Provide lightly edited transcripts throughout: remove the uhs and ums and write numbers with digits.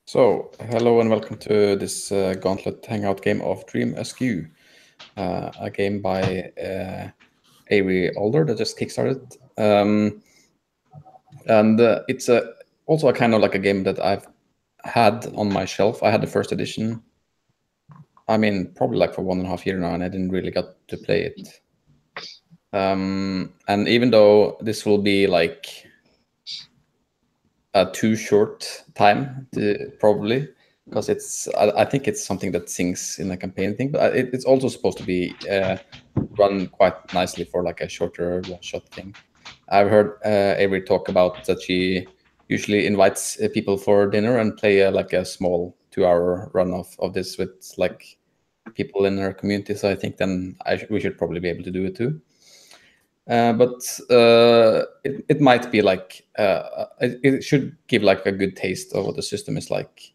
So, hello and welcome to this Gauntlet Hangout game of Dream Askew, a game by Avery Alder that just kickstarted. And it's also a kind of like a game that I've had on my shelf. I had the first edition, I mean, probably like for 1.5 years now, and I didn't really get to play it. And even though this will be like a too short time, probably, because I think it's something that syncs in a campaign thing, but it's also supposed to be run quite nicely for like a shorter one-shot thing. I've heard Avery talk about that she usually invites people for dinner and play like a small 2-hour run of this with like people in her community. So I think then we should probably be able to do it too. But it might be like it should give like a good taste of what the system is like.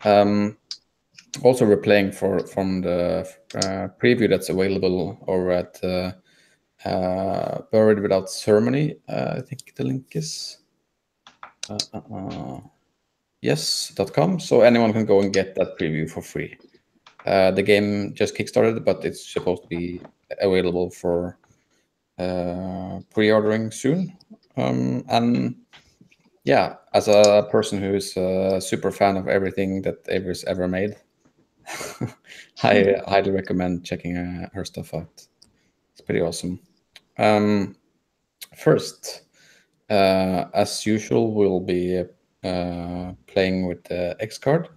Also, we're playing from the preview that's available over at Buried Without Ceremony. I think the link is yes.com. So anyone can go and get that preview for free. The game just kickstarted, but it's supposed to be available for pre-ordering soon. And yeah, as a person who's a super fan of everything that Avery's ever made, I highly recommend checking her stuff out. It's pretty awesome. First, as usual, we'll be playing with the X card.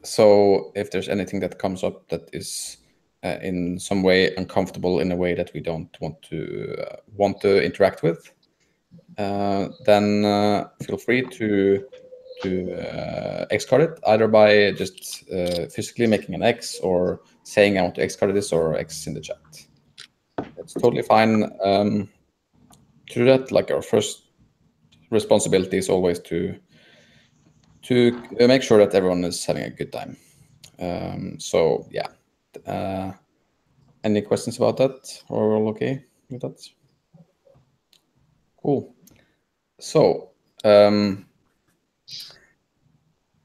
So if there's anything that comes up that is in some way uncomfortable in a way that we don't want to interact with, then feel free to X-card it, either by just physically making an X or saying I want to X-card this or X in the chat. It's totally fine to do that. Like, our first responsibility is always to make sure that everyone is having a good time. So yeah. Any questions about that? Or we're all okay with that? Cool. So I've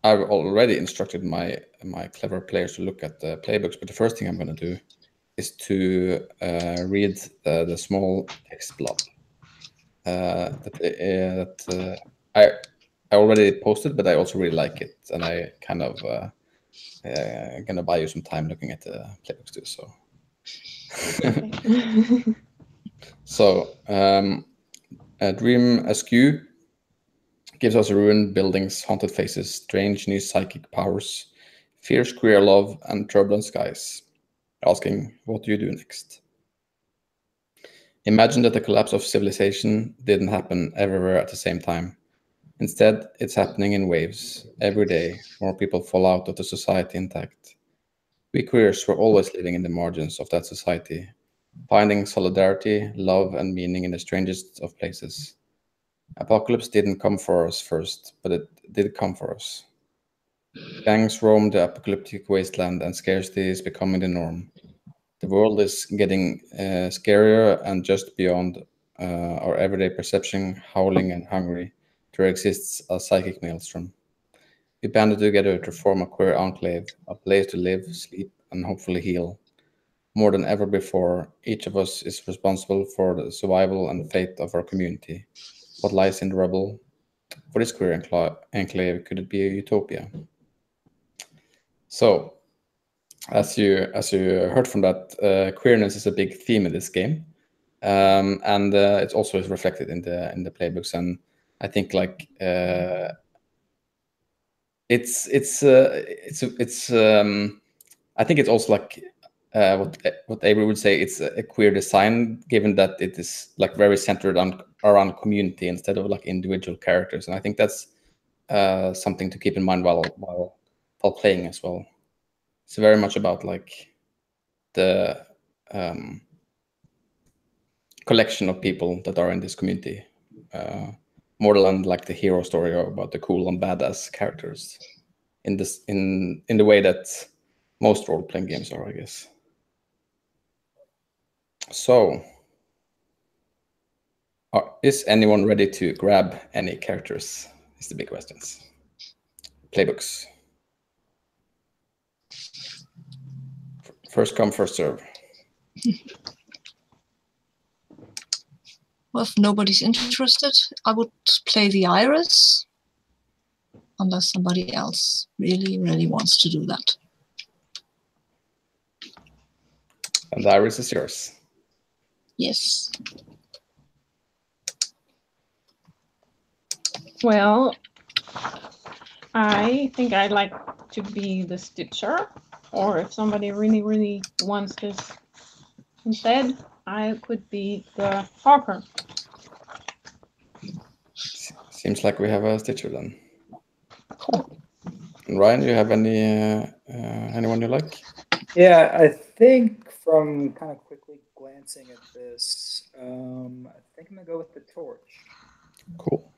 already instructed my clever players to look at the playbooks, but the first thing I'm going to do is to read the small text blob that I already posted, but I also really like it, and I kind of gonna buy you some time looking at the playbooks too. So, Dream Askew gives us ruined buildings, haunted faces, strange new psychic powers, fierce queer love, and turbulent skies. Asking, what do you do next? Imagine that the collapse of civilization didn't happen everywhere at the same time. Instead, it's happening in waves. Every day, more people fall out of the society intact. We queers were always living in the margins of that society, finding solidarity, love, and meaning in the strangest of places. Apocalypse didn't come for us first, but it did come for us. Gangs roam the apocalyptic wasteland, and scarcity is becoming the norm. The world is getting scarier, and just beyond our everyday perception, howling and hungry, there exists a psychic maelstrom. We banded together to form a queer enclave, a place to live, sleep, and hopefully heal. More than ever before, each of us is responsible for the survival and fate of our community. What lies in the rubble? For this queer enclave, could it be a utopia? So, as you heard from that, queerness is a big theme in this game, and it's also reflected in the playbooks. And I think like it's I think it's also like what Avery would say. It's a queer design, given that it is like very centered around community instead of like individual characters. And I think that's something to keep in mind while playing as well. It's very much about like the collection of people that are in this community, more than like the hero story or about the cool and badass characters in the way that most role-playing games are, I guess. So, is anyone ready to grab any characters is the big questions. Playbooks. First come, first serve. Well, if nobody's interested, I would play the Iris, unless somebody else really, really wants to do that. And the Iris is yours. Yes. Well, I think I'd like to be the Stitcher, or if somebody really, really wants this instead, I could be the Harper. Seems like we have a Stitcher then. Cool. And Ryan, do you have anyone you like? Yeah, I think from kind of quickly glancing at this, I think I'm gonna go with the Torch. Cool.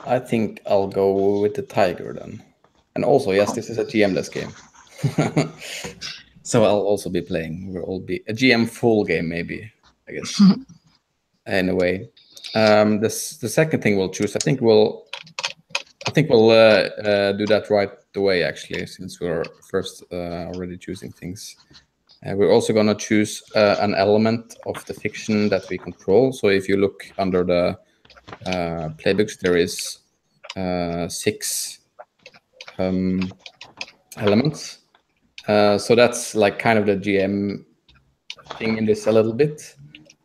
I think I'll go with the Tiger then. And also, yes, this is a GM-less game. So I'll also be playing. We'll all be a GM full game, maybe, I guess. In a way. The second thing we'll choose, I think we'll do that right away, actually, since we're first already choosing things. We're also going to choose an element of the fiction that we control. So if you look under the playbooks, there is 6 elements. So that's like kind of the GM thing in this a little bit.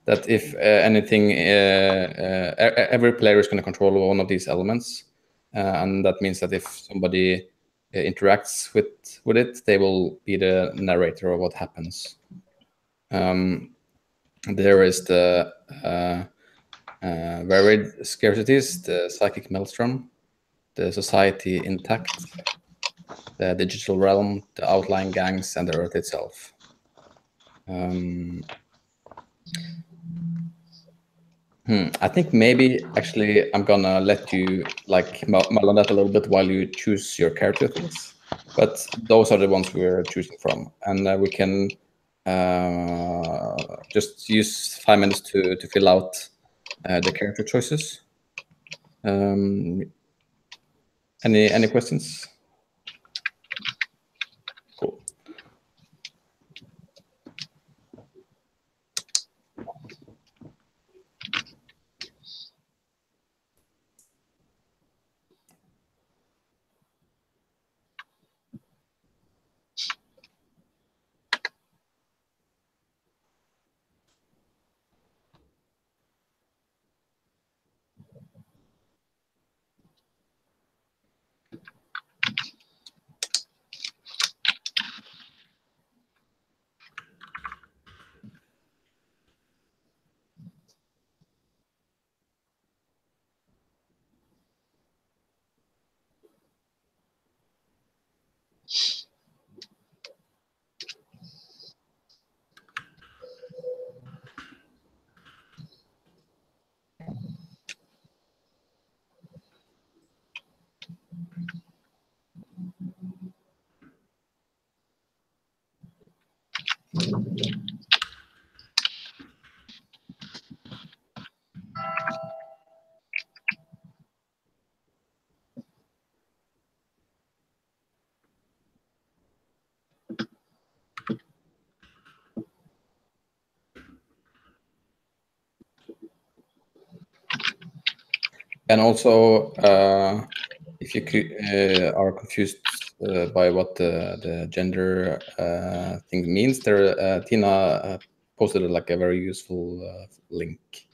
That if anything, every player is going to control one of these elements, and that means that if somebody interacts with it, they will be the narrator of what happens. There is the varied scarcities, the psychic maelstrom, the society intact, the digital realm, the outlying gangs, and the earth itself. I think maybe actually I'm gonna let you like mull on that a little bit while you choose your character things. But those are the ones we're choosing from, and we can just use 5 minutes to fill out the character choices. Any questions? Cool. And also, if you are confused by what the gender thing means, there Tina posted like a very useful link,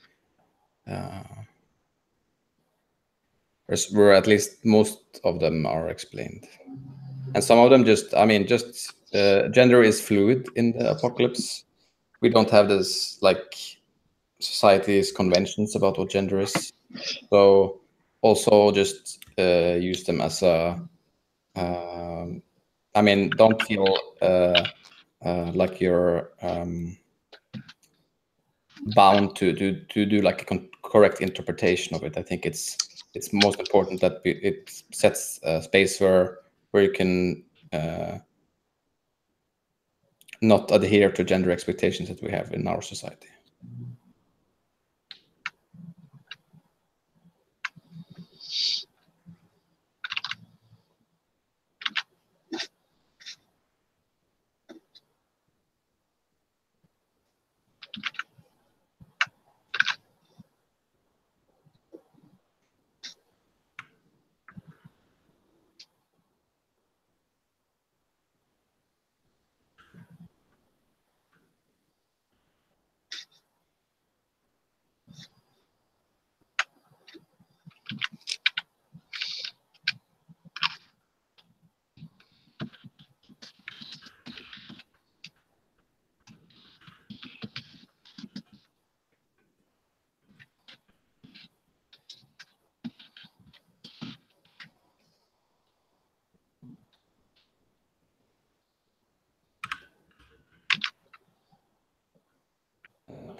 where at least most of them are explained, and some of them just gender is fluid in the apocalypse. We don't have this like society's conventions about what gender is. So also just use them as a, don't feel like you're bound to do like a correct interpretation of it. I think it's most important that it sets a space where you can not adhere to gender expectations that we have in our society.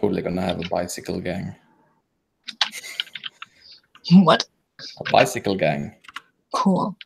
probably gonna have a bicycle gang. What? A bicycle gang. Cool.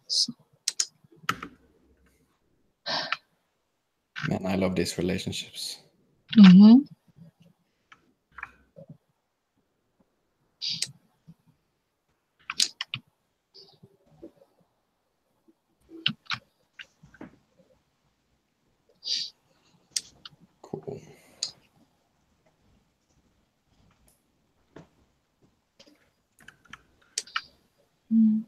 So, Man, I love these relationships. mhm. Cool. Mm.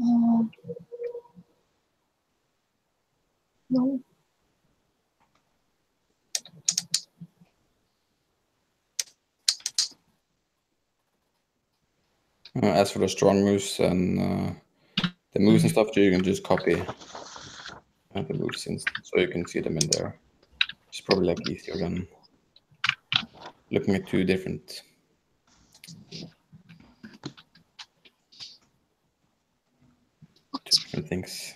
Oh, no. As for the strong moves and the moves and stuff, you can just copy the moves so you can see them in there. It's probably like easier than looking at two different things.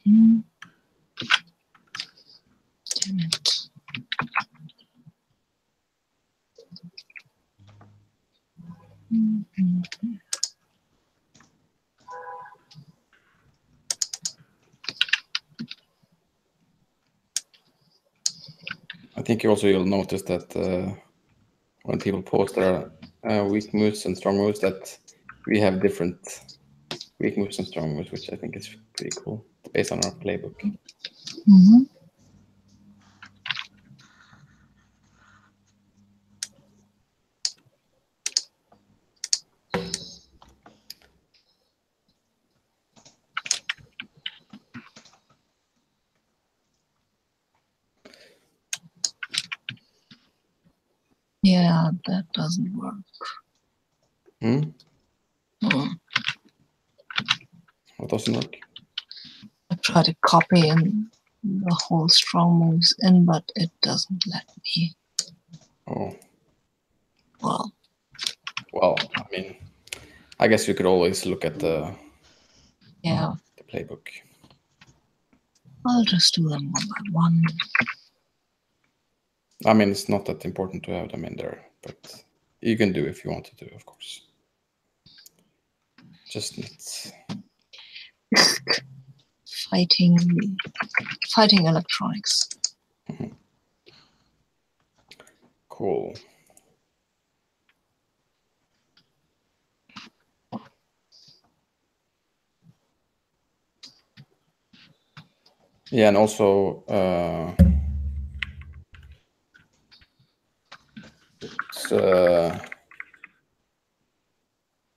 Mm. Damn it. Mhm. I think you'll notice that when people post their weak moves and strong moves, that we have different weak moves and strong moves, which I think is pretty cool based on our playbook. Mhm. Yeah, that doesn't work. Hmm? Mm. What doesn't work? I try to copy in the whole strong moves in, but it doesn't let me. Oh, Well, I mean, I guess you could always look at the yeah, playbook. I'll just do them one by one. I mean, it's not that important to have them in there, but you can do if you want to do, of course. Just not. Fighting electronics. Cool. Yeah, and also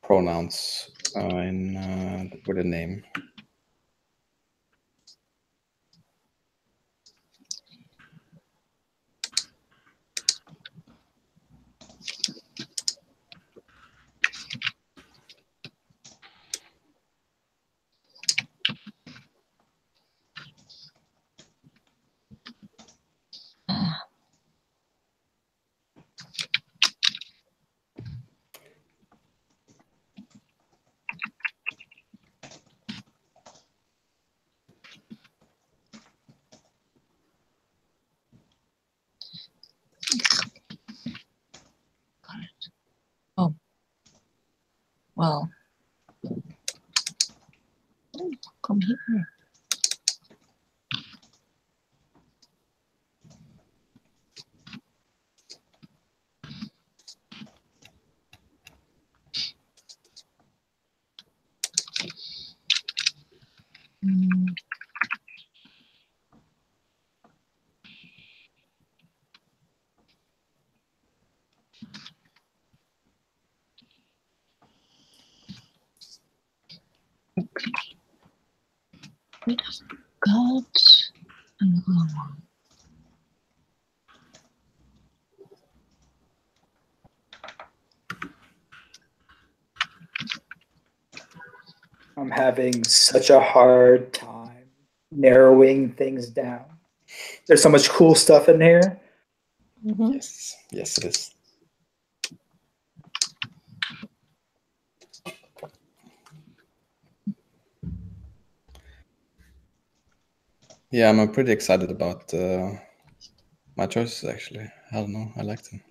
pronouns with a name. Well, come here. Mm. God and Mama. I'm having such a hard time narrowing things down. There's so much cool stuff in here. Mhm. Yes, yes, it is. Yeah, I'm pretty excited about my choices, actually. I don't know, I like them.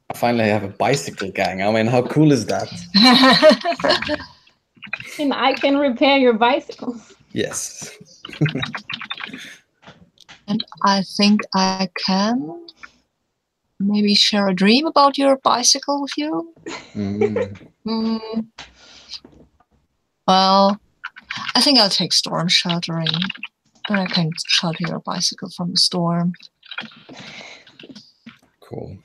I finally have a bicycle gang. I mean, how cool is that? And I can repair your bicycles. Yes. And I think I can maybe share a dream about your bicycle with you. Mm. Well, I think I'll take storm sheltering. And I can shelter your bicycle from the storm. Cool.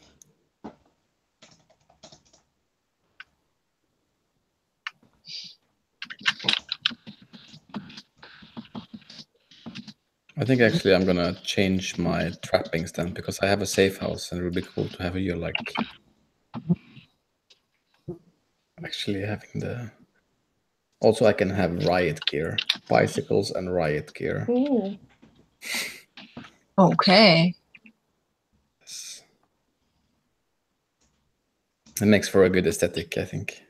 I think actually I'm gonna change my trappings then, because I have a safe house and it would be cool to have you like actually having the. Also, I can have riot gear, bicycles and riot gear. Ooh. Okay. Yes. It makes for a good aesthetic, I think.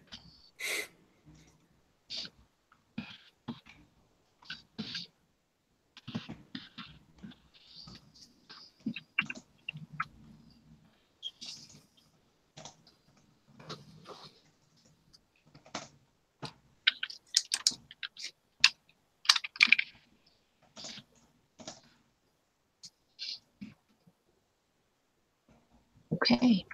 Okay.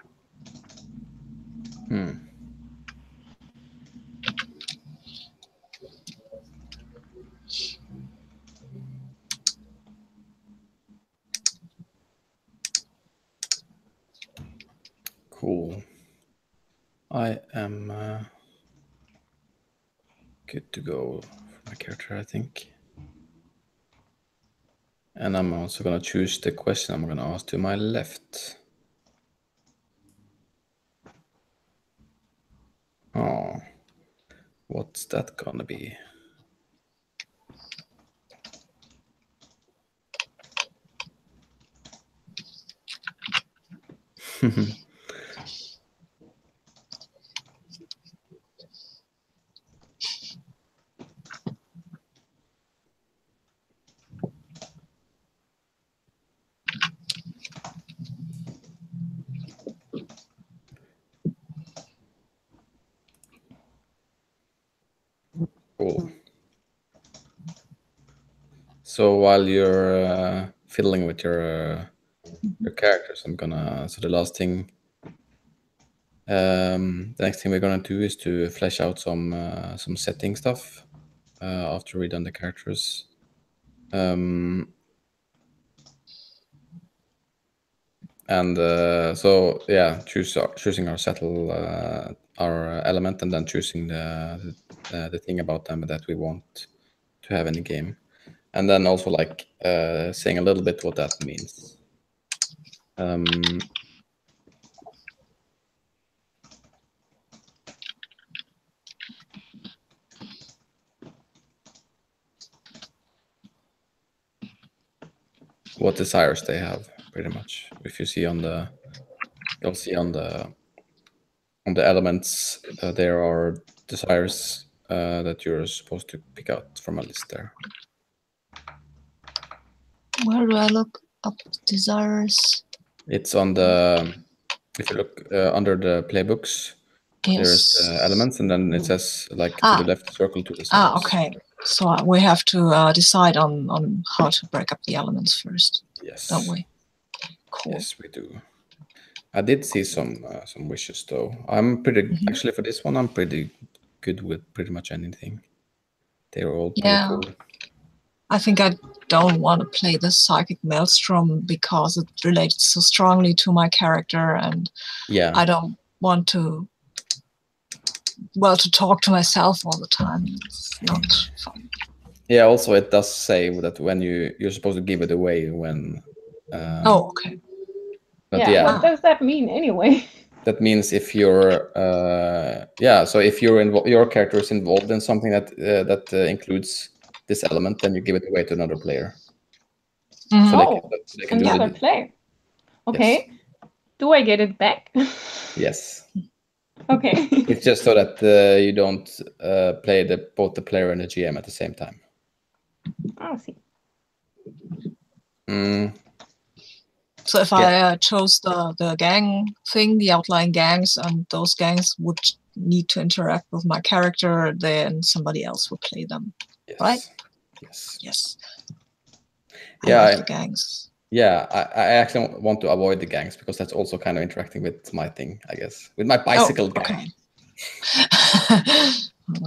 Cool. I am good to go for my character, I think. And I'm also gonna choose the question I'm gonna ask to my left. Oh, what's that gonna be? Cool. So while you're fiddling with your characters, I'm gonna. So the last thing, the next thing we're gonna do is to flesh out some setting stuff after we've done the characters. And so yeah, choosing our settle our element, and then choosing the thing about them that we want to have in the game, and then also like saying a little bit what that means. What desires they have, pretty much. If you see you'll see on the elements, there are desires that you're supposed to pick out from a list there. Where do I look up desires? It's on the, if you look under the playbooks, There's Yes. elements, and then it says like to the left, circle to the side. Okay. So we have to decide on how to break up the elements first, Yes. don't we? Cool. Yes, we do. I did see some wishes though. I'm pretty actually for this one. I'm pretty good with pretty much anything. They're all pretty cool. I think I don't want to play the Psychic Maelstrom because it relates so strongly to my character, and I don't want to talk to myself all the time. It's not fun. Yeah. Also, it does say that when you're supposed to give it away when. Okay. But what does that mean anyway? That means if you're, so if your character is involved in something that includes this element, then you give it away to another player. So they can another player. Okay. Yes. Do I get it back? Yes. Okay. It's just so that you don't play both the player and the GM at the same time. I see. So if I chose the gang thing, the outlying gangs, and those gangs would need to interact with my character, then somebody else would play them, right? Yes. I like the gangs. Yeah, I actually want to avoid the gangs because that's also kind of interacting with my thing, I guess, with my bicycle gang. Okay.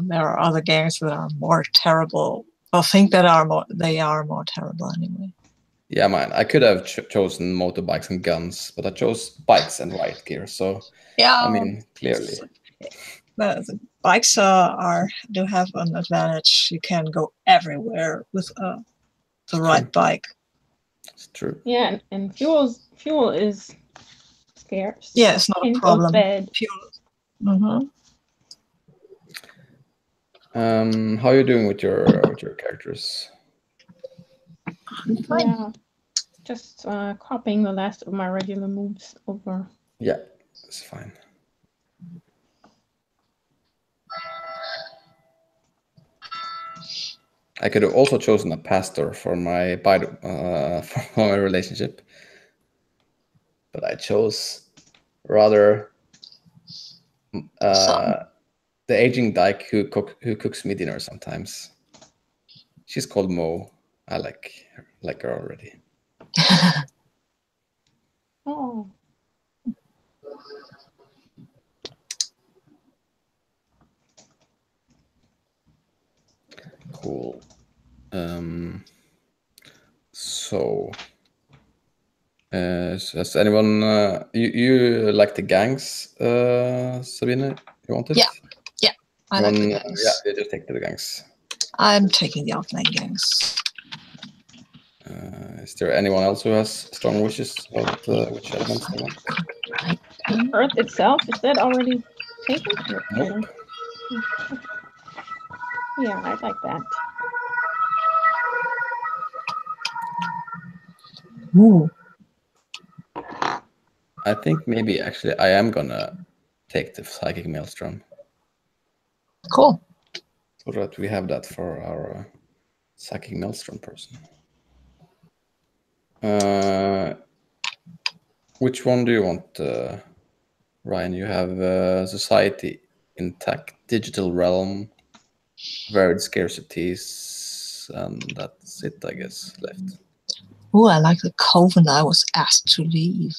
There are other gangs that are more terrible. I think they are more terrible anyway. Yeah, man, I could have chosen motorbikes and guns, but I chose bikes and riot gear. So, I mean, clearly. The bikes do have an advantage. You can go everywhere with the right bike. It's true. Yeah, and fuel is scarce. Yeah, it's not a problem. Fuel. How are you doing with your characters? I'm fine. Yeah, just copying the last of my regular moves over. Yeah, it's fine. I could have also chosen a pastor for my relationship, but I chose rather the aging dyke who cooks me dinner sometimes. She's called Mo. I like her already. Oh. Cool. So, has anyone you like the gangs, Sabine? You want it? Yeah, I like the gangs. Yeah, you just take the gangs. I'm taking the outlying gangs. Is there anyone else who has strong wishes about which elements they want? Earth itself, is that already taken? Nope. Yeah, I like that. Ooh. I think maybe actually I am gonna take the Psychic Maelstrom. Cool. So that we have that for our Psychic Maelstrom person. Which one do you want, Ryan? You have Society Intact, Digital Realm, Varied Scarcities, and that's it, I guess, left. Oh, I like the Coven I was asked to leave.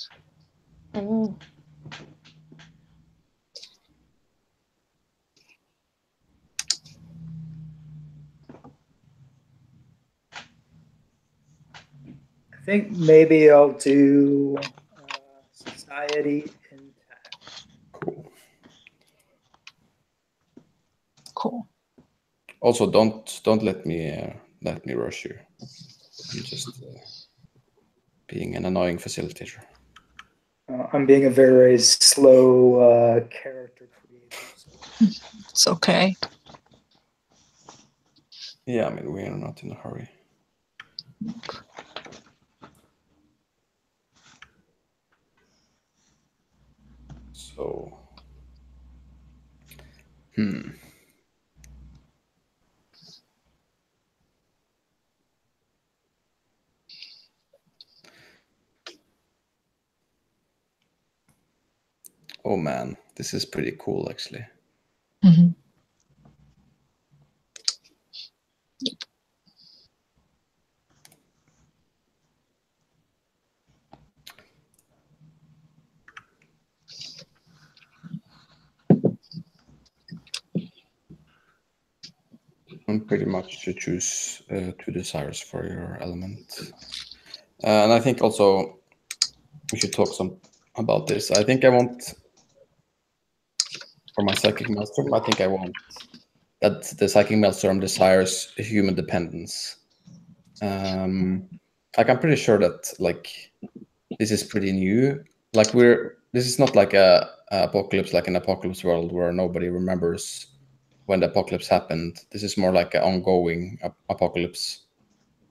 Oh. I think maybe I'll do Society Intact. Cool. Also, don't let me rush you. I'm just being an annoying facilitator. I'm being a very slow character creator. So. It's okay. Yeah, I mean, we are not in a hurry. So, Oh man, this is pretty cool actually. Mhm. And pretty much you choose 2 desires for your element. And I think also we should talk some about this. I think I want, for my psychic maelstrom, I think I want that the psychic maelstrom desires human dependence. Like I'm pretty sure that like this is pretty new. Like this is not like a apocalypse, like an apocalypse world where nobody remembers when the apocalypse happened. This is more like an ongoing apocalypse.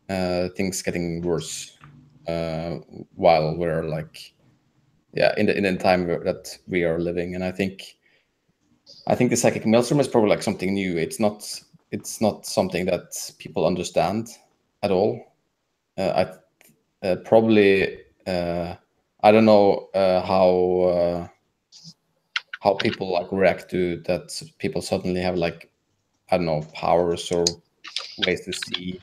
Things getting worse while we're like, yeah, in the time that we are living. And I think the psychic maelstrom is probably like something new. It's not something that people understand at all. I probably I don't know how people like react to that. People suddenly have like, I don't know, powers or ways to see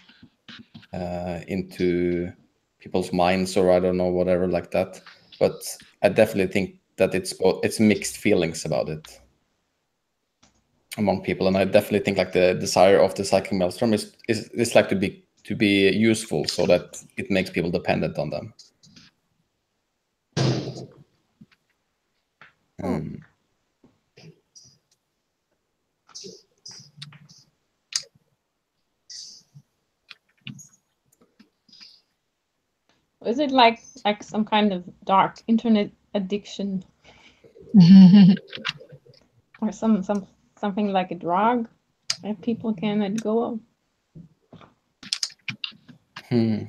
into people's minds, or I don't know, whatever like that. But I definitely think that it's mixed feelings about it among people, and I definitely think like the desire of the psychic maelstrom is like to be useful, so that it makes people dependent on them. Is it like some kind of dark internet addiction, or something like a drug that people can let go of? I'm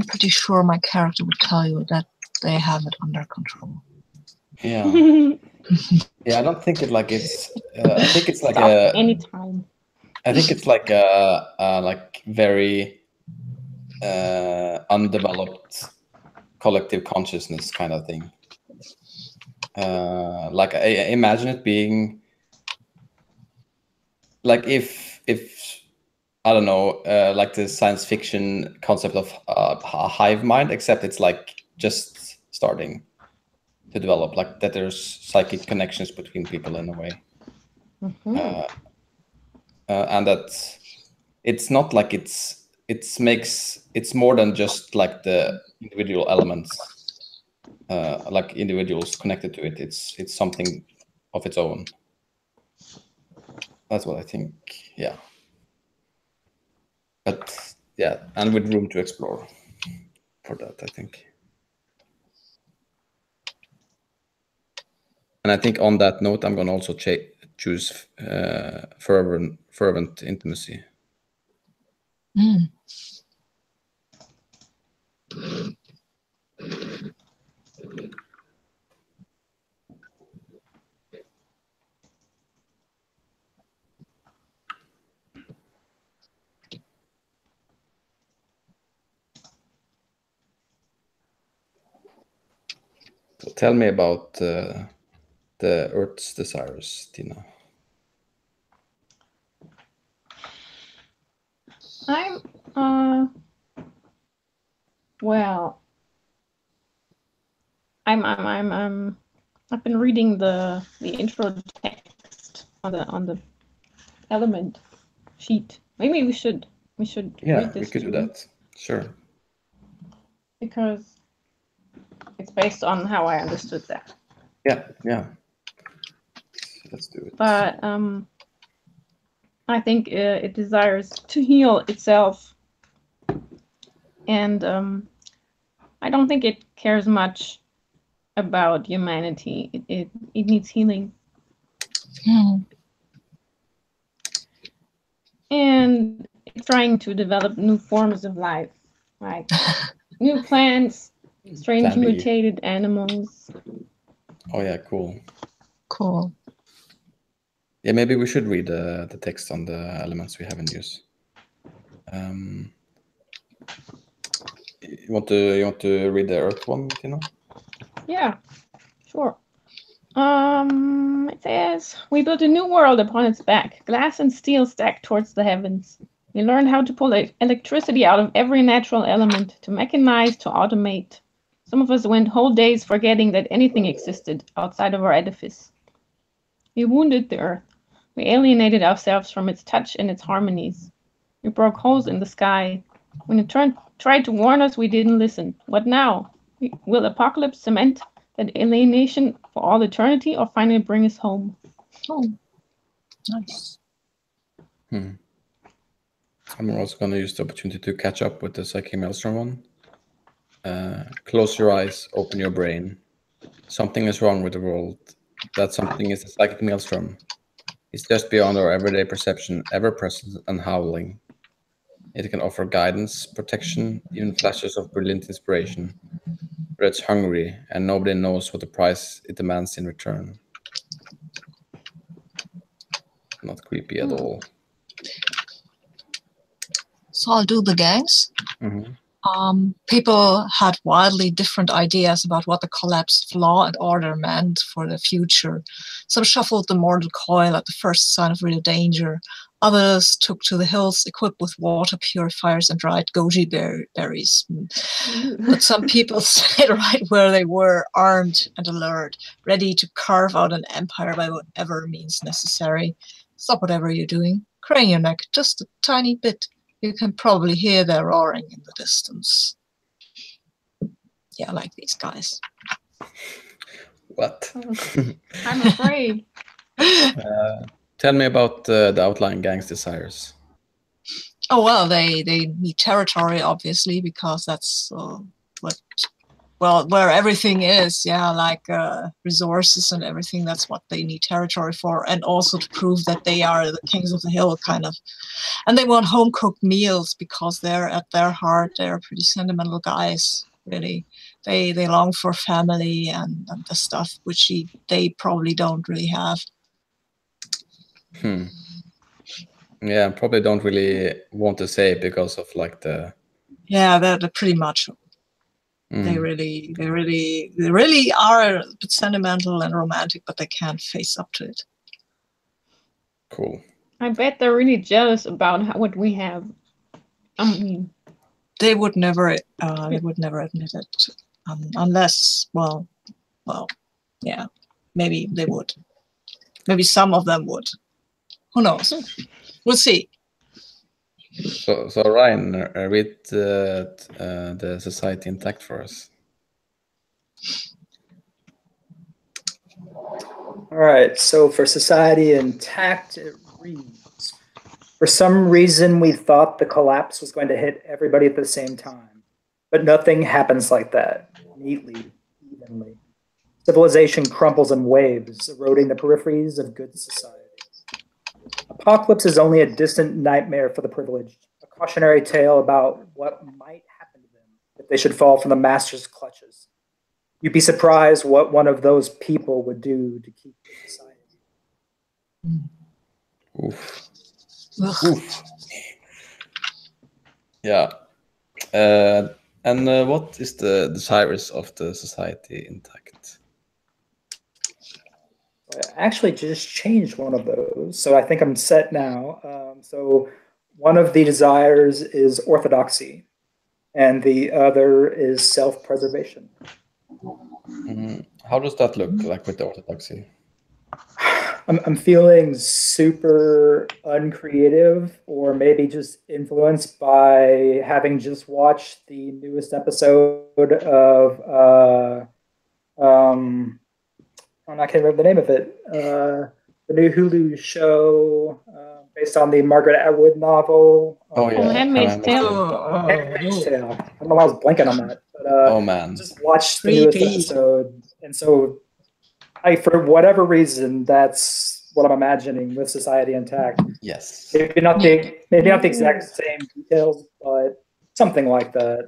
pretty sure my character would tell you that they have it under control. Yeah. Yeah, I don't think it like it's. I think it's like Stop anytime. I think it's like a like very undeveloped collective consciousness kind of thing. Like I imagine it being like if I don't know, like the science fiction concept of a hive mind, except it's like just starting to develop, like that there's psychic connections between people in a way. And that it's not like it's more than just like the individual elements, like individuals connected to it. It's something of its own. That's what I think. Yeah. But yeah, and with room to explore for that, I think. And I think on that note, I'm gonna also choose fervent intimacy. So tell me about the Earth's desires, Tina. Well, I've been reading the intro text on the element sheet. Maybe we should read this. We could do that. Sure. Because it's based on how I understood that. Yeah. Let's do it. But I think it desires to heal itself, and I don't think it cares much about humanity. It needs healing. And it's trying to develop new forms of life, like new plants, strange mutated animals. Oh yeah, cool. Cool. Yeah, maybe we should read the text on the elements we have in use. You want to read the Earth one, Tina? Yeah, sure. It says, we built a new world upon its back, glass and steel stacked towards the heavens. We learned how to pull electricity out of every natural element, to mechanize, to automate. Some of us went whole days forgetting that anything existed outside of our edifice. We wounded the earth. We alienated ourselves from its touch and its harmonies. We broke holes in the sky. When it tried to warn us, we didn't listen. What now? Will apocalypse cement that alienation for all eternity, or finally bring us home? Oh, nice. I'm also going to use the opportunity to catch up with the Psychic Maelstrom one. Close your eyes, open your brain. Something is wrong with the world. That something is the Psychic Maelstrom. It's just beyond our everyday perception, ever present and howling. It can offer guidance, protection, even flashes of brilliant inspiration. But it's hungry, and nobody knows what the price it demands in return. Not creepy at all. So I'll do the gangs. Mm-hmm. People had wildly different ideas about what the collapse of law and order meant for the future. Some shuffled the mortal coil at the first sign of real danger. Others took to the hills equipped with water purifiers and dried goji berries. But some people stayed right where they were, armed and alert, ready to carve out an empire by whatever means necessary. Stop whatever you're doing. Crane your neck just a tiny bit. You can probably hear their roaring in the distance. Yeah, I like these guys. What? I'm afraid. Tell me about the outlying gang's desires. Oh, well, they need territory, obviously, because that's where everything is, yeah, like resources and everything. That's what they need territory for, and also to prove that they are the kings of the hill, kind of. And they want home-cooked meals because they're, at their heart, they're pretty sentimental guys, really. They long for family and the stuff which they probably don't really have. Yeah, probably don't really want to say because of like the. Yeah, they're pretty macho. They really are a bit sentimental and romantic, but they can't face up to it. Cool. I bet they're really jealous about what we have. I mean, they would never admit it, unless, well, yeah, maybe they would. Maybe some of them would. Who knows? We'll see. So Ryan, read the Society Intact for us. All right, so for Society Intact, it reads, for some reason we thought the collapse was going to hit everybody at the same time, but nothing happens like that, neatly, evenly. Civilization crumples in waves, eroding the peripheries of good society. Apocalypse is only a distant nightmare for the privileged, a cautionary tale about what might happen to them if they should fall from the master's clutches. You'd be surprised what one of those people would do to keep the society. Oof. Oof. Yeah. And what is the desires of the Society Intact? I actually just changed one of those, so I think I'm set now. So one of the desires is orthodoxy, and the other is self-preservation. How does that look like with the orthodoxy? I'm feeling super uncreative, or maybe just influenced by having just watched the newest episode of I can't remember the name of it. The new Hulu show based on the Margaret Atwood novel. Handmaid's Tale. Handmaid's Tale. I don't know why I was blanking on that. But, oh man! Just watched the newest episode, and so for whatever reason, that's what I'm imagining with Society Intact. Yes. Maybe not the exact same details, but something like that.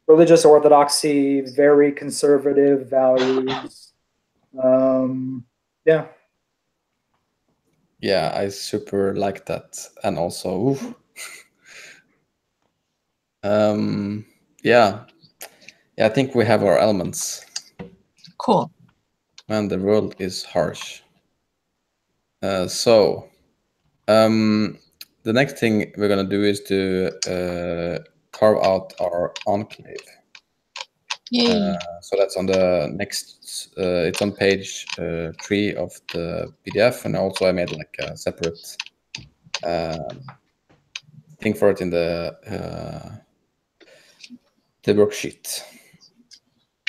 Religious orthodoxy, very conservative values. Yeah. Yeah, I super like that, and also, yeah, I think we have our elements. Cool. Man, the world is harsh. So, the next thing we're gonna do is to carve out our enclave. Yay. So that's on the next. It's on page 3 of the PDF, and also I made like a separate thing for it in the worksheet.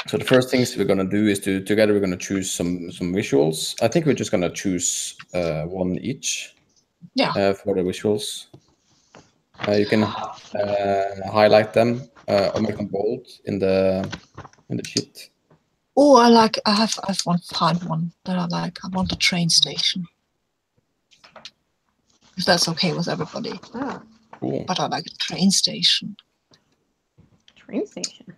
So the first things we're gonna do is together we're gonna choose some visuals. I think we're just gonna choose one each. Yeah. For the visuals. You can highlight them or make them bold in the sheet. Oh, I have one find one that I like. I want the train station. If that's okay with everybody. Ah, Cool. But I like a train station. train station.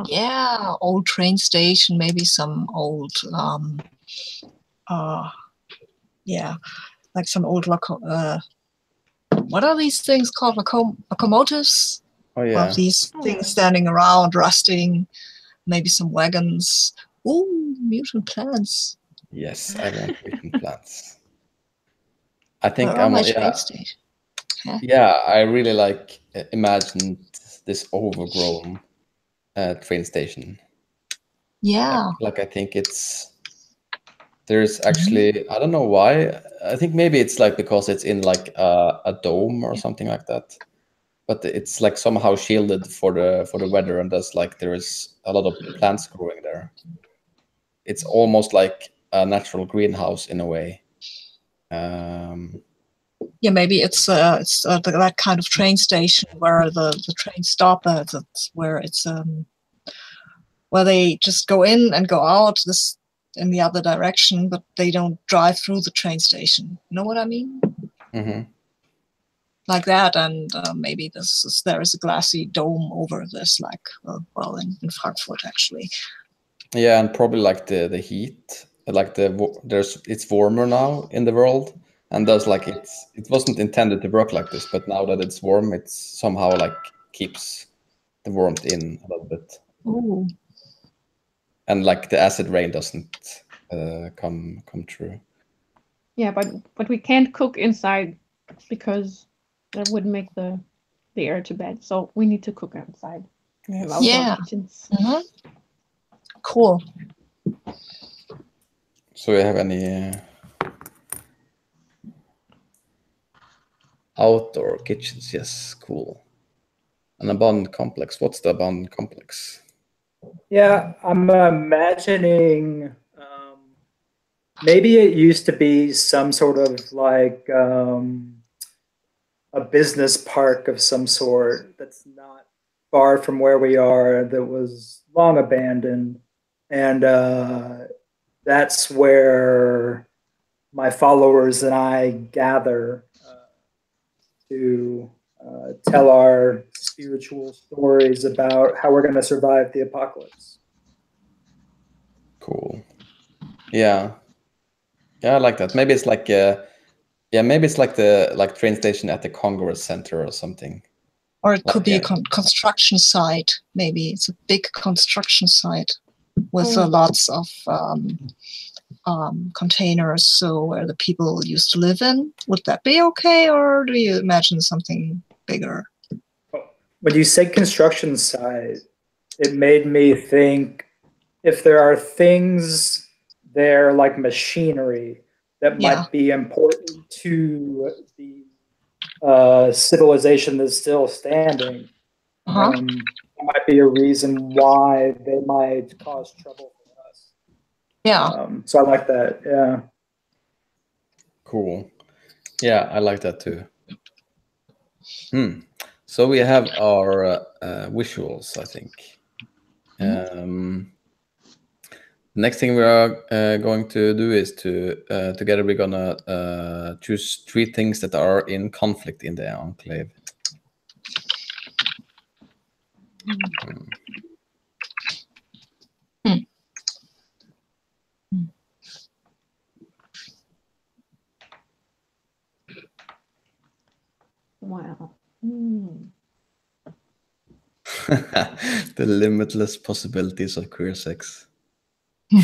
Yeah, old train station, maybe some old yeah, like some old what are these things called? Locomotives? Oh yeah. These things standing around, rusting, maybe some wagons. Ooh, mutant plants. Yes, I want mutant plants. I think Where are I'm my yeah. train station? Huh? Yeah, I really like imagined this overgrown train station. Yeah. Like I think there's actually I don't know why. I think maybe it's like because it's in like a dome or something like that. But it's like somehow shielded for the weather, and thus like there is a lot of plants growing there. It's almost like a natural greenhouse in a way. Yeah, maybe it's that kind of train station where the trains stop. That's where it's where they just go in and go out this in the other direction, but they don't drive through the train station. You know what I mean? Mm-hmm. Like that, and maybe there is a glassy dome over this, like in Frankfurt actually. Yeah, and probably like the heat, like it's warmer now in the world, and thus like it wasn't intended to work like this, but now that it's warm, it's somehow like keeps the warmth in a little bit. Ooh. And like the acid rain doesn't come true. Yeah, but we can't cook inside because that would make the air too bad. So we need to cook outside. We have outdoor kitchens. Mm-hmm. Cool. So you have any outdoor kitchens? Yes, cool. An abandoned complex. What's the abandoned complex? Yeah, I'm imagining maybe it used to be some sort of like a business park of some sort that's not far from where we are, that was long abandoned. And that's where my followers and I gather to tell our spiritual stories about how we're going to survive the apocalypse. Cool. Yeah, I like that. Maybe it's like maybe it's like the train station at the Congress Center or something. Or it could be a construction site. Maybe it's a big construction site with lots of containers, so where the people used to live in. Would that be okay, or do you imagine something bigger? When you say construction site, it made me think if there are things there like machinery that might be important to the civilization that's still standing, there might be a reason why they might cause trouble for us. Yeah. So I like that. Yeah. Cool. Yeah, I like that too. So we have our visuals, I think. Next thing we are going to do is to together we're gonna choose 3 things that are in conflict in the enclave. Wow. The limitless possibilities of queer sex. I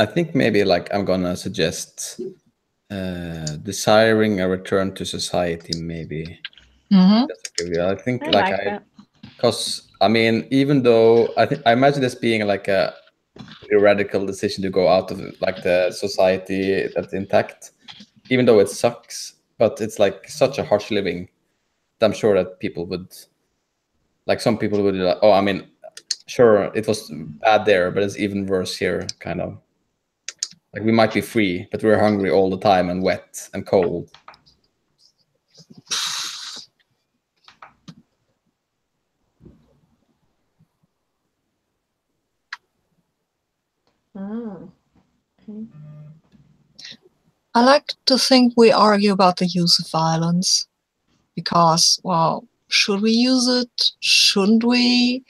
think maybe like I'm gonna suggest desiring a return to society. Maybe that's okay with you. I think I like like that. because I mean, even though I imagine this being like a pretty radical decision to go out of like the society that's intact, even though it sucks, but it's like such a harsh living. I'm sure that people would, like some people would, like, oh, I mean, sure, it was bad there, but it's even worse here, kind of. Like we might be free, but we're hungry all the time and wet and cold. Oh, okay. I like to think we argue about the use of violence because, well, should we use it? Shouldn't we?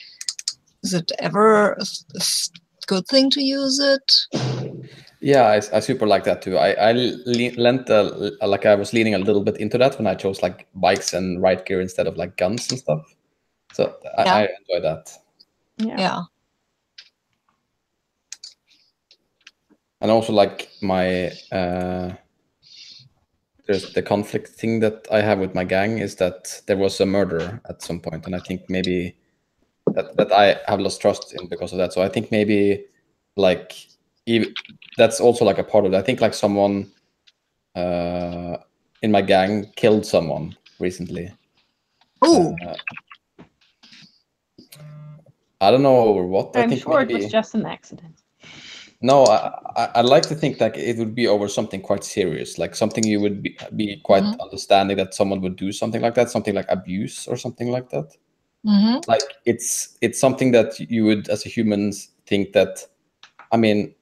Is it ever a good thing to use it? Yeah, I super like that too. I lent like I was leaning a little bit into that when I chose like bikes and riot gear instead of like guns and stuff. So I enjoy that. Yeah. And also like my there's the conflict thing that I have with my gang is that there was a murder at some point, and I think maybe that I have lost trust in because of that. So I think maybe like that's also like a part of it. I think like someone in my gang killed someone recently. Oh, I don't know over what. I I'm think sure maybe it was just an accident. no. I like to think that it would be over something quite serious, like something you would be quite understanding that someone would do something like that, something like abuse or something like that. Like it's something that you would, as a human, think that. I mean,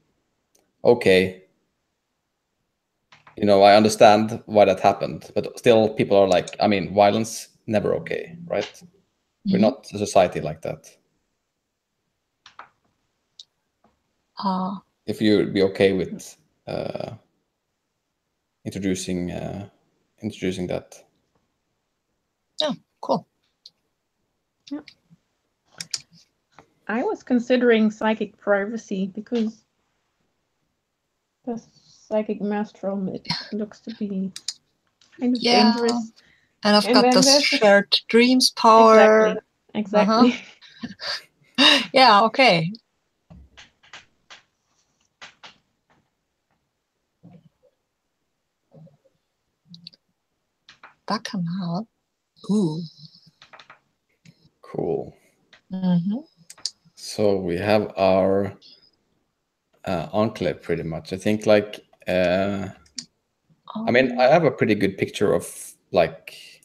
okay, you know, I understand why that happened, but still, people are like, I mean, violence never okay, right? We're not a society like that. If you'd be okay with introducing that. yeah, cool. Yeah. I was considering psychic privacy because the psychic maelstrom, it looks to be kind of dangerous. And I've And got then the there's shared dreams power. Exactly. Yeah, okay. That can help. Ooh. Cool. So we have our enclave pretty much. I think like I mean, I have a pretty good picture of like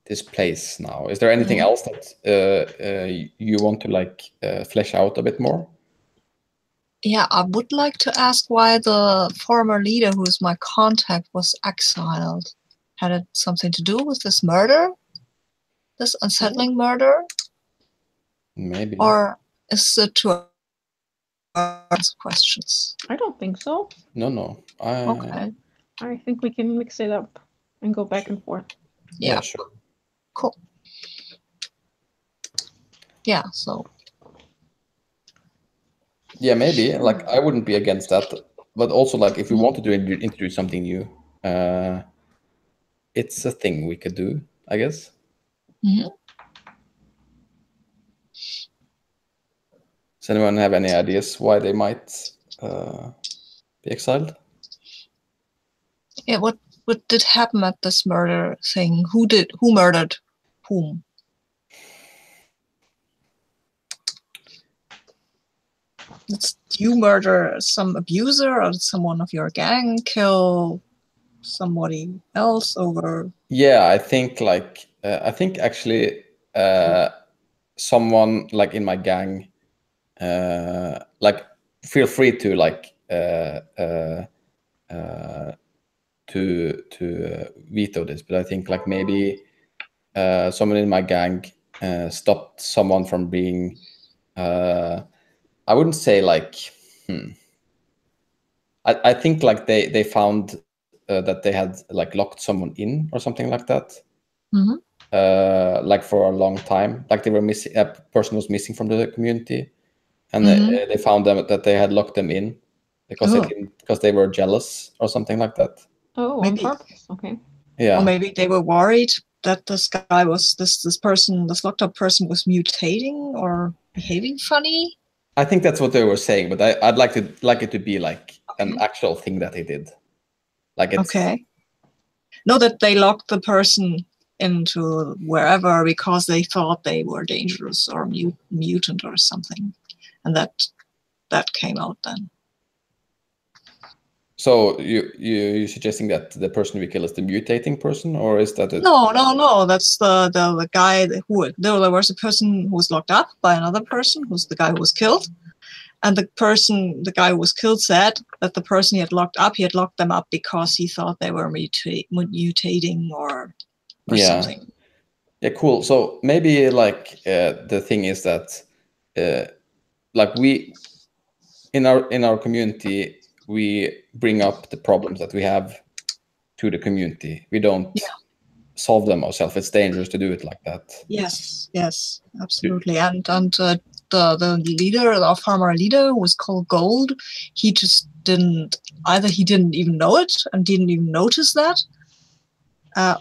this place now. Is there anything else that you want to like flesh out a bit more? Yeah, I would like to ask why the former leader, who is my contact, was exiled. Had it something to do with this murder? This unsettling murder? Maybe. Or is it to ask questions? I don't think so. No. Okay. I think we can mix it up and go back and forth. Yeah, sure. Cool. Yeah, so. Yeah, maybe. Like, I wouldn't be against that. But also, like, if we wanted to introduce something new, it's a thing we could do, I guess. Does anyone have any ideas why they might be exiled? Yeah, what did happen at this murder thing? Who murdered whom? Did you murder some abuser, or did someone of your gang kill somebody else over? Yeah, I think like I think actually someone like in my gang like feel free to like to veto this, but I think like maybe someone in my gang stopped someone from being I wouldn't say like I think like they found that they had like locked someone in or something like that. Mhm. Like for a long time, like they were missing, a person was missing from the community, and Mhm. they found them that they had locked them in because Oh. because they were jealous or something like that. Oh, on Maybe. purpose. Okay. Yeah, Or maybe they were worried that this guy was this locked up person was mutating or behaving funny. I think that's what they were saying, but I'd like it to be like an Okay. actual thing that he did. Like it's Okay. No, that they locked the person into wherever because they thought they were dangerous or mutant or something, and that came out then. So you suggesting that the person we kill is the mutating person, or is that it? No. That's the guy who there was a person who was locked up by another person who's the guy who was killed, and the guy who was killed said that the person he had locked them up because he thought they were mutating or Yeah. something. Yeah, cool. So maybe like the thing is that like we in our community we bring up the problems that we have to the community. We don't solve them ourselves. It's dangerous to do it like that. Yes, absolutely. And the leader, our farmer leader, was called Gold. He just didn't even know it and didn't even notice that,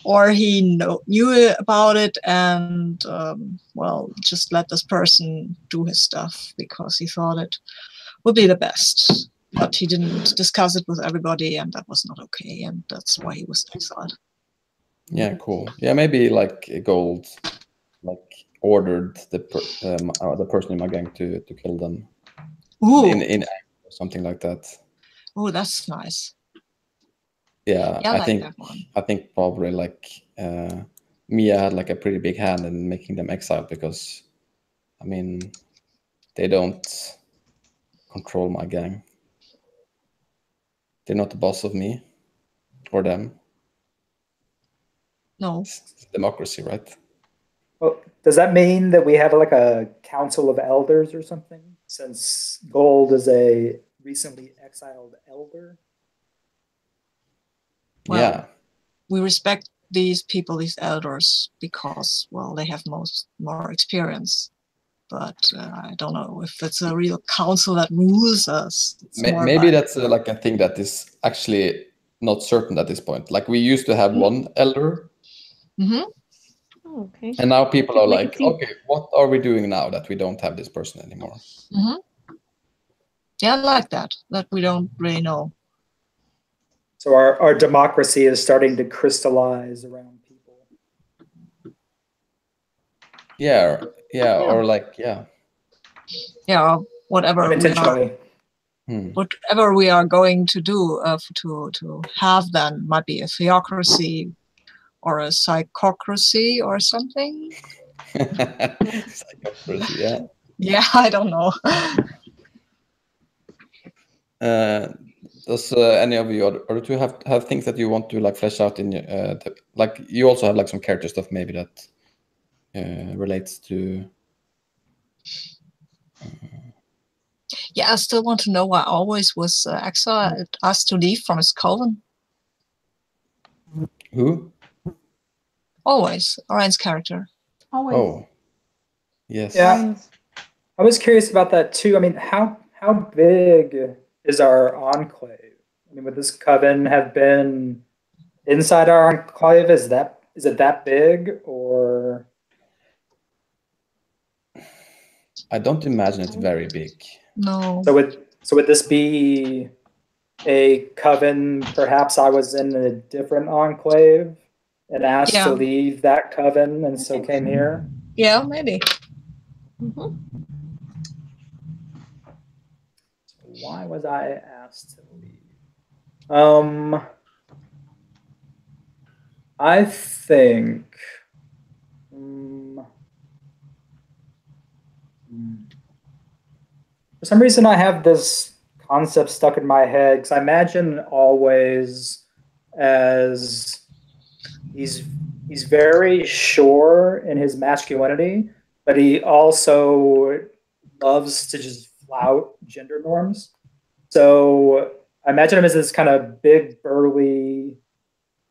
or he knew about it and just let this person do his stuff because he thought it would be the best. But he didn't discuss it with everybody, and that was not okay, and that's why he was exiled. Yeah, cool. Yeah, maybe like Gold like ordered the person in my gang to kill them. Ooh. In anger or something like that. Oh, that's nice. Yeah, I I like think that one. I think probably like Mia had like a pretty big hand in making them exiled because, I mean, they don't control my gang. They're not the boss of me or them. No. It's democracy, right? Well, does that mean that we have like a council of elders or something? Since Gold is a recently exiled elder. Well, Yeah. we respect these people, these elders, because, well, they have more experience. But I don't know if it's a real council that rules us. Maybe that's like a thing that is actually not certain at this point. Like we used to have one elder. Mm-hmm. Okay. And now people are like, see. okay, what are we doing now that we don't have this person anymore? Mm-hmm. Yeah, I like that we don't really know. So our democracy is starting to crystallize around people. Yeah, or like, yeah. Yeah, whatever unintentionally. Whatever we are going to do to have then might be a theocracy or a psychocracy or something. Psychocracy, yeah. Yeah, I don't know. Does any of you or do you have things that you want to like flesh out in your like you also have like some character stuff maybe that relates to Yeah, I still want to know why always was exiled asked to leave from his coven. Who? Always, Orion's character. Always. Oh, yes. Yeah, I was curious about that too. I mean, how big is our enclave? I mean, would this coven have been inside our enclave? Is it that big, or? I don't imagine it's very big. No. So would this be a coven? Perhaps I was in a different enclave and asked to leave that coven, and so came here. Yeah, maybe. Mm-hmm. Why was I asked to leave? I think. For some reason, I have this concept stuck in my head because I imagine Always as he's very sure in his masculinity, but he also loves to just flout gender norms. So I imagine him as this kind of big, burly,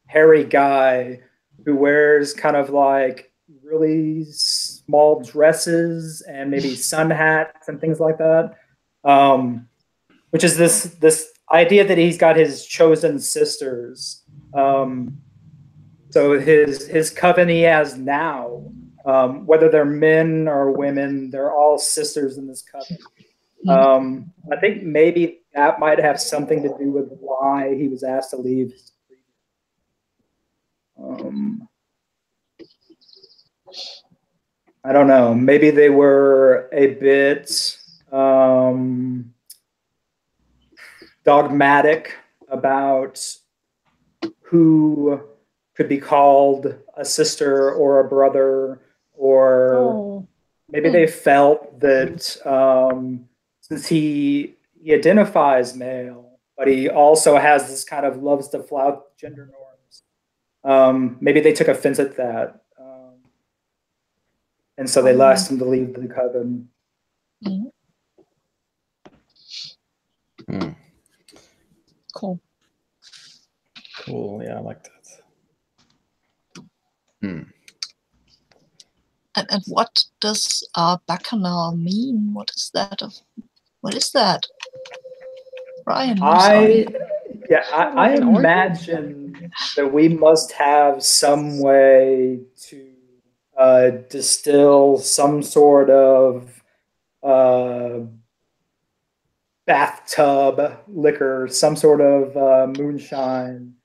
hairy guy who wears kind of like really small dresses and maybe sun hats and things like that. Which is this idea that he's got his chosen sisters. So his coven he has now, whether they're men or women, they're all sisters in this coven. I think maybe that might have something to do with why he was asked to leave. I don't know. Maybe they were a bit dogmatic about who could be called a sister or a brother, or maybe they felt that since he identifies male, but he also has this kind of loves to flout gender norms. Maybe they took offense at that. And so they asked him to leave the coven. Cool. Cool. Yeah, I like that. And what does bacchanal mean? What is that? What is that? Brian, I imagine that we must have some way to distill some sort of bathtub liquor, some sort of moonshine.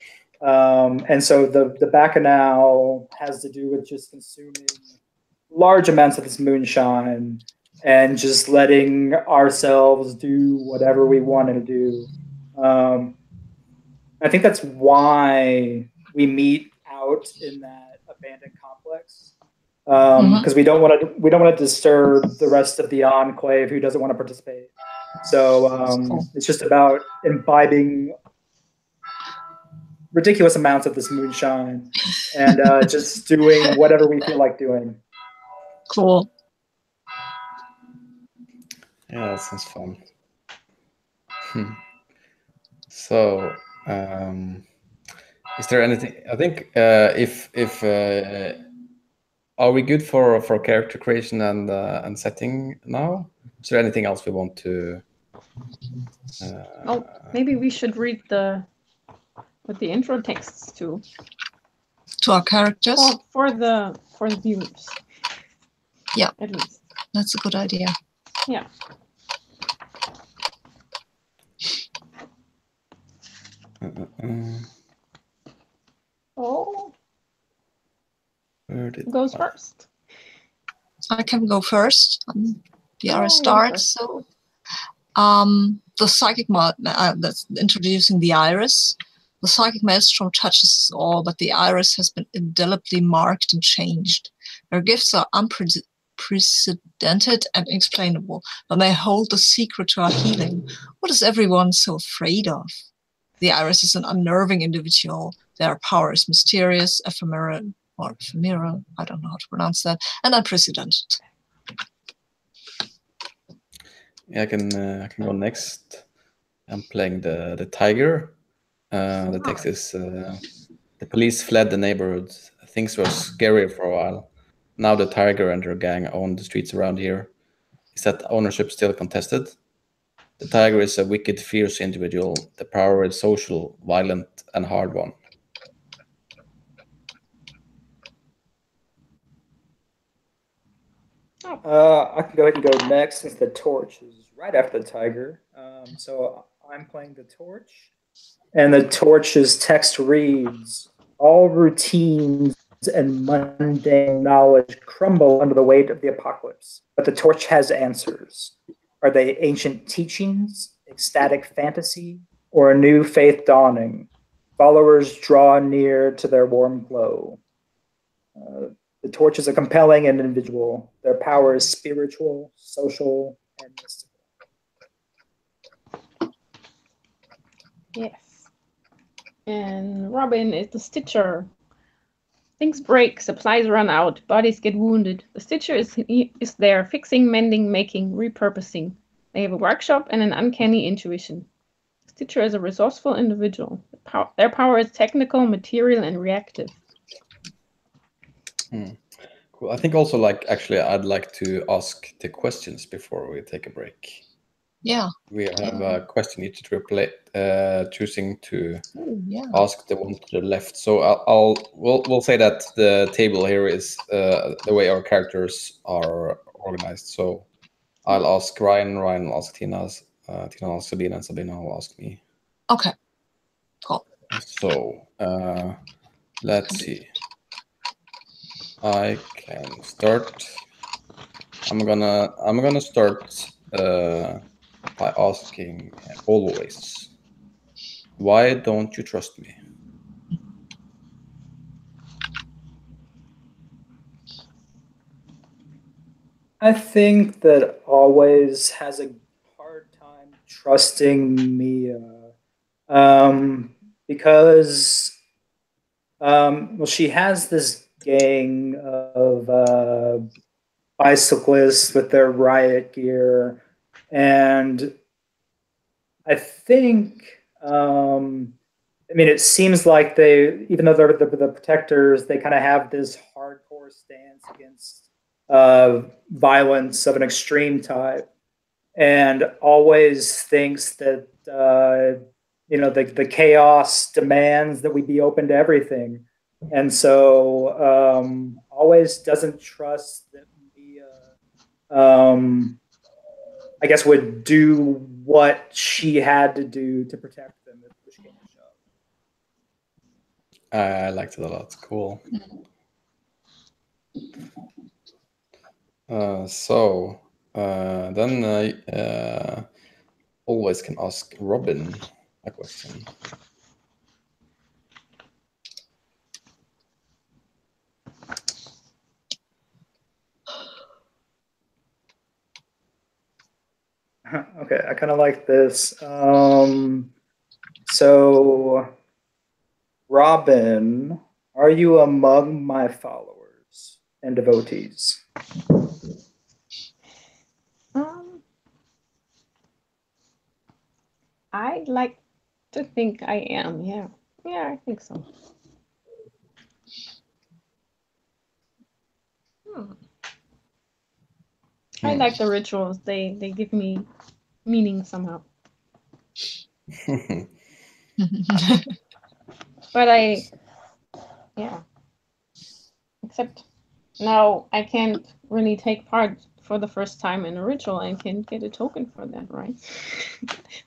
And so the bacchanal has to do with just consuming large amounts of this moonshine and just letting ourselves do whatever we wanted to do. I think that's why we meet out in that abandoned complex, because we don't want to disturb the rest of the enclave who doesn't want to participate. So it's just about imbibing ridiculous amounts of this moonshine and just doing whatever we feel like doing. Cool. Yeah, that sounds fun. So, is there anything? I think if are we good for character creation and setting now? Is there anything else we want to? Maybe we should read the intro texts too. To our characters? For the viewers. Yeah, at least. That's a good idea. Yeah. Who goes first? I can go first. The Iris starts. So, the psychic that's introducing the Iris. The psychic maelstrom touches us all, but the Iris has been indelibly marked and changed. Her gifts are unprecedented and inexplainable, but may hold the secret to our healing. What is everyone so afraid of? The Iris is an unnerving individual. Their power is mysterious, ephemeral, I don't know how to pronounce that, and unprecedented. Yeah, I can go next. I'm playing the tiger. The text is, the police fled the neighborhood. Things were scary for a while. Now the tiger and her gang own the streets around here. Is that ownership still contested? The tiger is a wicked, fierce individual. The power is social, violent, and hard won. I can go ahead and go next since the torch is right after the tiger. So I'm playing the torch. And the torch's text reads, all routines and mundane knowledge crumble under the weight of the apocalypse, but the torch has answers. Are they ancient teachings, ecstatic fantasy, or a new faith dawning? Followers draw near to their warm glow. The torch is a compelling individual. Their power is spiritual, social, and mystical. Yes. And Robin is the Stitcher. Things break, supplies run out, bodies get wounded. The Stitcher is there, fixing, mending, making, repurposing. They have a workshop and an uncanny intuition. Stitcher is a resourceful individual. Their power is technical, material, and reactive. Cool. I think also, like, actually, I'd like to ask the questions before we take a break. Yeah. We have a question each to replay, choosing to Yeah. ask the one to the left. So we'll say that the table here is the way our characters are organized. So I'll ask Ryan will ask Tina, Tina will ask Sabina, and Sabina will ask me. Okay. Cool. So let's see. I can start. I'm gonna start by asking always, why don't you trust me? I think that always has a hard time trusting Mia, because well, she has this gang of bicyclists with their riot gear, and I think I mean, it seems like they, even though they're the protectors, they kind of have this hardcore stance against violence of an extreme type, and always thinks that the chaos demands that we be open to everything, and so always doesn't trust that Mia, I guess, would do what she had to do to protect them if push came to shove. I liked it a lot. Cool. So then I always can ask Robin a question. Okay, I kind of like this. So, Robin, are you among my followers and devotees? I'd like to think I am. Yeah, I think so. I like the rituals. They give me meaning somehow. But except now I can't really take part for the first time in a ritual and can get a token for that, right?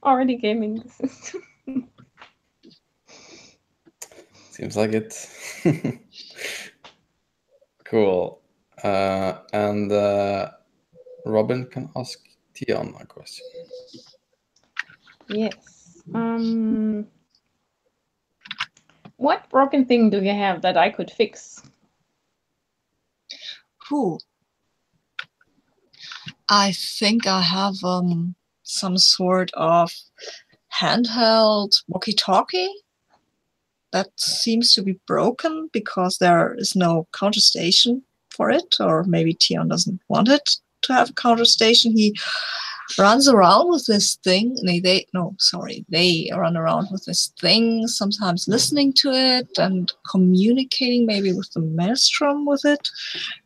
Already gaming the system. Seems like it. Cool. And Robin can ask Tion a question. Yes. What broken thing do you have that I could fix? I think I have some sort of handheld walkie-talkie that seems to be broken because there is no counter station for it, or maybe Tion doesn't want it to have a counter station. He runs around with this thing. They run around with this thing, sometimes listening to it and communicating maybe with the maelstrom with it.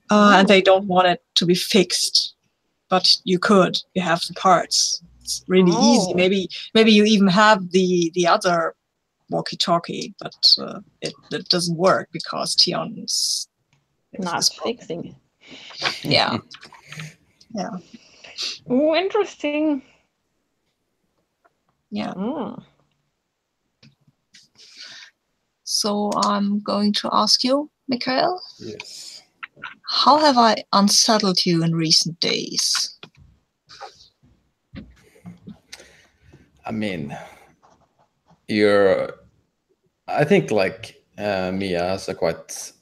And they don't want it to be fixed, but you have the parts. It's really easy. Maybe you even have the other walkie-talkie, but it doesn't work because Tion's not fixing it. Yeah. Oh, interesting. Yeah. So I'm going to ask you, Mikhail. Yes. How have I unsettled you in recent days? I mean, I think like Mia has a quite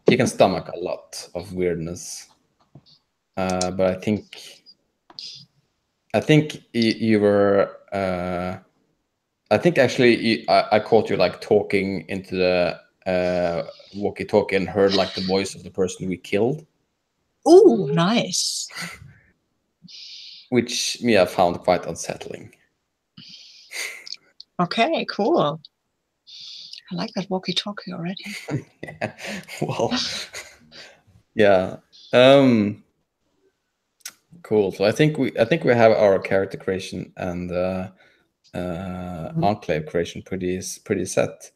he can stomach a lot of weirdness, but I think you were. I think actually I caught you like talking into the walkie-talkie and heard like the voice of the person we killed. Oh, nice. Which Mia found quite unsettling. Okay, cool. I like that walkie-talkie already. Yeah. Well, yeah. Cool. So I think we have our character creation and enclave creation pretty set.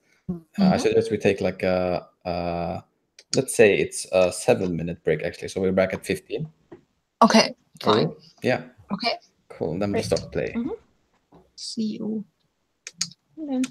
I suggest we take like let's say it's a 7-minute break actually. So we're back at 15. Okay, fine. Cool. Yeah. Okay, Cool. Then we'll Great. start play. see you. And then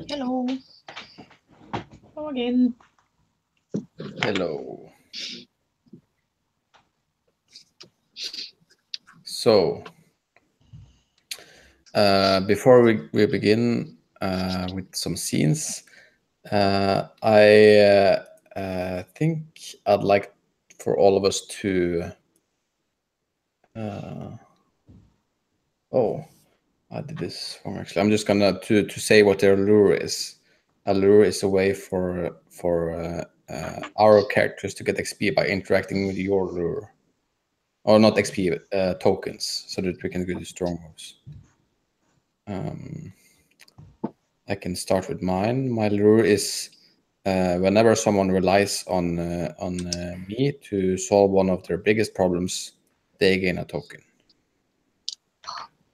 Hello. Hello again. Hello. So, before we begin with some scenes, I think I'd like for all of us to. Oh, I did this wrong actually. I'm just gonna to say what their lure is. A lure is a way for our characters to get XP by interacting with your lure, or not XP tokens, so that we can do the strong moves. I can start with mine. My lure is whenever someone relies on me to solve one of their biggest problems, they gain a token.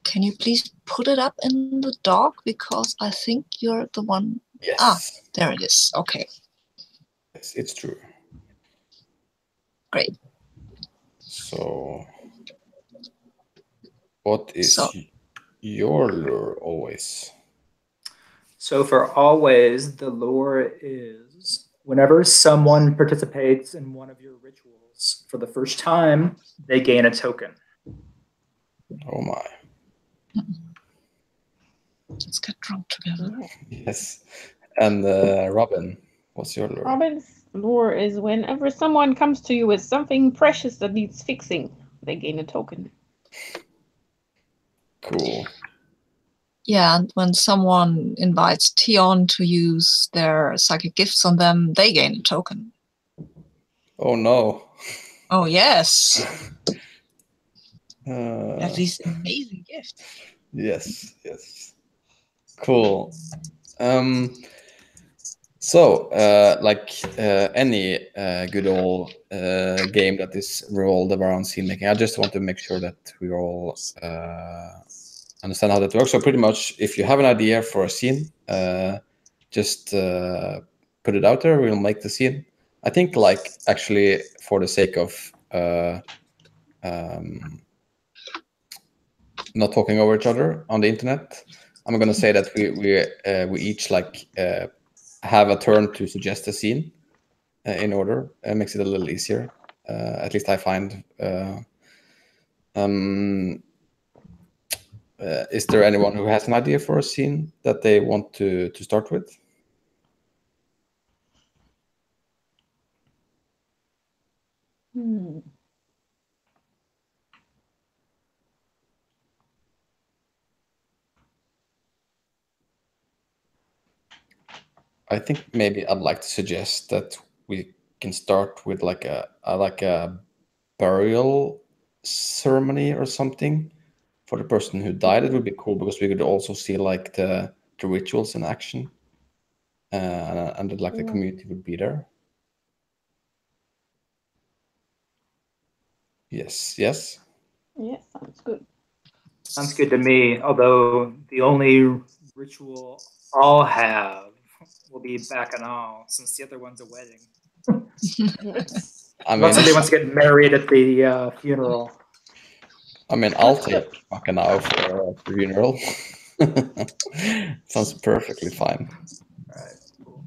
Can you please put it up in the doc, because I think you're the one. Yes. Ah, there it is. Okay. Yes, it's true. Great. So, what is your lure always? So for always, the lore is whenever someone participates in one of your rituals for the first time, they gain a token. Oh my. Let's get drunk together. Yes. And Robin, what's your lure? Robin's lure is whenever someone comes to you with something precious that needs fixing, they gain a token. Cool. Yeah, and when someone invites Tion to use their psychic gifts on them, they gain a token. Oh no. Oh, yes. Uh, Have these amazing gifts. Yes, yes. Cool. So, like any good old game that is revolved around scene making, I just want to make sure that we all understand how that works. So pretty much, if you have an idea for a scene, just put it out there. We'll make the scene. I think, like, actually, for the sake of not talking over each other on the internet, I'm going to say that we each like have a turn to suggest a scene in order. It makes it a little easier. At least I find. Is there anyone who has an idea for a scene that they want to start with? I think maybe I'd like to suggest that we can start with like a burial ceremony or something for the person who died. It would be cool because we could also see like the rituals in action, and like the community would be there. Yes. Yes, sounds good. Sounds good to me, although the only ritual I'll have will be Bacchanal, since the other one's a wedding. I mean, Unless somebody wants to get married at the funeral. I mean, I'll take Bacchanal for a funeral. Sounds perfectly fine. All right, cool.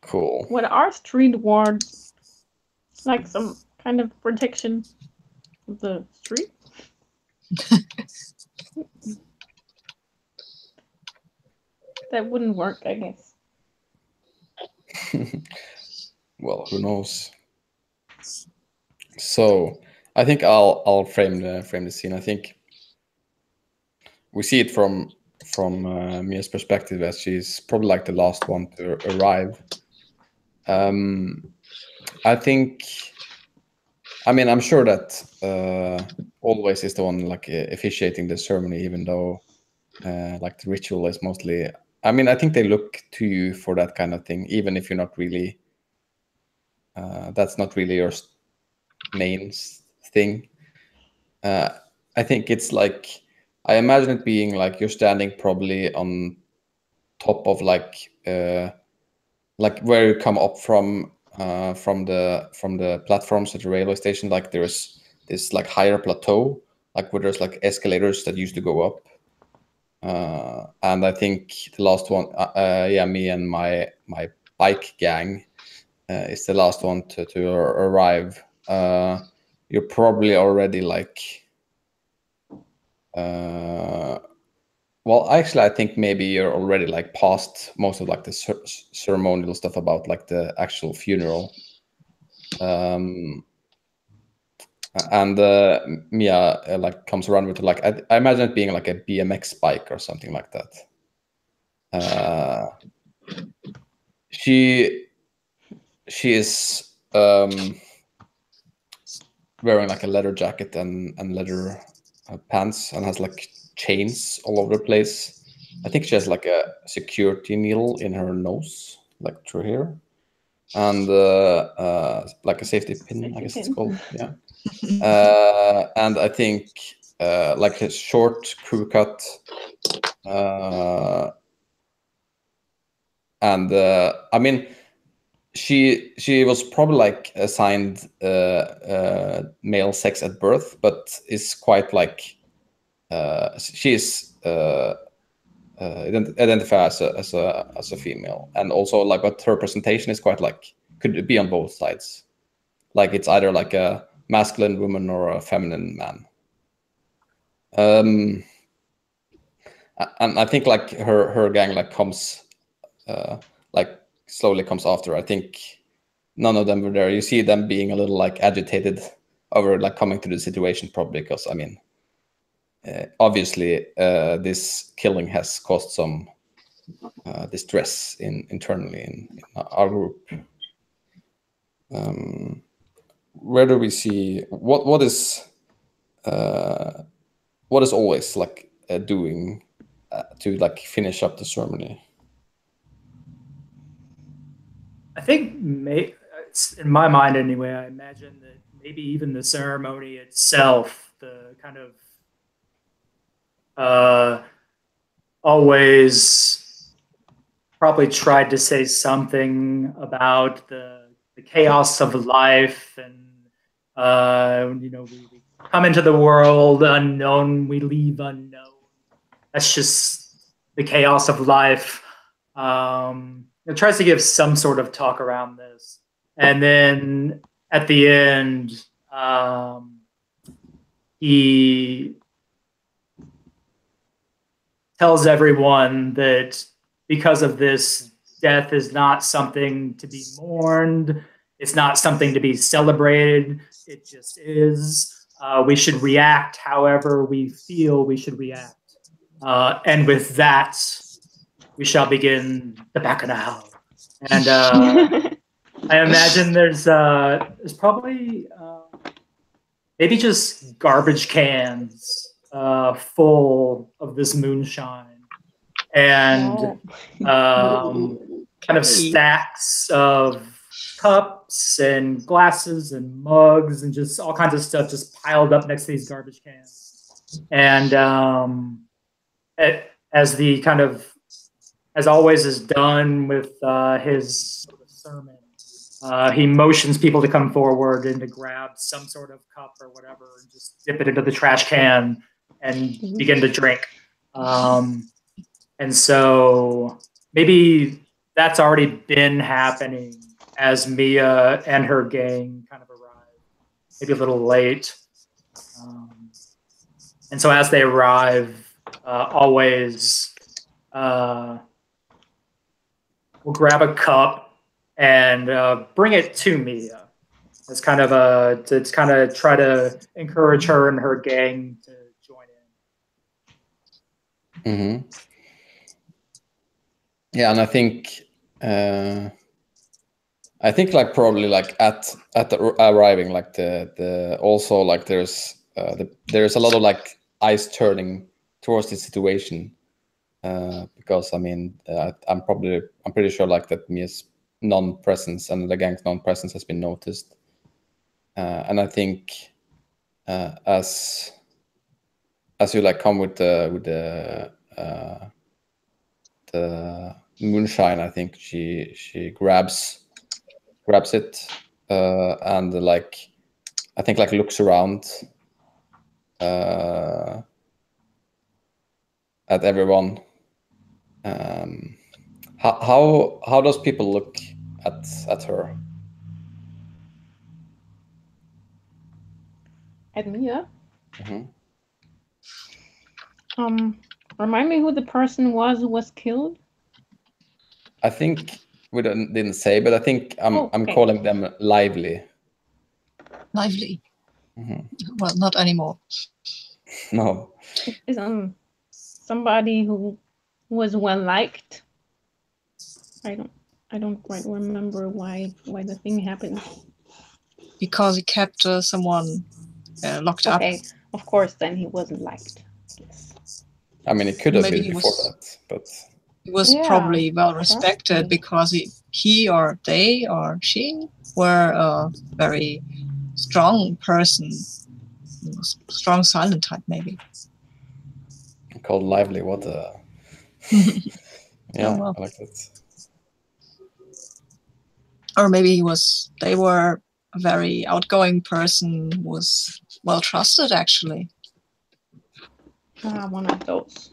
Cool. What are street wards? Like some kind of protection of the street? That wouldn't work, I guess. Well, who knows? So I think I'll frame the scene. I think we see it from Mia's perspective, as she's probably like the last one to arrive. I think. I mean, I'm sure that Always is the one like officiating the ceremony, even though like the ritual is mostly. I mean, I think they look to you for that kind of thing, even if you're not really. That's not really your main thing. I think it's like I imagine it being like you're standing probably on top of like where you come up from the platforms at the railway station. Like there's this like higher plateau, like where there's like escalators that used to go up. And I think the last one, yeah, me and my bike gang is the last one to arrive. You're probably already like, well, actually, I think maybe you're already like past most of like the ceremonial stuff about like the actual funeral. And Mia like comes around with like I imagine it being like a BMX bike or something like that. She is wearing like a leather jacket and leather pants, and has like chains all over the place. I think she has like a security needle in her nose, like through here, and like a safety pin, I guess it's called. Yeah. And I think like a short crew cut, and I mean, she was probably like assigned male sex at birth, but is quite like she is identify as a female, and also like, but her presentation is quite like could be on both sides. Like it's either like a masculine woman or a feminine man. And I think like her gang like comes like slowly comes after. I think none of them were there. You see them being a little like agitated over like coming to the situation, probably because I mean obviously this killing has caused some distress internally in our group. Where do we see what is always like doing to like finish up the ceremony? I think it's in my mind anyway. I imagine that maybe even the ceremony itself, the kind of always probably tried to say something about the chaos of life, and you know, we come into the world unknown, we leave unknown. That's just the chaos of life. It tries to give some sort of talk around this, and then at the end, he tells everyone that because of this, death is not something to be mourned. It's not something to be celebrated. It just is. We should react however we feel we should react. And with that, we shall begin the bacchanal. And I imagine there's probably maybe just garbage cans full of this moonshine, and kind of stacks of cups and glasses and mugs and just all kinds of stuff just piled up next to these garbage cans. And as the kind of, as always is done with his sermon, he motions people to come forward and to grab some sort of cup or whatever and just dip it into the trash can and begin to drink. And so maybe that's already been happening as Mia and her gang kind of arrive, maybe a little late. And so as they arrive, always we'll grab a cup and bring it to Mia. It's kind of to kind of try to encourage her and her gang to join in. Mm-hmm. Yeah, and I think like probably like at the arriving, like the also like there's a lot of like eyes turning towards the situation, because I mean I'm pretty sure like that Mia's non-presence and the gang's non-presence has been noticed, and I think as you like come with the moonshine, I think she grabs it and like I think like looks around at everyone. How does people look at her? At Mia? Mm-hmm. Remind me who the person was who was killed? I think we didn't say, but I think I'm Okay. calling them Lively. Lively. Mm-hmm. Well, not anymore. No. Is somebody who was well liked? I don't quite remember why the thing happened. Because he kept someone locked up. Okay, of course, then he wasn't liked. Yes. I mean, it could have Maybe been he before was- that, but He was Yeah, probably well respected exactly. because he or they or she were a very strong person, strong silent type maybe. called Lively. What a yeah, well. I like that. Or maybe they were a very outgoing person who was well trusted actually. One of those.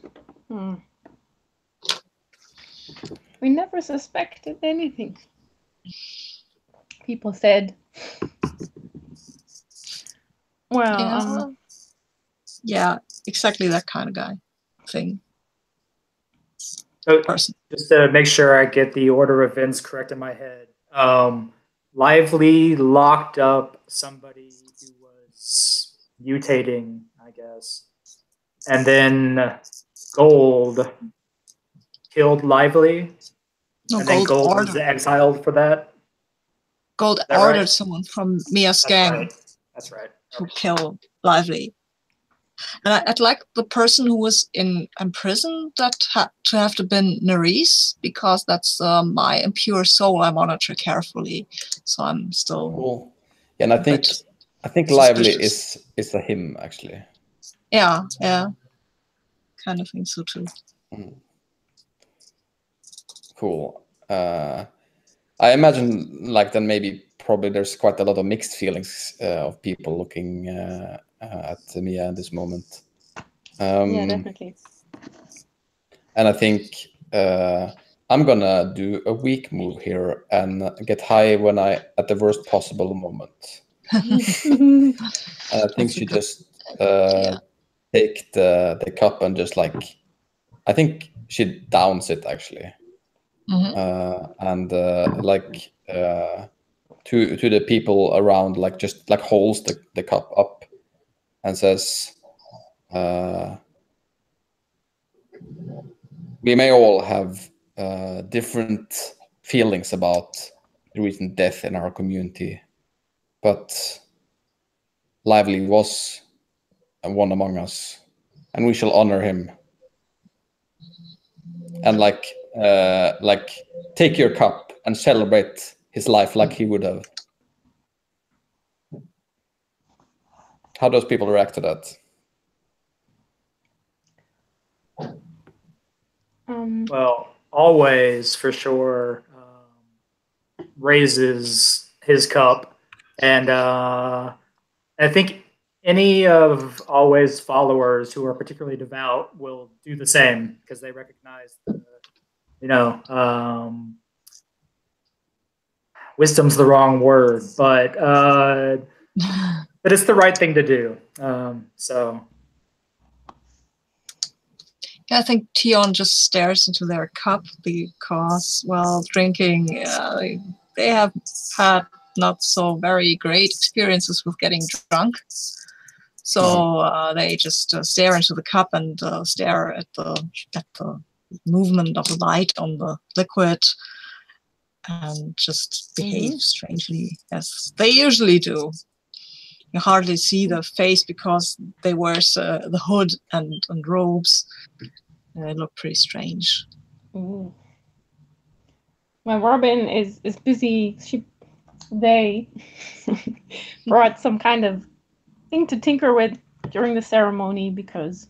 We never suspected anything. People said, well, yeah, exactly that kind of guy thing. So Person. just to make sure I get the order of events correct in my head, Lively locked up somebody who was mutating, I guess, and then Gold killed Lively, No, and then Gold was exiled for that. Gold ordered someone from Mia's gang. That's right. To kill Lively. And I'd like the person who was in prison that had to have been Nerys, because that's my impure soul I monitor carefully. So I'm still cool. Yeah, and I think Lively is a him actually. Yeah. Kind of think so too. Cool. I imagine like then probably there's quite a lot of mixed feelings of people looking at Mia at this moment. yeah, definitely. And I think I'm gonna do a weak move here and get high at the worst possible moment. And I think she just take the cup and just like, I think she downs it actually. And like to the people around, like just like holds the cup up and says, we may all have different feelings about the recent death in our community, but Lively was one among us, and we shall honor him. And like take your cup and celebrate his life like he would have. How does people react to that? Well, always for sure raises his cup, and I think any of Always followers who are particularly devout will do the same because they recognize wisdom's the wrong word, but it's the right thing to do. So. Yeah, I think Tion just stares into their cup because, well, drinking, they have had not so very great experiences with getting drunk. So they just stare into the cup and stare at the movement of the light on the liquid and just behave strangely as they usually do. You hardly see the face because they wear the hood and robes. They look pretty strange. Well, Robin is busy. They brought some kind of thing to tinker with during the ceremony because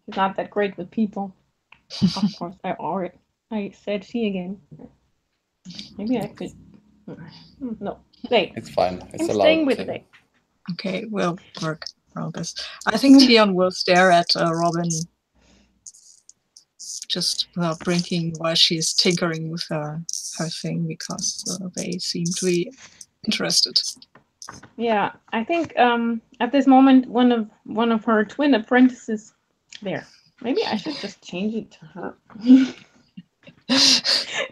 she's not that great with people. Of course, I said she again. Maybe I could. No, they. It's fine. It's I'm allowed. staying with they. Okay, we'll work around this. I think Tion will stare at Robin just blinking while she's tinkering with her thing because they seem to be interested. Yeah, I think at this moment one of her twin apprentices there. Maybe I should just change it to her.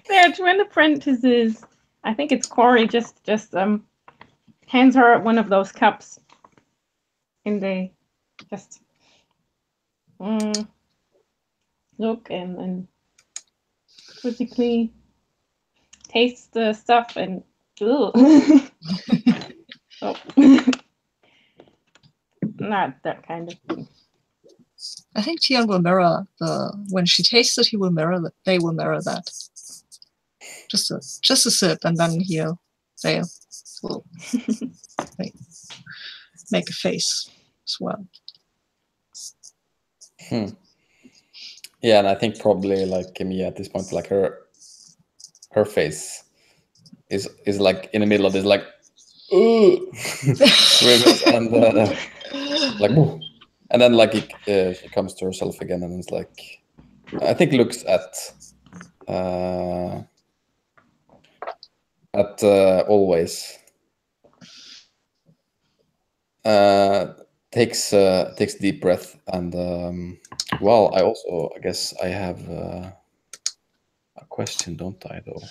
Their twin apprentices. I think it's Corey. Just hands her one of those cups, and they just look and critically taste the stuff and oh. Not that kind of thing. I think Tian will mirror when she tastes it. He will mirror that. They will mirror that. Just a sip, and then they will make a face as well. Yeah, and I think probably like Mia at this point, like her face is like in the middle of this like grimace and like woo. And then like she comes to herself again and it's like I think looks at always takes deep breath and well I guess I have a question, don't I though?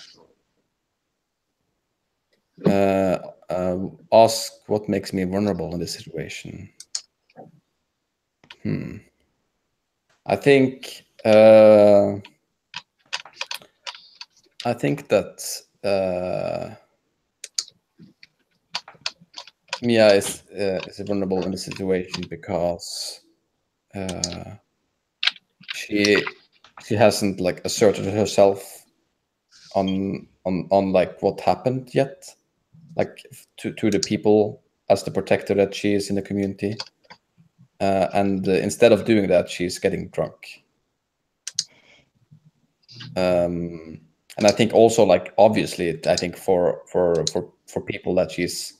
Ask what makes me vulnerable in this situation. I think that Mia is vulnerable in the situation because she hasn't like asserted herself on like what happened yet, like to the people as the protector that she is in the community, and instead of doing that, she's getting drunk. And I think also like obviously I think for people that she's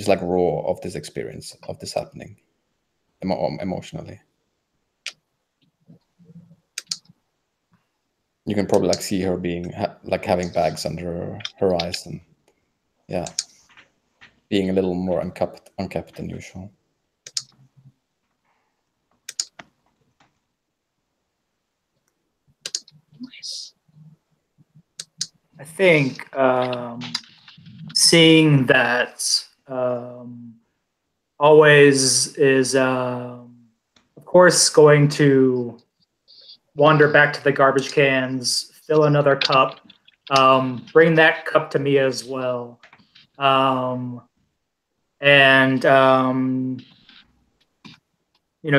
like raw of this experience of this happening emotionally. You can probably like see her being like having bags under her eyes and yeah, being a little more unkept than usual. Nice. I think seeing that always is, of course, going to wander back to the garbage cans, fill another cup, bring that cup to me as well. And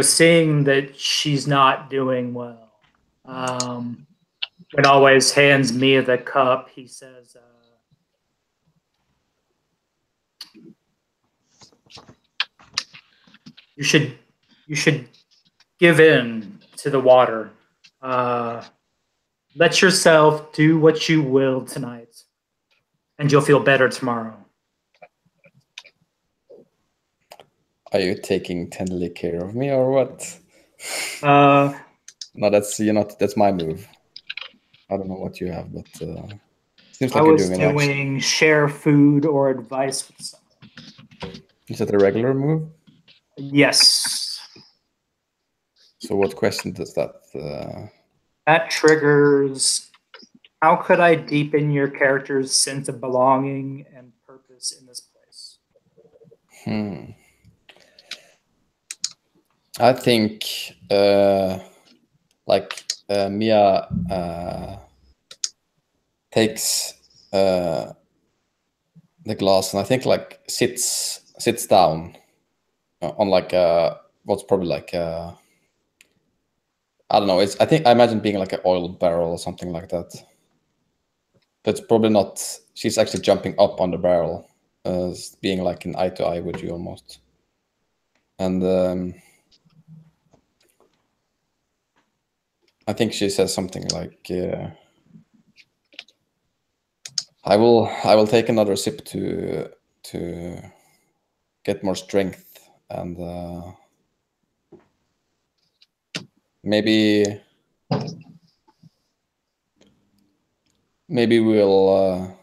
seeing that she's not doing well. When always hands me the cup, he says, "You should give in to the water. Let yourself do what you will tonight, and you'll feel better tomorrow." Are you taking tenderly care of me or what? No, that's my move. I don't know what you have, but seems like I you're was doing an action. doing share food or advice with someone. Is that a regular move? Yes. So what question does that? That triggers, how could I deepen your character's sense of belonging and purpose in this place? I think Mia takes the glass and I think like sits down on like what's probably like I don't know. I imagine being like an oil barrel or something like that. But it's probably not. She's actually jumping up on the barrel, being like an eye to eye with you almost. And I think she says something like, "I will take another sip to get more strength and maybe maybe we'll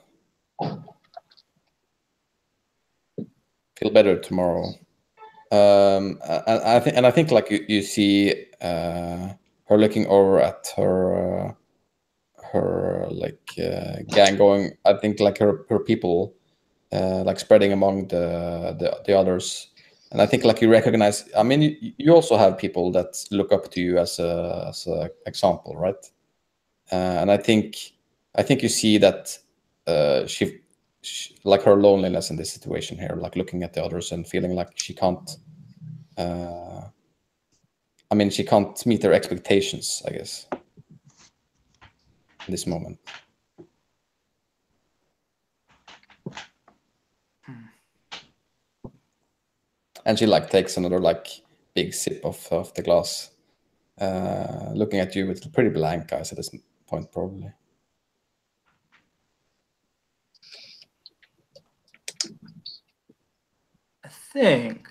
feel better tomorrow. I think like you see her looking over at her like gang going. I think like her people like spreading among the others. And I think like you recognize. I mean, you also have people that look up to you as a example, right? And I think you see that she like her loneliness in this situation here, like looking at the others and feeling like she can't. I mean, she can't meet their expectations, I guess, in this moment. And she like takes another like big sip of the glass, looking at you with pretty blank eyes at this point, probably. I think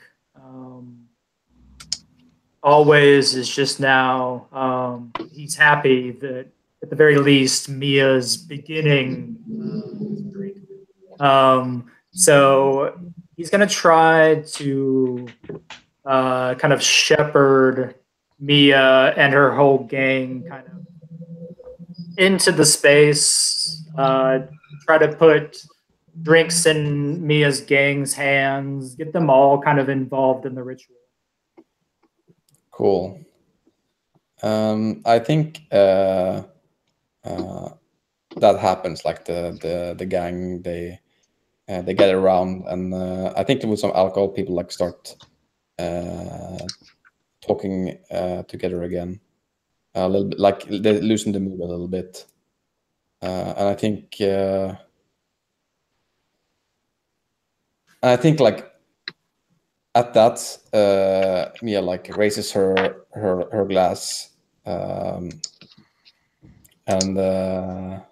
Always is just now, he's happy that at the very least Mia's beginning to drink. So he's going to try to kind of shepherd Mia and her whole gang kind of into the space, try to put drinks in Mia's gang's hands, get them all kind of involved in the ritual. Cool. I think that happens. Like the gang, they get around, and I think with some alcohol, people like start talking together again, a little bit. Like they loosen the mood a little bit, and I think like at that, Mia like raises her glass, and I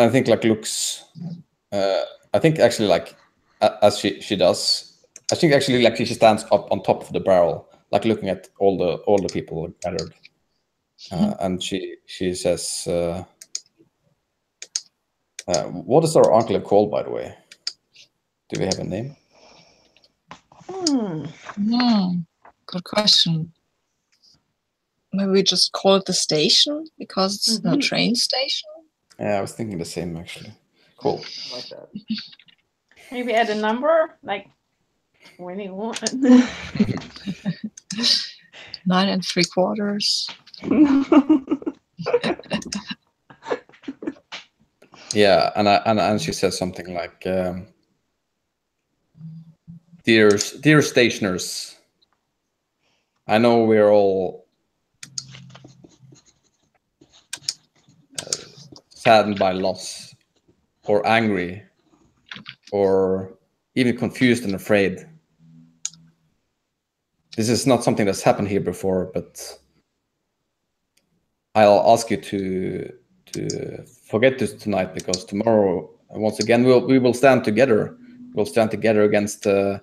think like looks. I think actually like as she does, I think actually like she stands up on top of the barrel, like looking at all the people gathered, and she says, "What is our uncle called, by the way? Do we have a name?" Good question. Maybe we just call it the station because it's a train station. Yeah, I was thinking the same actually. Cool. I like that. Maybe add a number like 21. 9 3/4. Yeah, and she says something like, "Dear stationers, I know we're all saddened by loss, or angry, or even confused and afraid. This is not something that's happened here before, but I'll ask you to forget this tonight, because tomorrow, once again, we will stand together. We'll stand together against the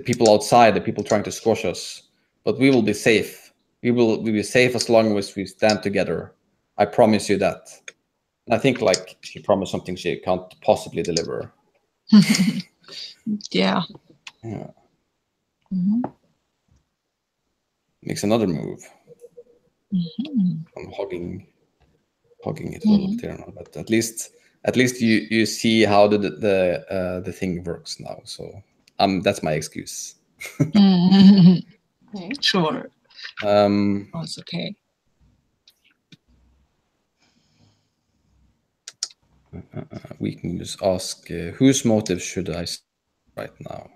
people outside, the people trying to squash us. But we will be safe. We will be safe as long as we stand together. I promise you that." And I think like she promised something she can't possibly deliver. Yeah. Yeah. Makes another move. I'm hogging it a little bit here now, but at least you see how the thing works now. So that's my excuse. Sure. That's okay. We can just ask whose motive should I see right now?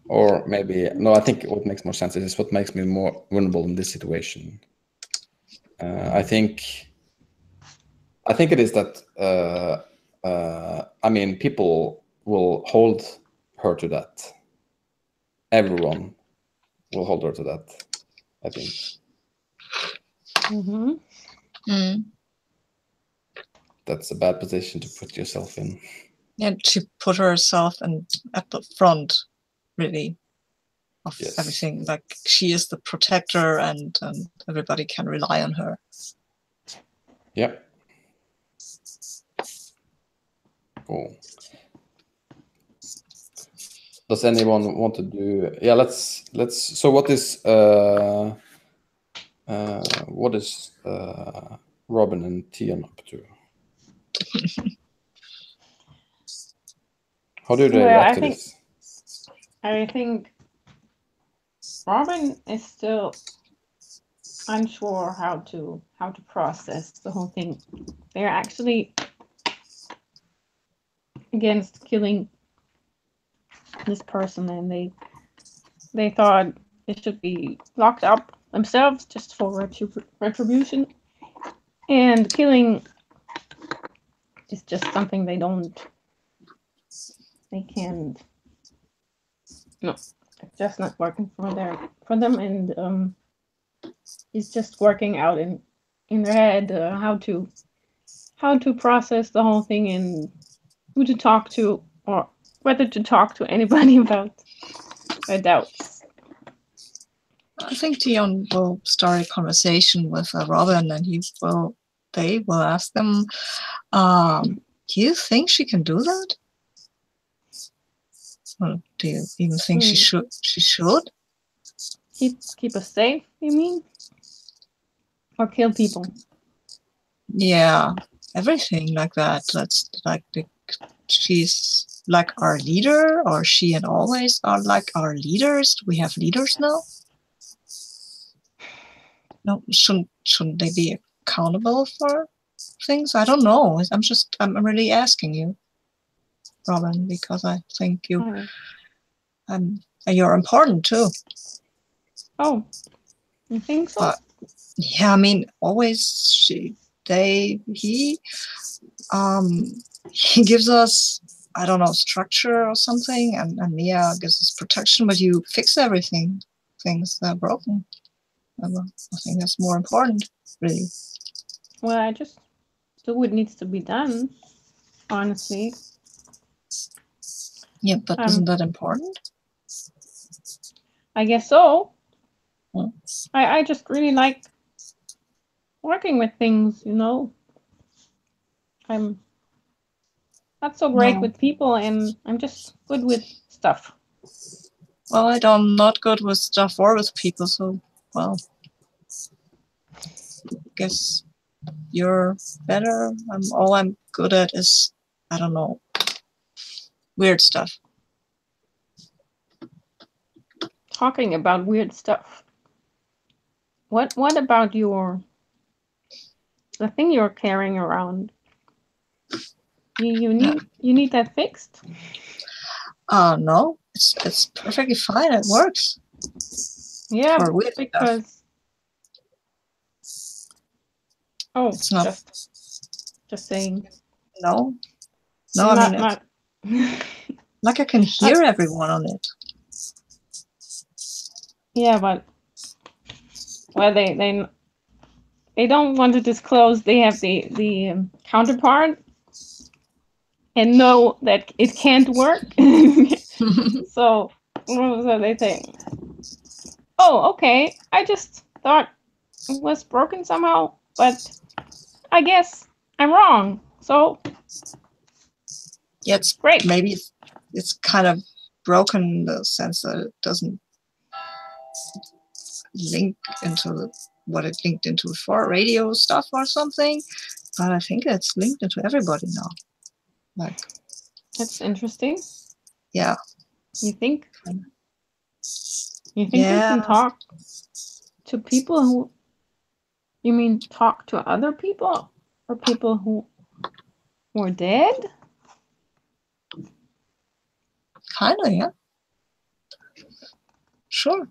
Or maybe no. I think what makes more sense is what makes me more vulnerable in this situation. I think it is that I mean, people will hold her to that. Everyone will hold her to that, I think. That's a bad position to put yourself in. And she put herself at the front, really. Yes. everything. Like she is the protector, and everybody can rely on her. Yep. Cool. Does anyone want to do? Yeah, let's. So what is Robin and Tian up to? How do they react to this? I think Robin is still unsure how to process the whole thing. They're actually against killing this person, and they thought they should be locked up themselves just for retribution. And killing is just something they can't. No, it's just not working for them, and it's just working out in their head how to process the whole thing and who to talk to, or whether to talk to anybody about their doubts. I think Tion will start a conversation with Robin, and they will ask them, do you think she can do that? Or do you even think she should? Keep us safe, you mean? Or kill people? Yeah, everything like that. That's like she's like our leader, or she and Always are like our leaders. Do we have leaders now? No, shouldn't they be accountable for things? I don't know. I'm really asking you, Robin, because I think you're important too. Oh, you think so? Yeah, I mean, Always he gives us, I don't know, structure or something, and Mia gives us protection, but you fix everything, things that are broken. I think that's more important, really. Well, I just do what needs to be done, honestly. Yeah, but isn't that important? I guess so. Hmm. I just really like working with things, you know. I'm not so great with people, and I'm just good with stuff. Well, I'm not good with stuff or with people, so, well, I guess you're better. All I'm good at is, I don't know, weird stuff. Talking about weird stuff. What about the thing you're carrying around? You need that fixed? No, it's perfectly fine. It works. Yeah, for weird because stuff. Oh, It's not. just saying. No, I mean, not like I can hear everyone on it. Yeah, but well, they don't want to disclose they have the counterpart and know that it can't work. So they say, oh, okay, I just thought it was broken somehow, but I guess I'm wrong. So Yeah, it's great. Maybe it's kind of broken in the sense that it doesn't link into what it linked into before, radio stuff or something. But I think it's linked into everybody now. Like, That's interesting. yeah. You think? You think Yeah. you can talk to people who? You mean talk to other people or people who were dead? Kinda, yeah. Sure.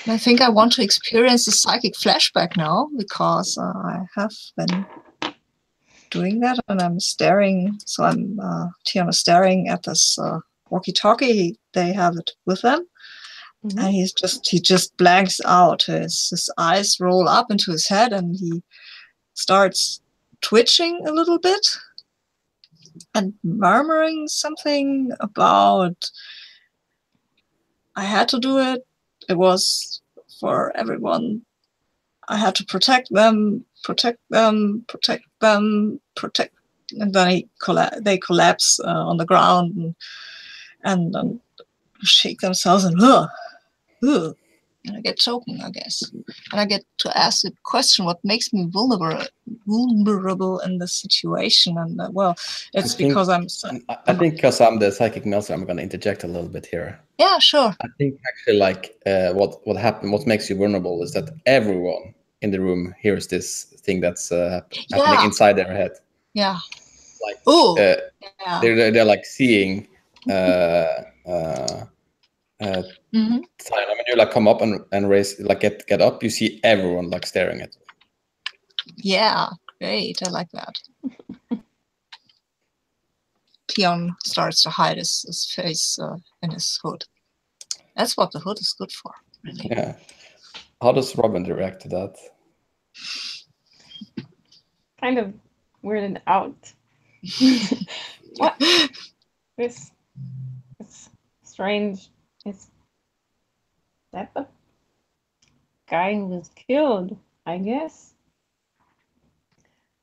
I think I want to experience the psychic flashback now because I have been doing that, and I'm staring. So Tiana staring at this walkie-talkie. They have it with them, and he just blanks out. His eyes roll up into his head, and he starts twitching a little bit. and murmuring something about I had to do it. It was for everyone. I had to protect them, protect them, protect them, protect. And then they collapse on the ground and shake themselves and and I get choking, I guess. And I get to ask the question, what makes me vulnerable in this situation? And well, it's because I think because I'm the psychic master, I'm going to interject a little bit here. Yeah, sure. I think actually, like, what makes you vulnerable is that everyone in the room hears this thing that's happening inside their head. Yeah. Like, yeah. They're like seeing. Mm-hmm. When you like come up and raise, like get up, you see everyone like staring at you. Yeah, great. I like that. Tion starts to hide his face in his hood. That's what the hood is good for, really. Yeah. How does Robin react to that? Kind of weirded out. What? It's strange. Is that the guy who was killed? I guess.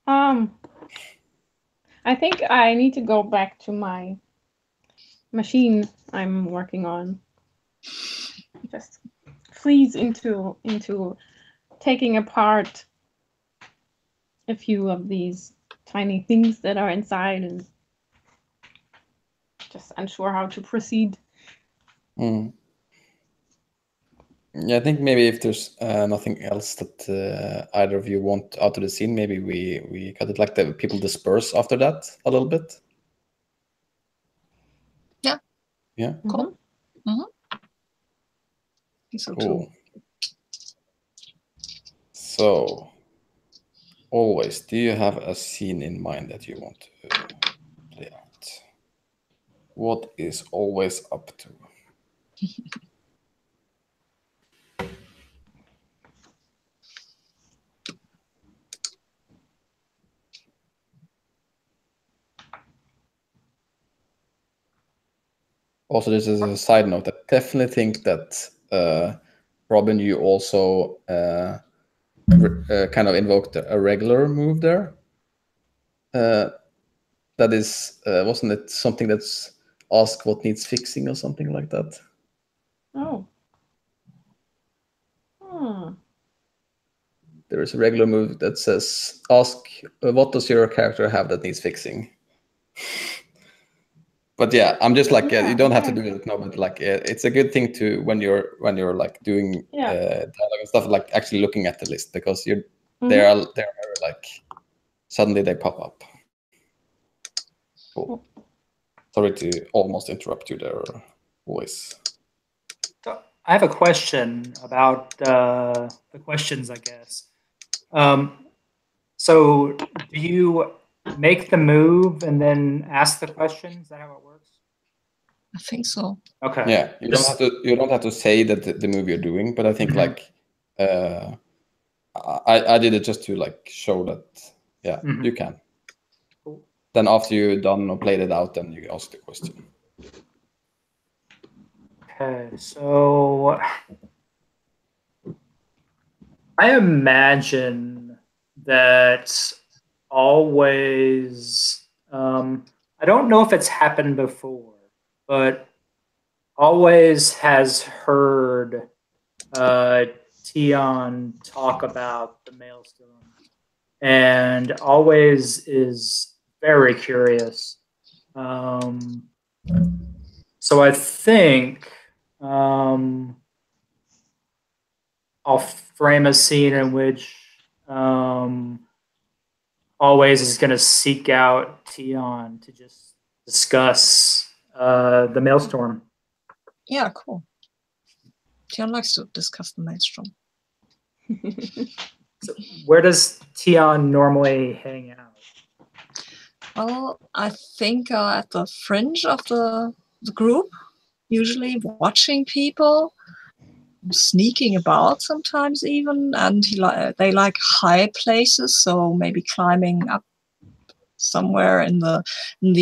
I think I need to go back to my machine I'm working on. Just freeze into taking apart a few of these tiny things that are inside and just unsure how to proceed. Yeah, I think maybe if there's nothing else that either of you want out of the scene, maybe we cut it, like the people disperse after that a little bit. Yeah. Yeah. Cool. Mm-hmm. So cool. Too. So, always, do you have a scene in mind that you want to play out? What is always up to? Also, this is a side note. I definitely think that Robin, you also kind of invoked a regular move there. That is, wasn't it something that's ask what needs fixing or something like that? Oh. There is a regular move that says ask what does your character have that needs fixing. But yeah, I'm just like you don't have to do it now, but like it's a good thing to when you're like doing dialogue and stuff, like actually looking at the list, because you're they're like suddenly they pop up. Cool. Sorry to almost interrupt you there, Voice. So I have a question about the questions, I guess. So do you make the move and then ask the question? Is that how it works? I think so. Okay. Yeah, you don't have to say that the move you're doing, but I think like I did it just to like show that you can. Cool. Then after you're done or played it out, then you ask the question. Okay, so I imagine that always, I don't know if it's happened before, but always has heard Tion talk about the Maelstrom, and always is very curious. So I think I'll frame a scene in which always is going to seek out Tion to just discuss the Maelstrom. Yeah, cool. Tion likes to discuss the Maelstrom. So where does Tion normally hang out? Well, I think at the fringe of the group, usually watching people, sneaking about sometimes even, and they like high places, so maybe climbing up somewhere in the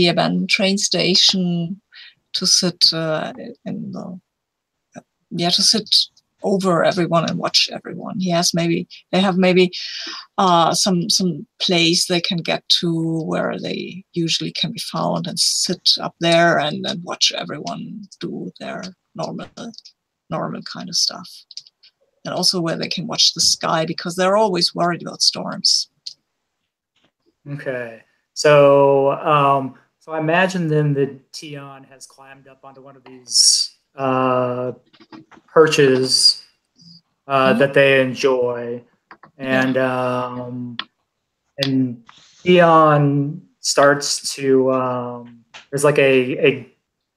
abandoned train station to sit to sit over everyone and watch everyone. They have maybe some place they can get to where they usually can be found and sit up there and watch everyone do their normal kind of stuff. And also where they can watch the sky, because they're always worried about storms. Okay. So so I imagine then that Tion has climbed up onto one of these perches that they enjoy, and Tion starts to there's like a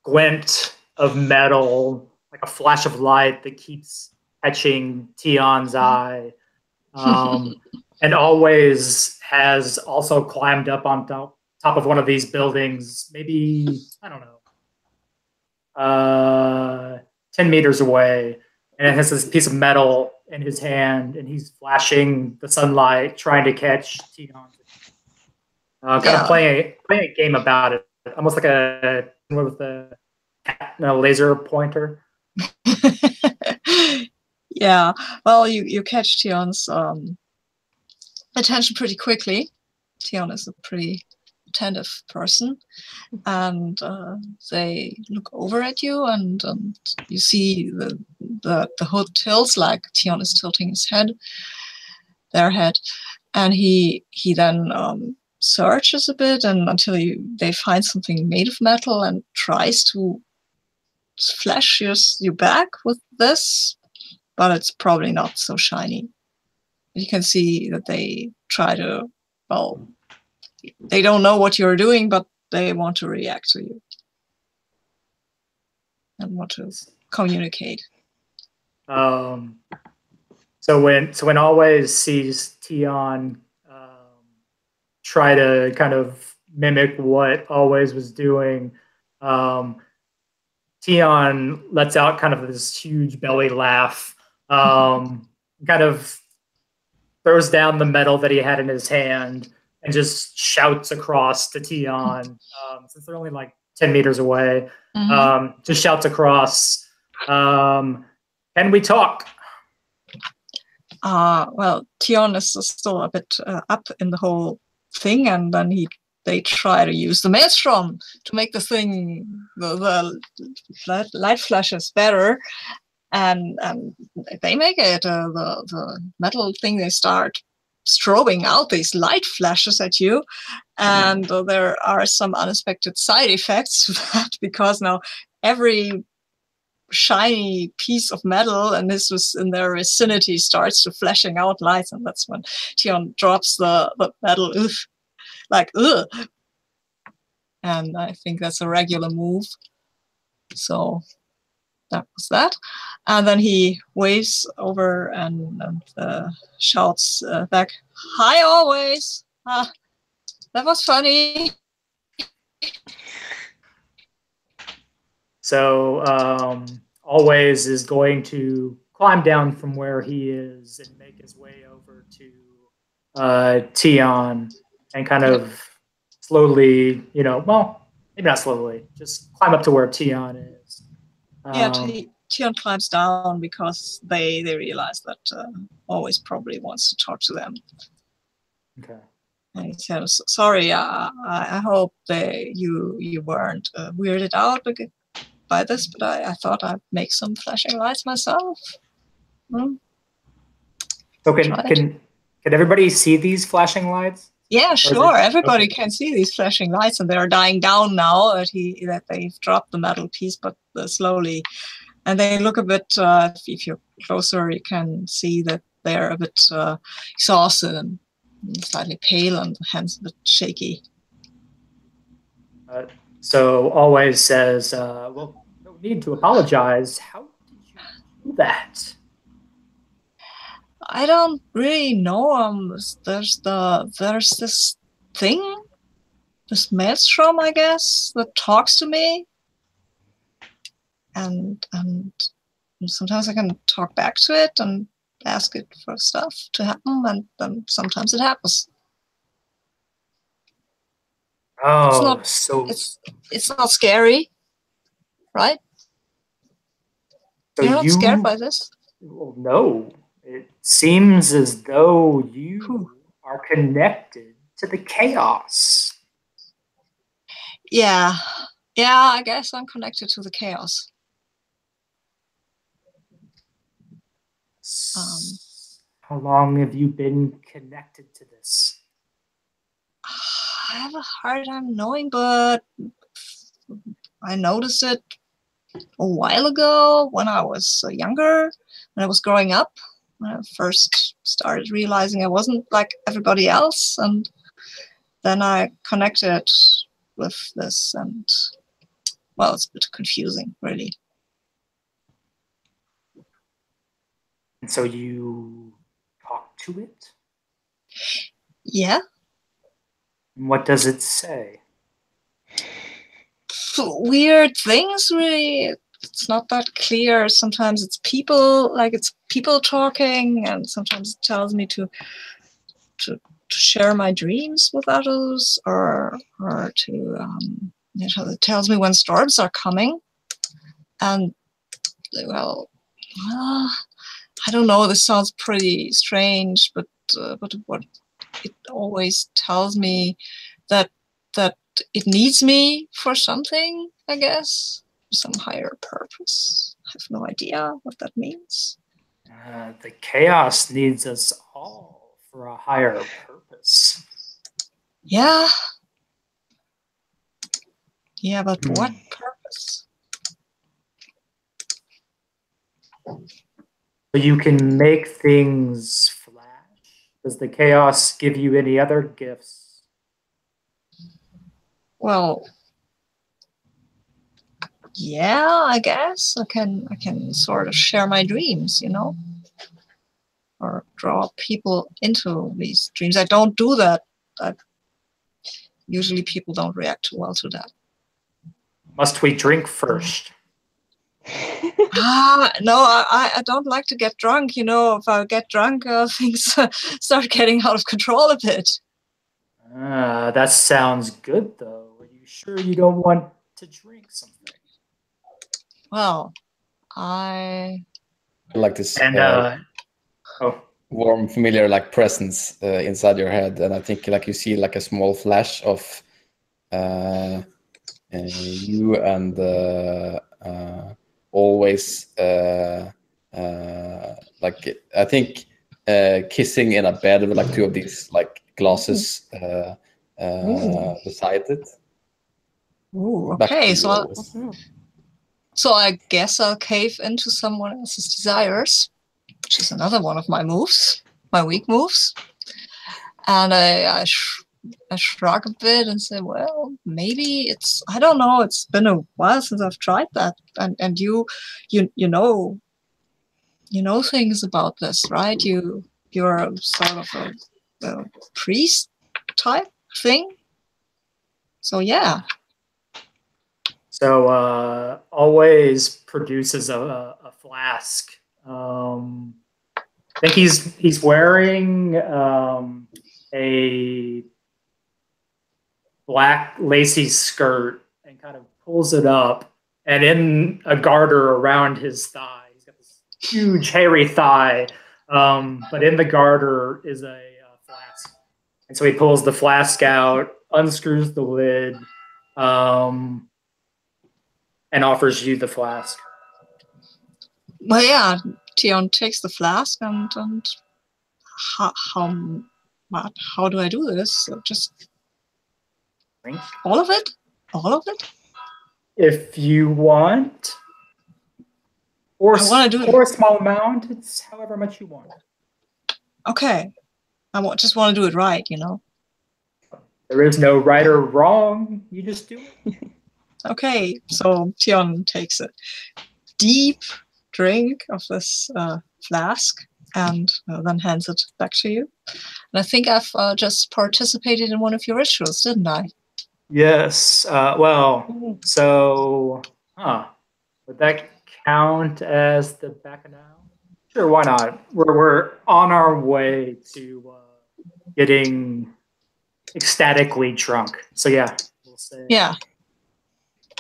glint of metal, like a flash of light that keeps catching Tion's eye, and always has also climbed up on top of one of these buildings, maybe, I don't know, 10 meters away, and it has this piece of metal in his hand, and he's flashing the sunlight, trying to catch Tion. Kind of playing a game about it, almost like with a cat and a laser pointer. Yeah, well, you catch Tion's attention pretty quickly. Tion is a pretty attentive person, and they look over at you, and you see the hood tilts, like Tion is tilting their head, and he then searches a bit, and until they find something made of metal and tries to flash you back with this, but it's probably not so shiny. You can see that they try to, well, they don't know what you're doing, but they want to react to you and want to communicate. So when Always sees Tion try to kind of mimic what Always was doing, Tion lets out kind of this huge belly laugh, kind of throws down the metal that he had in his hand and just shouts across to Tion, since they're only like 10 meters away, just shouts across, can we talk? Well, Tion is still a bit up in the whole thing, and then they try to use the maelstrom to make the thing, the light flashes better, and they make it. The metal thing, they start strobing out these light flashes at you, and there are some unexpected side effects to that, because now every shiny piece of metal, and this was in their vicinity, starts to flashing out lights, and that's when Tion drops the metal, ugh. And I think that's a regular move. So that was that. And then he waves over and shouts back, "Hi, Always. That was funny." So Always is going to climb down from where he is and make his way over to Tion and kind of slowly, well, maybe not slowly, just climb up to where Tion is. Tion climbs down because they realize that Always probably wants to talk to them. Okay. And he says, "Sorry, I hope that you weren't weirded out by this, but I thought I'd make some flashing lights myself." So can everybody see these flashing lights? Yeah, sure. Everybody can see these flashing lights, and they are dying down now that they've dropped the metal piece, but slowly. And they look a bit, if you're closer, you can see that they're a bit exhausted and slightly pale, and hands a bit shaky. So Always says, well, no need to apologize. How did you do that? I don't really know. There's this thing, this maelstrom, I guess, that talks to me, and sometimes I can talk back to it and ask it for stuff to happen, and then sometimes it happens. Oh, not- so It's not scary, right? so You're not scared by this? Well, no. It seems as though you Whew. are connected to the chaos. Yeah. Yeah, I guess I'm connected to the chaos. How long have you been connected to this? I have a hard time knowing, but I noticed it a while ago when I was younger, when I was growing up, when I first started realizing I wasn't like everybody else, and then I connected with this, and well, it's a bit confusing, really. And so you talk to it? Yeah. And what does it say? Weird things, really. It's not that clear. Sometimes it's people talking, and sometimes it tells me to share my dreams with others, or to it tells me when storms are coming. And well, I don't know. This sounds pretty strange, but what it always tells me that it needs me for something, I guess, some higher purpose. I have no idea what that means. The chaos needs us all for a higher purpose. Yeah. Yeah, but what purpose? So you can make things flash. Does the chaos give you any other gifts? Well, yeah, I guess I can sort of share my dreams, or draw people into these dreams. I don't do that. Usually people don't react too well to that. Must we drink first? No, I don't like to get drunk. If I get drunk, things start getting out of control a bit. That sounds good, though. Are you sure you don't want to drink something? Well, I like this Oh, warm, familiar like presence inside your head, and I think like you see like a small flash of you and always like I think kissing in a bed with like two of these like glasses beside it. Ooh, Back to okay, you so always. so I guess I'll cave into someone else's desires, which is another one of my moves, my weak moves. And I shrug a bit and say, well, maybe I don't know, it's been a while since I've tried that. And you know things about this, right? You're sort of a priest type thing. So yeah. so always produces a flask. I think he's wearing a black lacy skirt and kind of pulls it up, and in a garter around his thigh, he's got this huge hairy thigh, but in the garter is a flask. And so he pulls the flask out, unscrews the lid, and offers you the flask. Well, yeah, Tion takes the flask and how do I do this? So just Drink all of it? All of it? if you want, or I wanna do it. or a small amount. It's however much you want. Okay. Just want to do it right, There is no right or wrong. You just do it. Okay, so Tion takes a deep drink of this flask and then hands it back to you. And I think I've just participated in one of your rituals, didn't I? Yes. So, would that count as the bacchanal? Sure, why not? We're on our way to getting ecstatically drunk. So yeah, say. Yeah.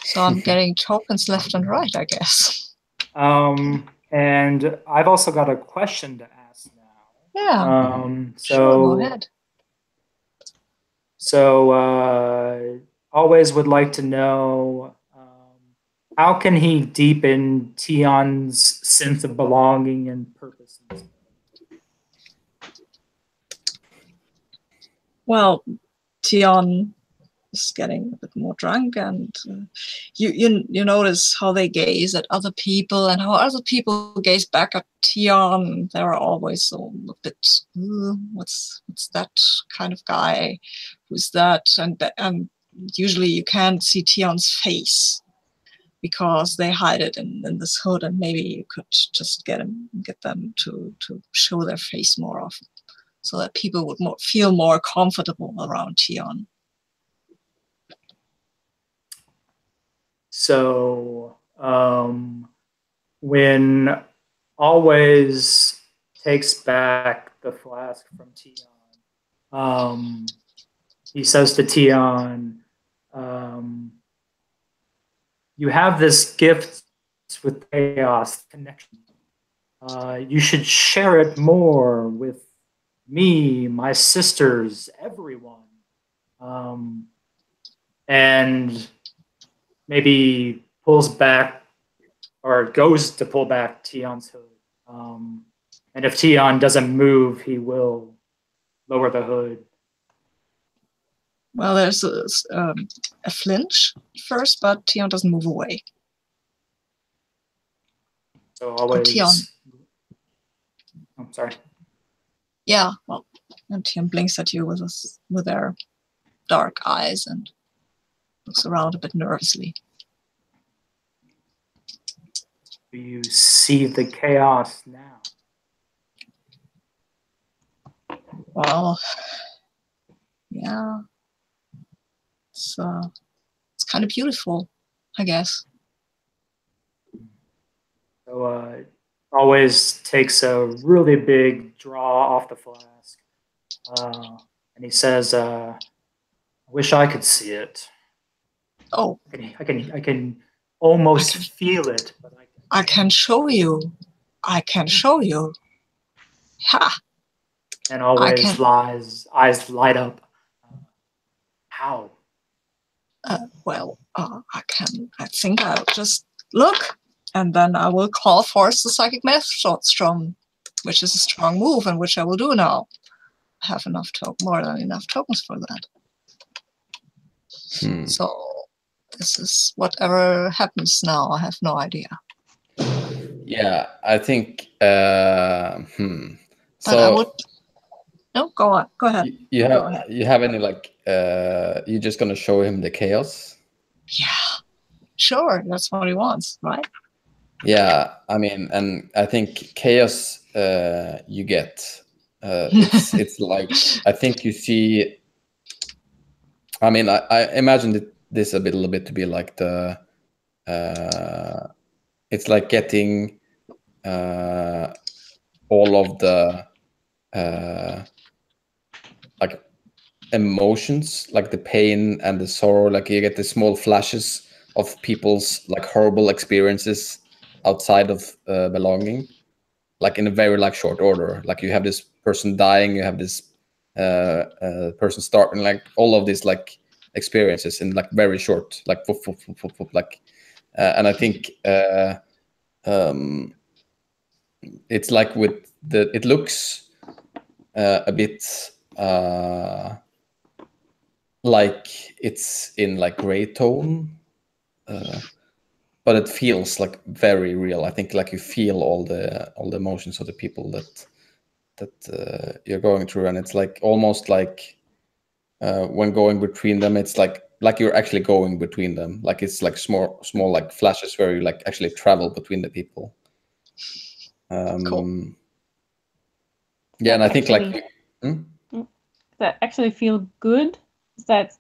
So I'm getting tokens left and right, I guess. And I've also got a question to ask now. Yeah. So Sure, go ahead. So always would like to know how can he deepen Tion's sense of belonging and purpose? Well, Tion is getting a bit more drunk, and you notice how they gaze at other people and how other people gaze back at Tion. They're always a bit, what's that kind of guy? Who's that? And usually you can't see Tion's face because they hide it in this hood, and maybe you could just get them to show their face more often, so that people would feel more comfortable around Tion. So when Always takes back the flask from Tion, he says to Tion, you have this gift with chaos connection. You should share it more with me, my sisters, everyone. And maybe pulls back or goes to pull back Tion's hood. And if Tion doesn't move, he will lower the hood. Well, there's a flinch first, but Tion doesn't move away. So always. Tion. I'm sorry. Yeah, well, and Tion blinks at you with their dark eyes and looks around a bit nervously. Do you see the chaos now? Well, yeah, it's kind of beautiful, I guess. So Always takes a really big draw off the flask, and he says, "I wish I could see it. Oh, I can almost feel it, but I can show you. I can show you. Ha!" And Always eyes light up. How? Well, I think I'll just look, and then I will call forth the psychic maelstrom, which is a strong move, and which I will do now. I have more than enough tokens for that. So this is whatever happens now. I have no idea. Yeah, I think. But So I would. No, go on. Go ahead. You have any like? You're just gonna show him the chaos? Yeah, sure. That's what he wants, right? Yeah, I mean, and I think chaos. You get. It's like I think you see. I mean, I imagined this a little bit to be like the. It's like getting all of the like emotions, like the pain and the sorrow. Like you get the small flashes of people's like horrible experiences outside of belonging, like in a very like short order. Like you have this person dying, you have this person starting, like all of these like experiences in like very short, like like and I think it's like with it looks a bit like it's in like gray tone, but it feels like very real. I think like you feel all the emotions of the people that you're going through, and it's like almost like when going between them, it's like you're actually going between them. Like it's like small like flashes where you like actually travel between the people. Cool. Yeah, and I think like does that actually feel good? Is that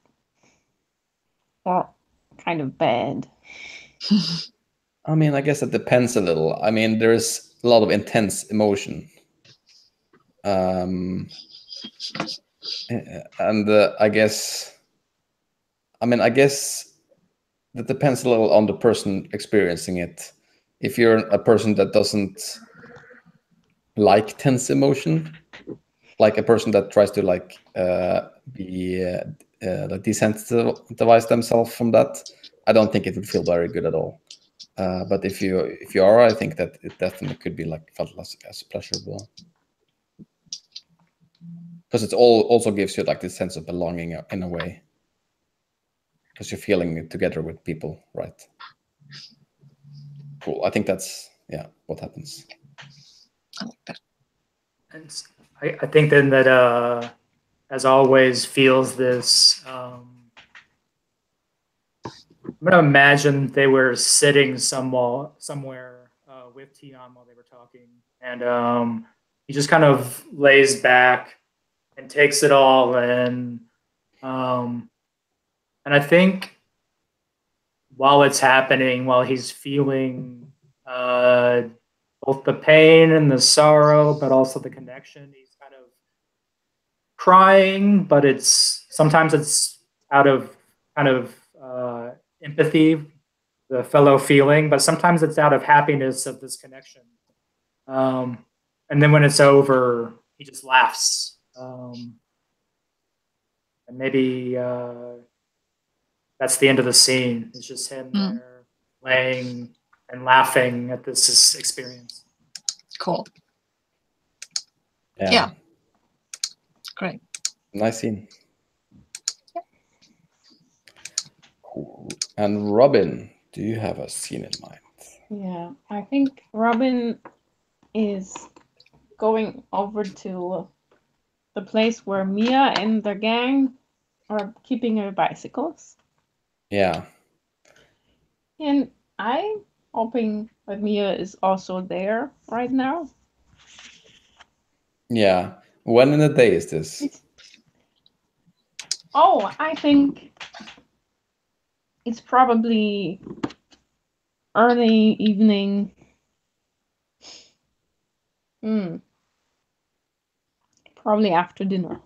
or kind of bad? I mean, I guess it depends a little. I mean, there's a lot of intense emotion. And I guess I mean, I guess that depends a little on the person experiencing it. If you're a person that doesn't like tense emotion, like a person that tries to like be like desensitize themselves from that, I don't think it would feel very good at all. But if you are, I think that it definitely could be like felt less as pleasurable, because it also gives you like this sense of belonging in a way, because you're feeling it together with people, right? Cool. I think that's what happens. I like that. And I think then that as always feels this. I'm gonna imagine they were sitting somewhere with Tion while they were talking, and he just kind of lays back and takes it all in. And I think while it's happening, while he's feeling both the pain and the sorrow, but also the connection, he's kind of crying, but sometimes it's out of kind of empathy, the fellow feeling, but sometimes it's out of happiness of this connection. And then when it's over, he just laughs. And maybe that's the end of the scene. It's just him there laying and laughing at this experience. Cool. Yeah. Yeah. Great. Nice scene. Yep. Cool. And Robin, do you have a scene in mind? Yeah, I think Robin is going over to the place where Mia and the gang are keeping her bicycles. Yeah. And I'm hoping that Mia is also there right now. Yeah. When in the day is this? Oh, I think it's probably early evening. Probably after dinner.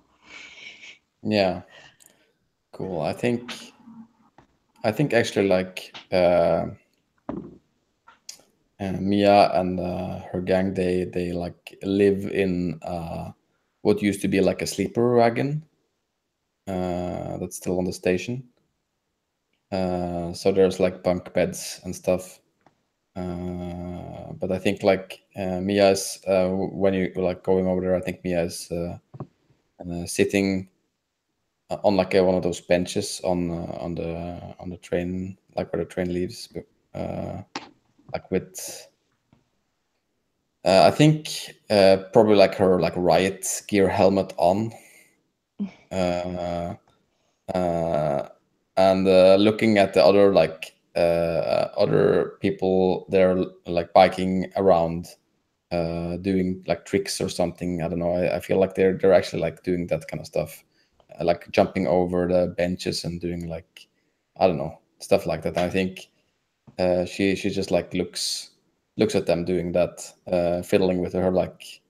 Yeah. Cool. I think actually like Mia and her gang, they like live in what used to be like a sleeper wagon that's still on the station. So there's like bunk beds and stuff. But I think like Mia is when you like going over there, I think Mia is sitting on like one of those benches on the train, like where the train leaves, like with I think probably like her like riot gear helmet on, and looking at the other like other people there like biking around, doing like tricks or something. I don't know. I feel like they're actually like doing that kind of stuff, like jumping over the benches and doing like, I don't know, stuff like that. I think she just like looks at them doing that, fiddling with her like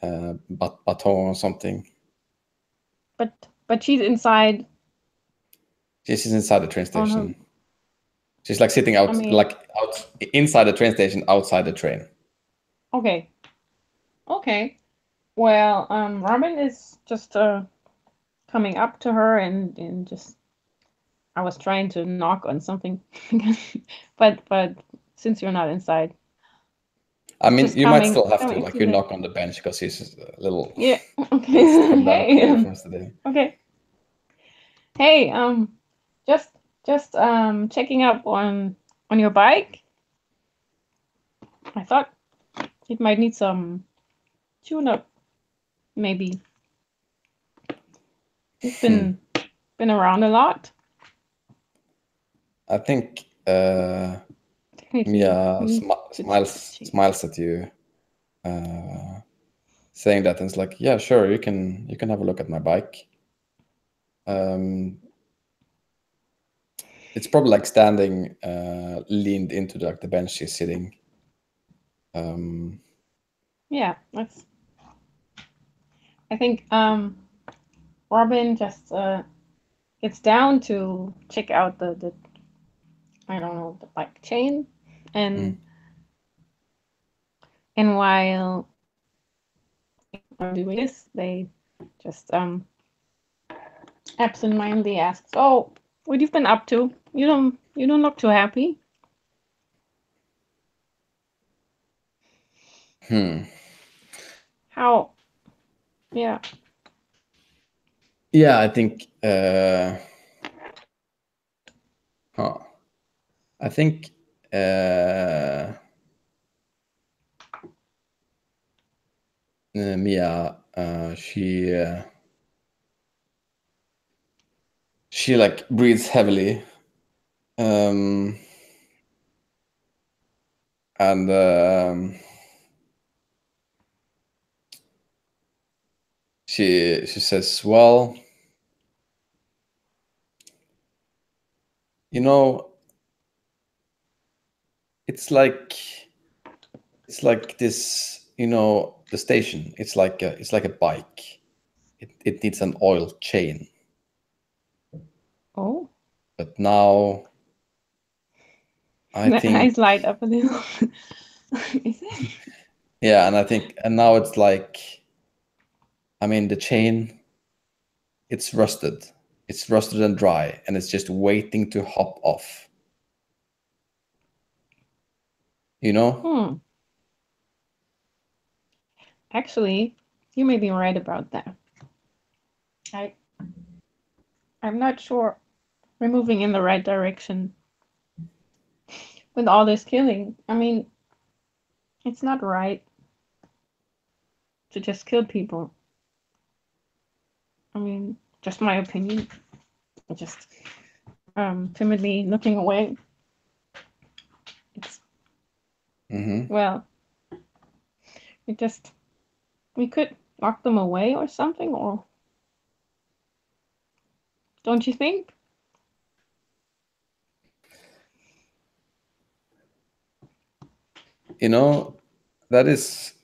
baton or something. But she's inside. She's inside the train On her- station. She's like sitting out, I mean- like out inside the train station, outside the train. Okay. Well, Robin is just coming up to her and just. I was trying to knock on something, but since you're not inside. I mean, Just you might coming- still have to coming like to you the- knock on the bench because he's just a little. Yeah. Okay. from that Hey. from today. Okay. Hey. Just checking up on your bike. I thought it might need some tune-up, maybe. It's been around a lot. I think Technically, Mia we need to smiles at you, saying that, and it's like, yeah, sure, you can have a look at my bike. It's probably like standing leaned into like the bench she's sitting. Yeah, that's. I think Robin just it's down to check out the I don't know, the bike chain, and while I'm doing this, they just absentmindedly asks, "Oh, what you've been up to? You don't look too happy." How? Yeah. Yeah, I think. I think. Mia, she like breathes heavily, and she says, "Well, you know, it's like this, you know, the station. It's like a bike. It needs an oil chain. Oh. But now, I The think eyes light up a little. Is it? Yeah, and now it's like, I mean, the chain, it's rusted and dry, and it's just waiting to hop off. You know? Actually, you may be right about that. I'm not sure we're moving in the right direction with all this killing. I mean, it's not right to just kill people. I mean, just my opinion. Just timidly looking away. It's well, we could lock them away or something, or don't you think? You know, that is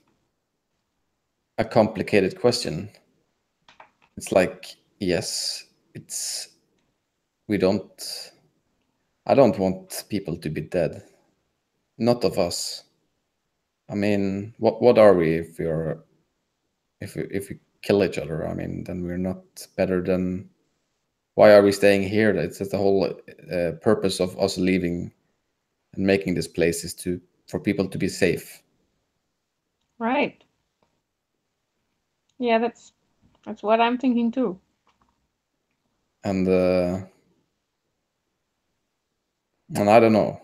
a complicated question. It's like, yes, I don't want people to be dead. Not of us. I mean, what are we if we kill each other? I mean, then we're not better than. Why are we staying here? It's the whole purpose of us leaving and making this place is for people to be safe. Right. Yeah, that's what I'm thinking too. And I don't know.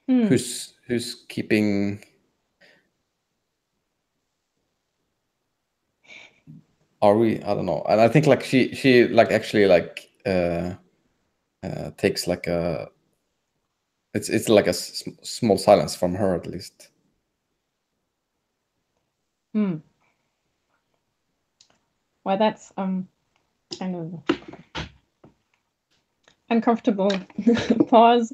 Who's keeping? Are we? I don't know. And I think like she like actually like takes like a. It's like a small silence from her at least. Well, that's kind of uncomfortable pause.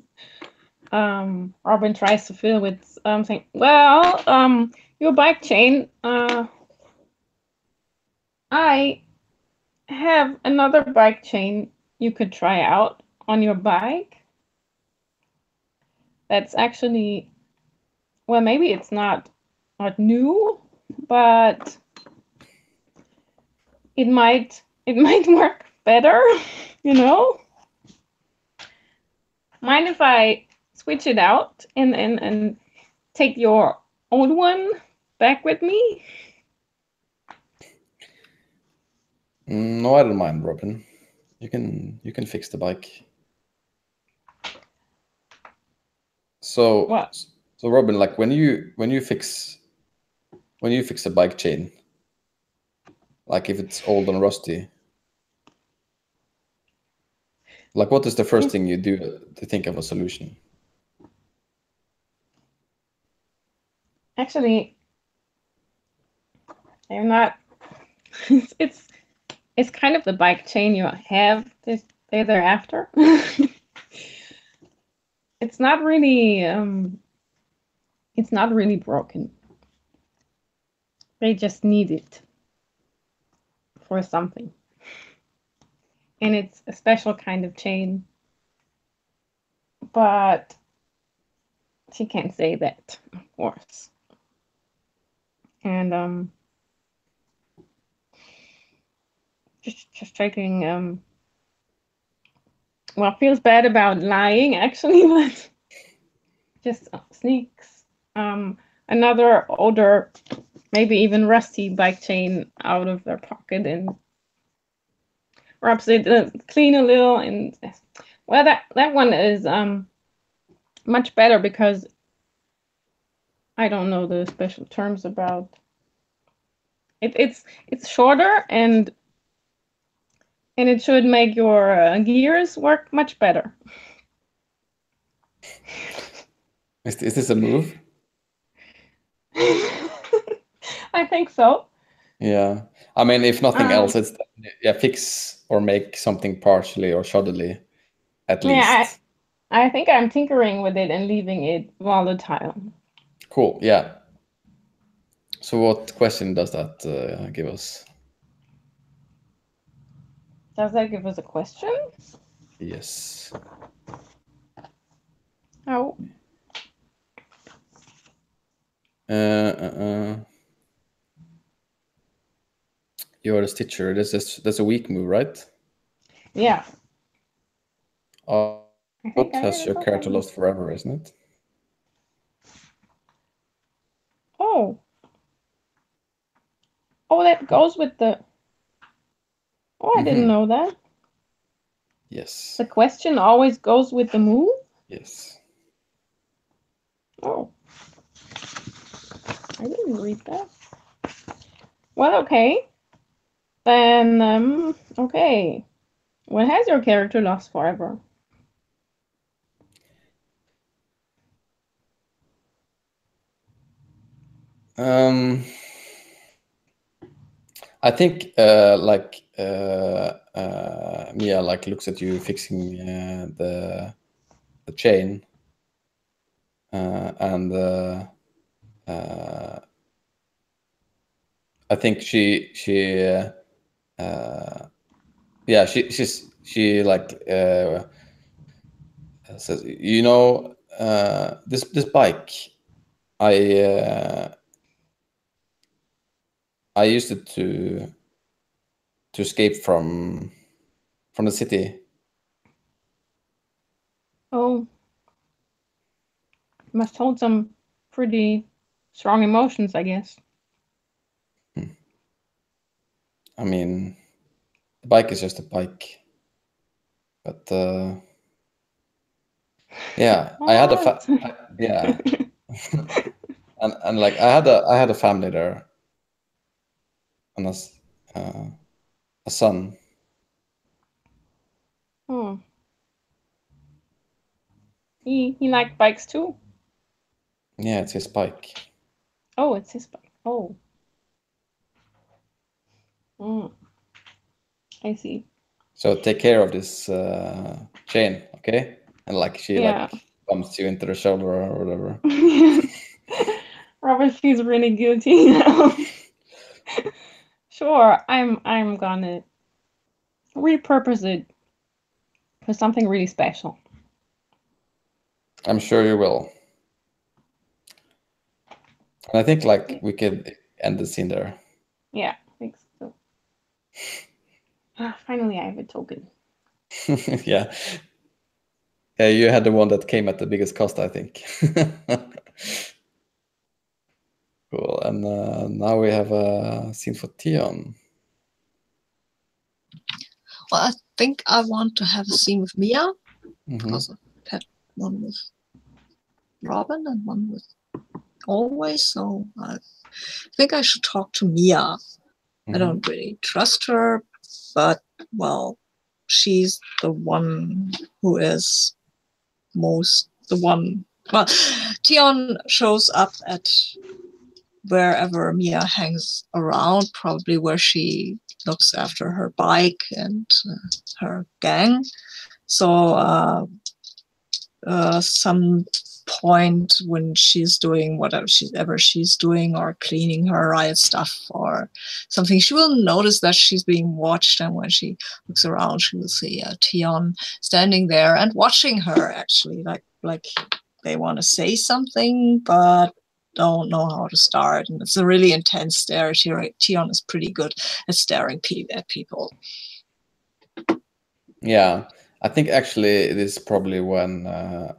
Robin tries to fill with saying, "Well, your bike chain. I have another bike chain you could try out on your bike. That's actually, well, maybe it's not new, but it might work better, you know? Mind if I switch it out and take your old one back with me?" No, I don't mind, Robin. You can fix the bike. So What? So Robin, like when you fix a bike chain, like if it's old and rusty, like what is the first thing you do to think of a solution? Actually, I'm not. It's kind of the bike chain you have this day thereafter. It's not really broken. They just need it for something. and it's a special kind of chain. But she can't say that, of course. And just checking. Well, feels bad about lying actually, but just sneaks another older, maybe even rusty bike chain out of their pocket and rubs it clean a little. And well, that one is much better because I don't know the special terms about it. It's shorter and it should make your gears work much better. Is this a move? I think so. Yeah. I mean, if nothing else, it's fix or make something partially or shoddily, at least. Yeah, I think I'm tinkering with it and leaving it volatile. Cool. Yeah. So what question does that give us? Does that give us a question? Yes. Oh. You're the stitcher. That's a weak move, right? Yeah. What has your character lost forever, isn't it? Oh. Oh, that goes with the... Oh, I didn't know that. Yes. The question always goes with the move? Yes. Oh. I didn't read that. Well, okay. Then, okay. What has your character lost forever? I think Mia looks at you fixing the chain, and I think she says, you know, this bike, I used it to escape from the city. Oh. Must hold some pretty strong emotions, I guess. I mean, the bike is just a bike, but yeah, I had yeah, and like I had a family there, and a son. Hmm. He liked bikes too. Yeah, it's his bike. Oh, it's his bike. Oh. I see. So take care of this chain, okay? And like she bumps you into the shoulder or whatever. Robert feels really guilty now. Sure, I'm gonna repurpose it for something really special. I'm sure you will. And I think we could end the scene there. Yeah, I think so. Finally, I have a token. Yeah. Yeah, you had the one that came at the biggest cost, I think. Cool. And now we have a scene for Tion. Well, I think I want to have a scene with Mia, because I've had one with Robin and one with Always, so I think I should talk to Mia. I don't really trust her, but, well, she's the one who is well, Tion shows up at wherever Mia hangs around, probably where she looks after her bike and her gang. So some point when she's doing whatever she's doing, or cleaning her riot stuff or something, she will notice that she's being watched, and when she looks around, she will see Tion standing there and watching her, actually, like they want to say something but don't know how to start, and it's a really intense stare. Tion is pretty good at staring at people. Yeah, I think actually it is probably when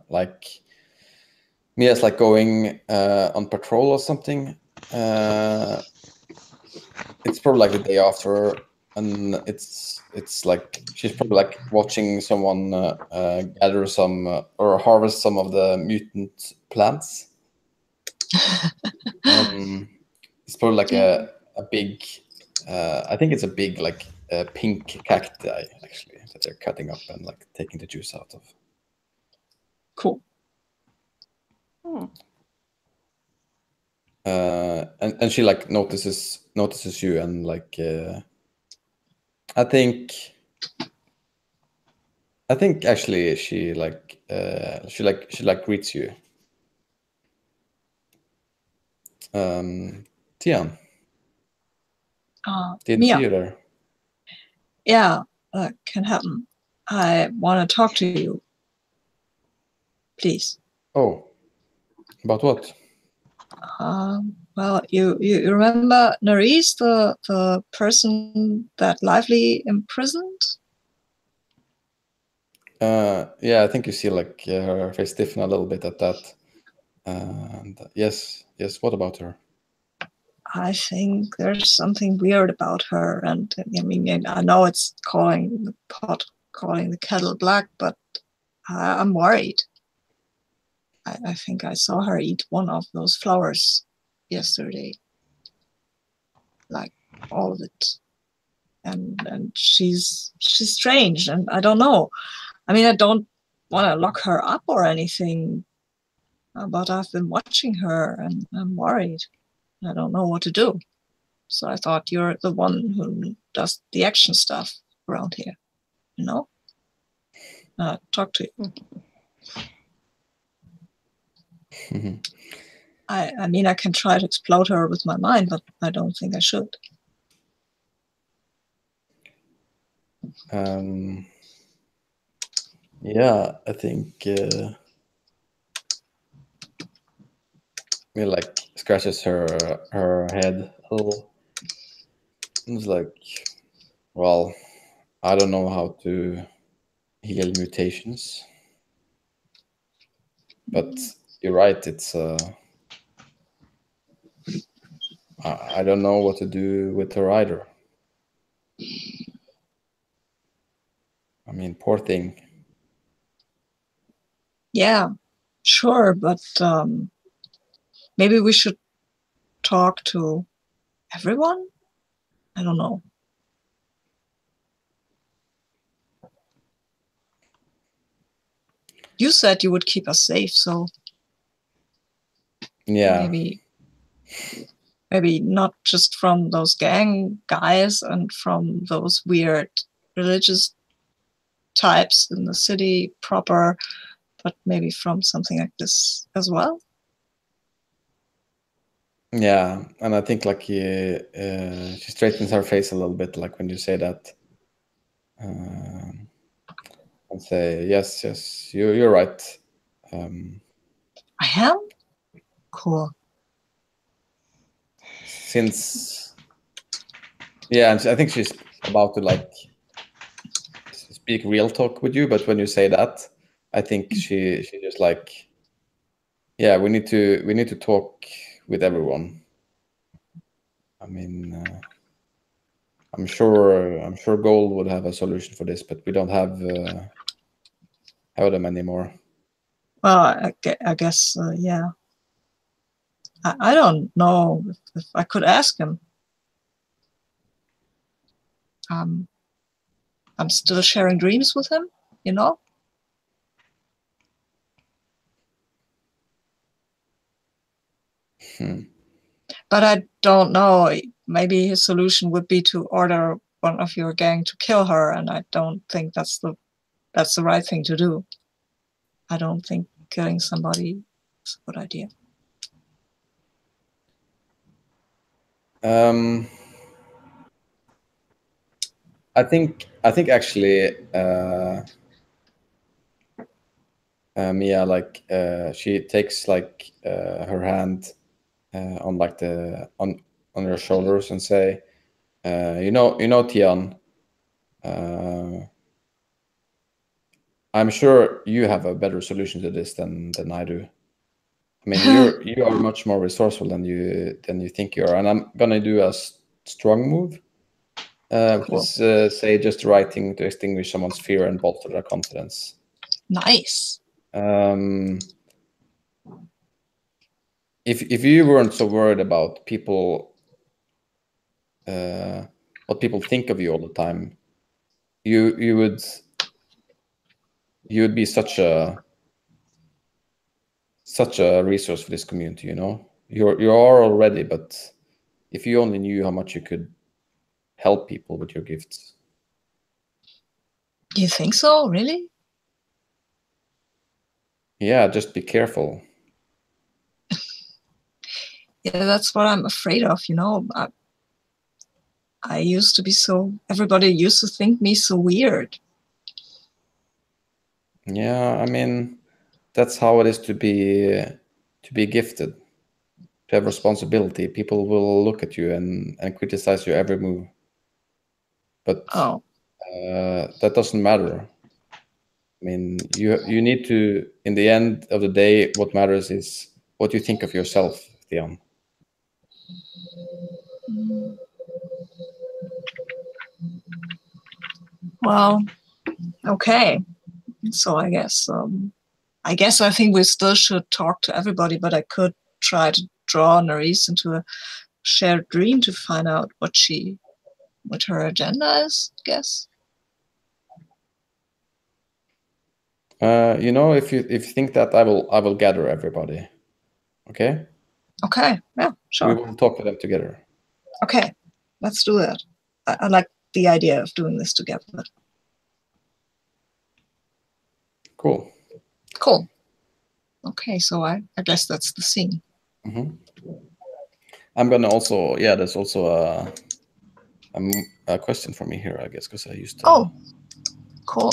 like Mia's like going on patrol or something. It's probably like the day after, and it's like she's probably like watching someone gather some or harvest some of the mutant plants. It's probably like a big, I think it's a big like pink cacti actually that they're cutting up and like taking the juice out of. Cool. And she like notices you, and like I think actually she greets you. Tian, didn't Mia. see you there. Yeah, that can happen. I want to talk to you, please. Oh, about what? Well, you remember Nerys, the person that Lively imprisoned? Yeah, I think you see like her face stiffen a little bit at that. And yes, what about her? I think there's something weird about her, and I mean, I know it's calling the pot, calling the kettle black, but I'm worried. I think I saw her eat one of those flowers yesterday, like all of it, and she's strange, and I don't know. I mean, I don't want to lock her up or anything, but I've been watching her, and I'm worried. I don't know what to do. So I thought you're the one who does the action stuff around here, you know? Talk to you. I mean, I can try to explode her with my mind, but I don't think I should. Yeah, I think Mia like scratches her head a little. It's like, well, I don't know how to heal mutations, but you're right. It's I don't know what to do with her either. I mean, poor thing. Yeah, sure, but maybe we should talk to everyone? I don't know. You said you would keep us safe, so Yeah. Maybe not just from those gang guys and from those weird religious types in the city proper, but maybe from something like this as well. Yeah, and I think like she straightens her face a little bit, like when you say that, and say, yes, you're right. I am? Cool. Since, yeah, and I think she's about to like speak real talk with you, but when you say that, I think she just like, yeah, we need to talk with everyone. I mean, I'm sure Gold would have a solution for this, but we don't have them anymore. Well, I guess, yeah. I don't know if I could ask him. I'm still sharing dreams with him, you know? But I don't know. Maybe his solution would be to order one of your gang to kill her, and I don't think that's the right thing to do. I don't think killing somebody It's a good idea. I think actually Mia, like she takes like her hand on like on your shoulders and say, you know, Tian, I'm sure you have a better solution to this than I do. I mean, you are much more resourceful than you think you are, and I'm gonna do a strong move, which Cool. is say just the right thing to extinguish someone's fear and bolster their confidence. Nice. If you weren't so worried about people, what people think of you all the time, you would be such a resource for this community. You know, you are already, but if you only knew how much you could help people with your gifts. You think so? Really? Yeah, just be careful. Yeah, that's what I'm afraid of, you know. I used to be everybody used to think me so weird. Yeah, I mean, that's how it is to be gifted, to have responsibility. People will look at you and criticize your every move. But that doesn't matter. I mean, you need to, in the end of the day, what matters is what you think of yourself, Theon. Well, okay. So I guess I think we still should talk to everybody, but I could try to draw Nerys into a shared dream to find out what her agenda is, I guess. You know, if you think that, I will gather everybody. Okay? Okay, yeah, sure. We will talk to them together. Okay, let's do that. I like the idea of doing this together. Cool. Cool. Okay, so I guess that's the scene. Mm-hmm. I'm gonna also, yeah, there's also a question for me here, I guess, because I used to. Oh, cool.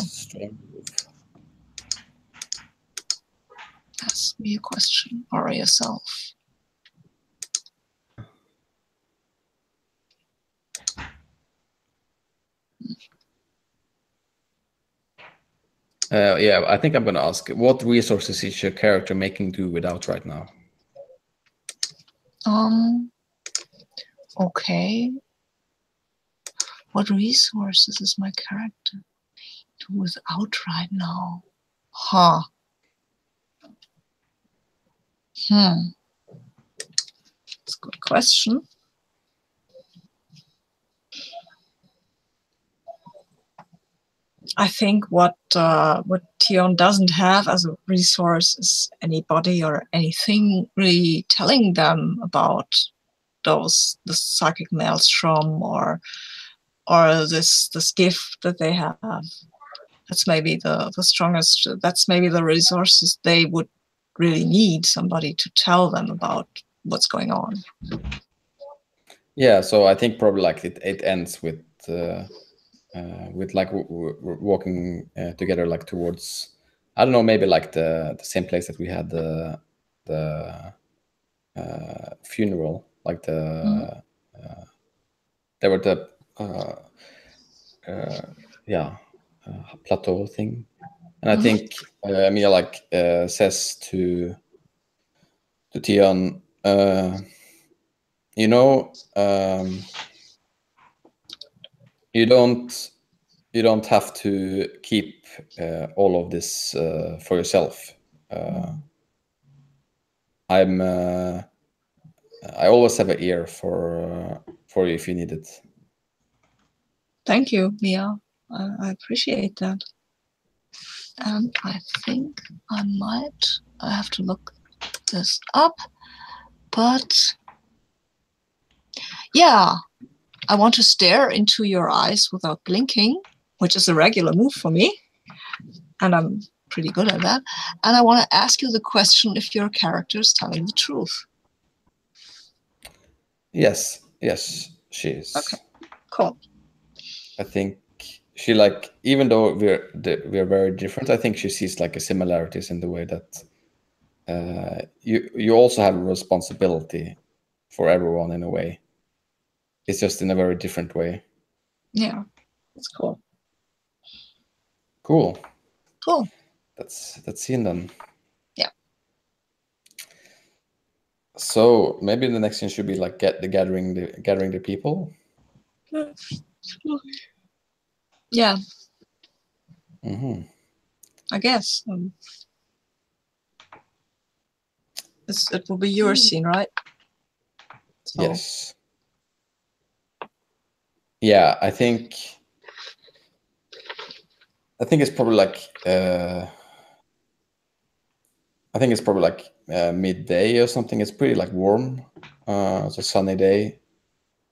Ask me a question or yourself. Yeah, I think I'm going to ask, what resources is your character making do without right now? Okay. What resources is my character do without right now? Huh. That's a good question. I think what Tion doesn't have as a resource is anybody or anything really telling them about the psychic maelstrom or this gift that they have. That's maybe the strongest. That's maybe the resources they would really need, somebody to tell them about what's going on. Yeah, so I think probably like it ends with like we're walking together like towards, I don't know, maybe like the same place that we had the funeral, like the there were the plateau thing, and I think Mia like says to Tion, you know, you don't have to keep all of this for yourself. I always have an ear for you if you need it. Thank you, Mia. I appreciate that. And I think I have to look this up, but yeah, I want to stare into your eyes without blinking, which is a regular move for me. And I'm pretty good at that. And I want to ask you the question if your character is telling the truth. Yes, she is. Okay, cool. I think she like, even though we're very different, I think she sees like a similarities in the way that you also have a responsibility for everyone in a way. It's just in a very different way. Yeah, that's cool. Cool. Cool. That's seen then. Yeah. So maybe the next thing should be like gathering the people. Yeah. Mm-hmm. I guess. It will be your scene, right? So. Yes. Yeah, I think it's probably like midday or something. It's pretty like warm. It's a sunny day.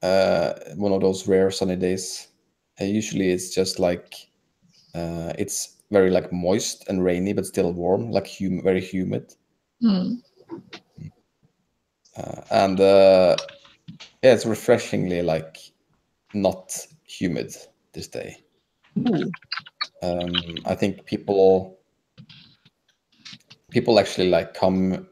One of those rare sunny days. Usually it's just like it's very like moist and rainy, but still warm, like very humid. And yeah, it's refreshingly like not humid this day. I think people actually like come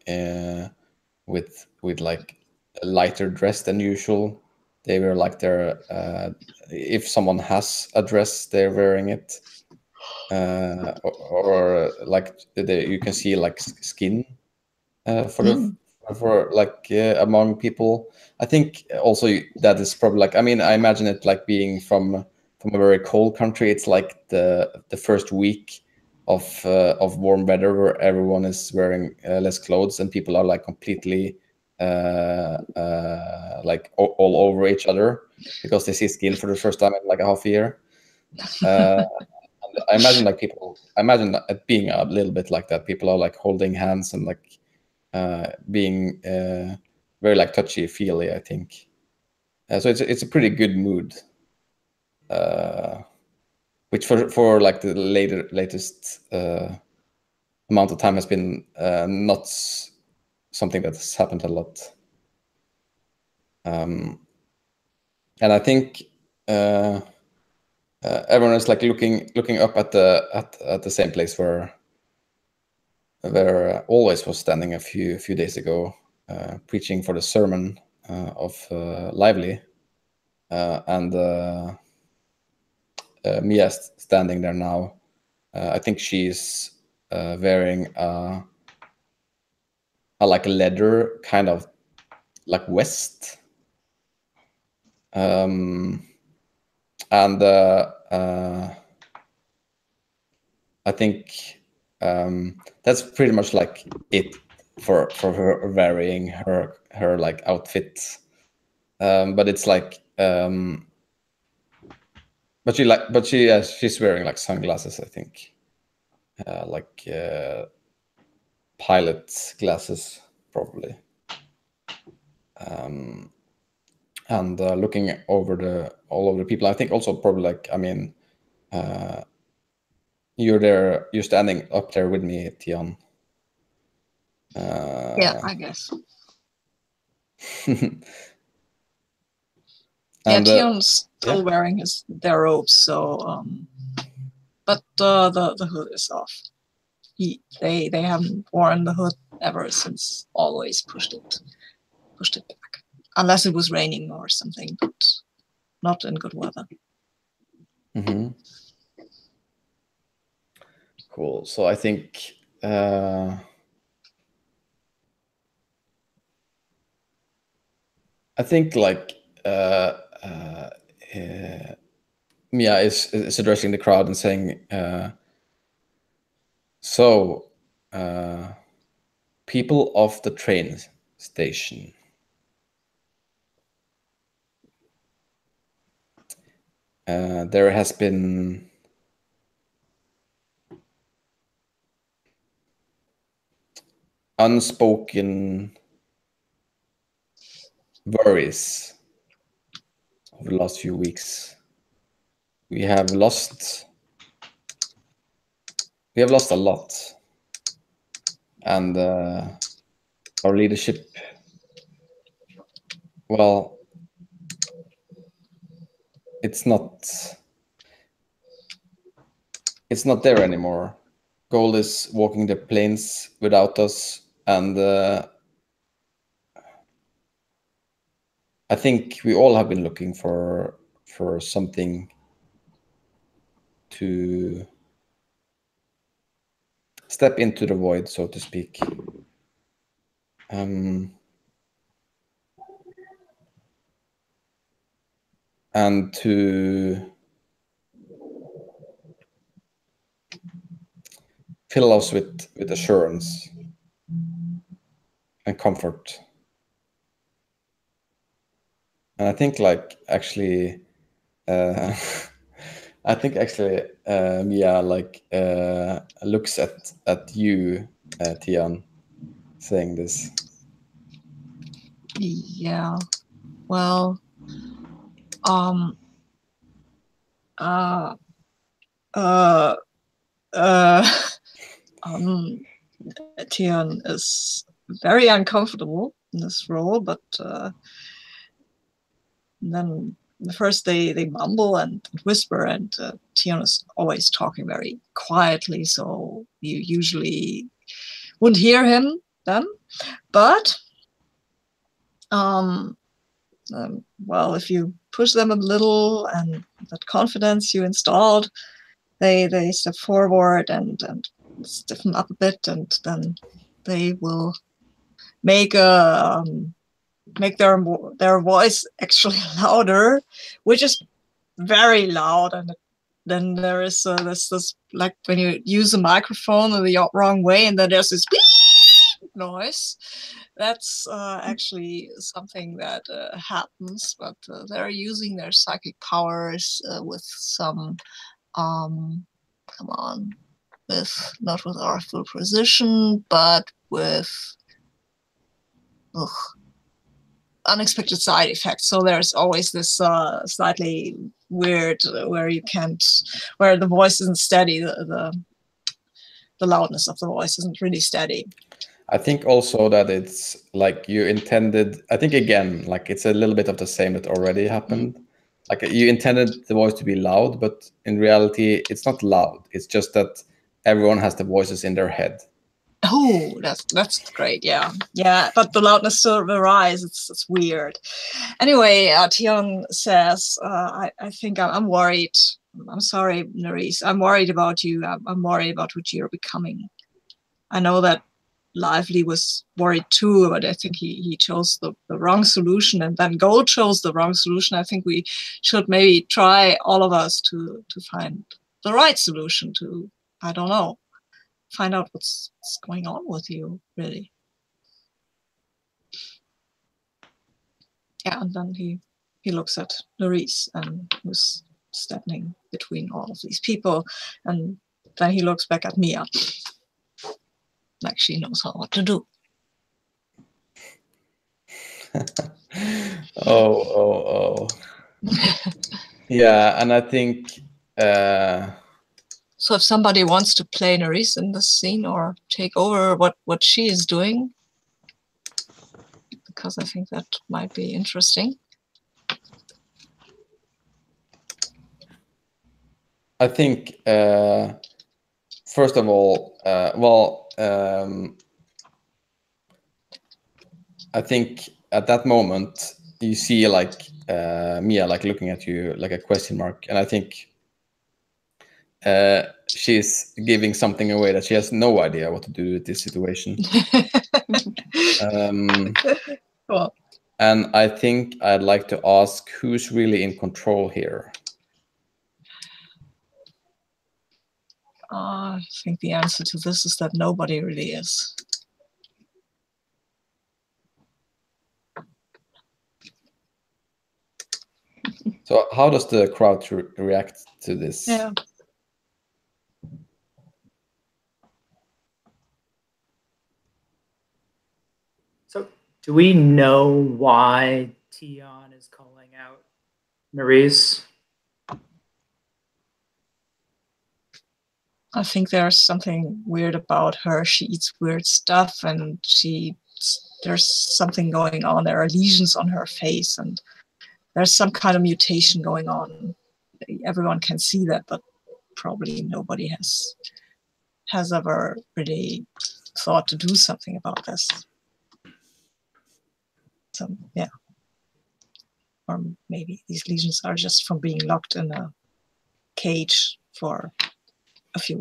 with like a lighter dress than usual. They wear like their if someone has a dress, they're wearing it, or like you can see like skin for like among people. I think also that is probably like, I mean, I imagine it like being from a very cold country. It's like the first week of warm weather where everyone is wearing less clothes and people are like completely like all over each other because they see skin for the first time in like a half a year. I imagine it being a little bit like that. People are like holding hands and like being very like touchy feely, I think. So it's a pretty good mood, which for like the latest amount of time has been not something that has happened a lot. And I think everyone is like looking up at the same place where Always was standing a few days ago, preaching for the sermon of Lively, and Mia standing there now. I think she's wearing a like leather kind of like vest, and I think that's pretty much like it for her varying her like outfit. But it's like she's wearing like sunglasses, I think, like pilot glasses probably, and looking over all of the people. I think also probably like, I mean, you're standing up there with me, Tian. Yeah, I guess. And, Tion's still wearing their robes, so but the hood is off. They haven't worn the hood ever since Always pushed it back, unless it was raining or something, but not in good weather. Mm-hmm. Cool. So I think like Mia is addressing the crowd and saying, so people of the train station, there has been unspoken worries over the last few weeks. We have lost we have lost a lot, and our leadership, well, it's not there anymore. Gold is walking the plains without us, and I think we all have been looking for something to step into the void, so to speak. And to fill us with assurance and comfort. And I think, like, actually, I think actually Mia, like, looks at you, Tian, saying this. Yeah. Well, Tian is very uncomfortable in this role, but then first they mumble and whisper, and Tian is always talking very quietly, so you usually wouldn't hear him then. But well, if you push them a little, and that confidence you installed, they step forward and stiffen up a bit, and then they will make their voice actually louder, which is very loud. And then there is this like when you use a microphone in the wrong way, and then there's this beep noise. That's actually something that happens, but they're using their psychic powers with some come on, with not with our full precision, but with unexpected side effects. So there's always this slightly weird where the voice isn't steady. The loudness of the voice isn't really steady. I think also that it's like you intended, I think again, like it's a little bit of the same that already happened. Like you intended the voice to be loud, but in reality, it's not loud. It's just that everyone has the voices in their head. Oh, that's great. Yeah. But the loudness still varies. It's weird. Anyway, Tian says, I think I'm worried. I'm sorry, Nerys. I'm worried about you. I'm worried about what you're becoming. I know that Lively was worried too, but I think he chose the wrong solution, and then Gold chose the wrong solution. I think we should maybe try, all of us, to find the right solution to, I don't know, find out what's going on with you, really. Yeah, and then he looks at Nerys, and who's standing between all of these people, and then he looks back at Mia, like she knows what to do. Oh. Yeah, and I think so if somebody wants to play Nerys in this scene or take over what she is doing, because I think that might be interesting. I think first of all, I think at that moment you see like Mia like looking at you like a question mark, and I think she's giving something away that she has no idea what to do with this situation. Cool. And I think I'd like to ask who's really in control here. I think the answer to this is that nobody really is. So how does the crowd react to this? Yeah. So do we know why Tian is calling out Nerys? I think there's something weird about her. She eats weird stuff, and there's something going on. There are lesions on her face, and there's some kind of mutation going on. Everyone can see that, but probably nobody has ever really thought to do something about this. So yeah, or maybe these lesions are just from being locked in a cage for a few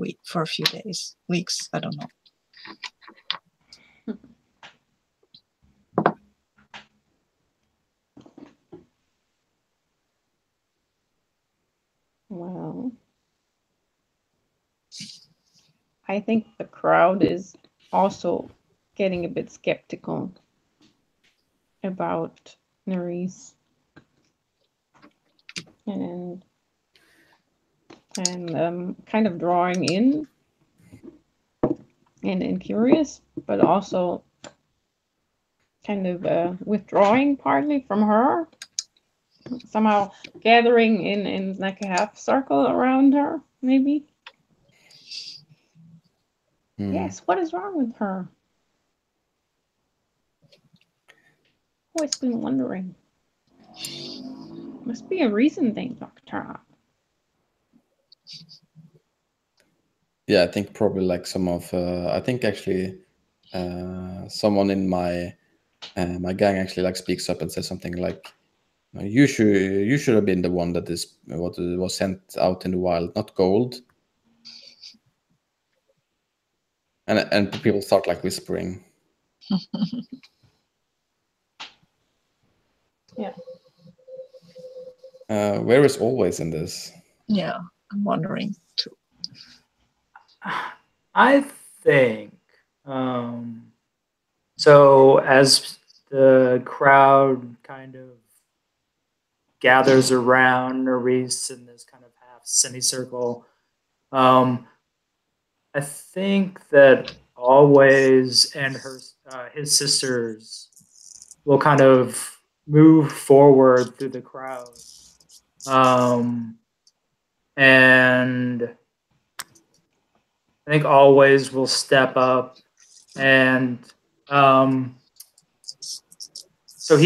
days, weeks. I don't know. Well, I think the crowd is also getting a bit skeptical about Nerys and kind of drawing in and curious, but also kind of withdrawing partly from her, somehow gathering in like a half circle around her, maybe. Yes, what is wrong with her? Always been wondering. Must be a recent thing, Doctor. Yeah, I think probably like some of I think actually someone in my my gang actually like speaks up and says something like, you should have been the one that is what was sent out in the wild, not Gold. And people start like whispering. Yeah. Where is Always in this? Yeah, I'm wondering too. I think so. As the crowd kind of gathers around Nerys in this kind of half semicircle, I think that Always and his sisters will kind of move forward through the crowd, and I think Always will step up, and so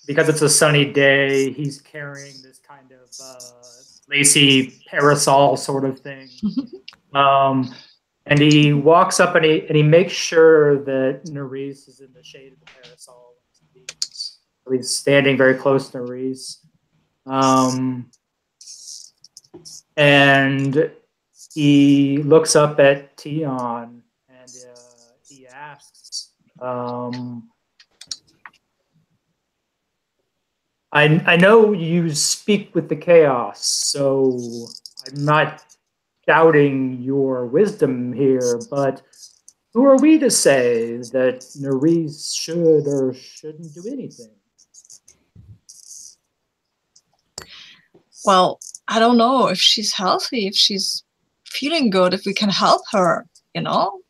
because it's a sunny day, he's carrying this kind of lacy parasol sort of thing. And he walks up and he makes sure that Nerys is in the shade of the parasol. He's standing very close to Nerys. And he looks up at Tion and he asks, I know you speak with the chaos, so I'm not doubting your wisdom here, but who are we to say that Nerys should or shouldn't do anything? Well, I don't know if she's healthy, if she's feeling good, if we can help her, you know?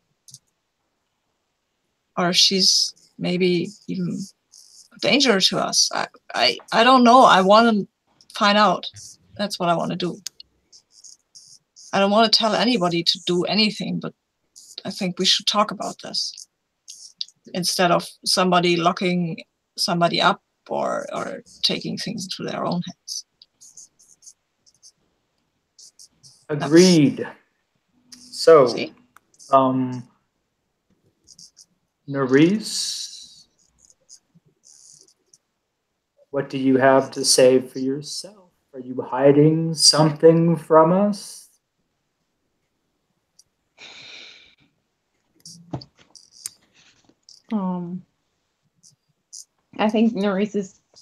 Or if she's maybe even a danger to us. I don't know. I want to find out. That's what I want to do. I don't want to tell anybody to do anything, but I think we should talk about this instead of somebody locking somebody up or taking things into their own hands. Agreed. So, Nerys, what do you have to say for yourself? Are you hiding something from us? I think Nerys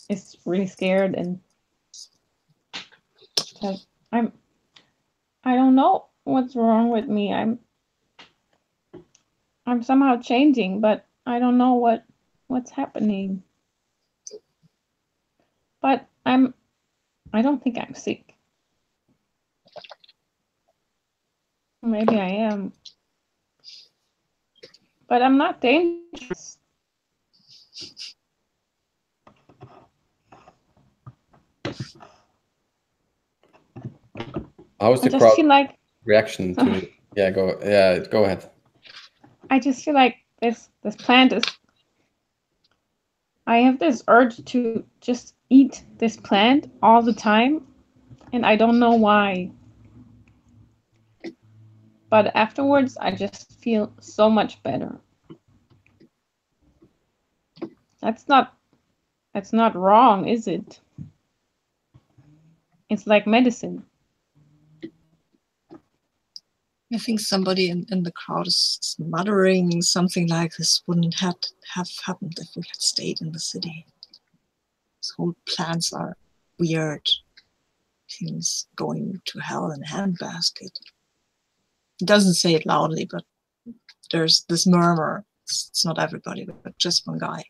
is really scared and says, I don't know what's wrong with me. I'm somehow changing, but I don't know what's happening. But I don't think I'm sick. Maybe I am. But I'm not dangerous. How is the I just crowd feel like reaction to Yeah, go ahead. I just feel like this plant is. I have this urge to just eat this plant all the time, and I don't know why. But afterwards, I just feel so much better. That's not wrong, is it? It's like medicine. I think somebody in the crowd is muttering something like, this wouldn't have happened if we had stayed in the city. These whole plans are weird. Things going to hell in a handbasket. He doesn't say it loudly, but there's this murmur. It's not everybody, but just one guy.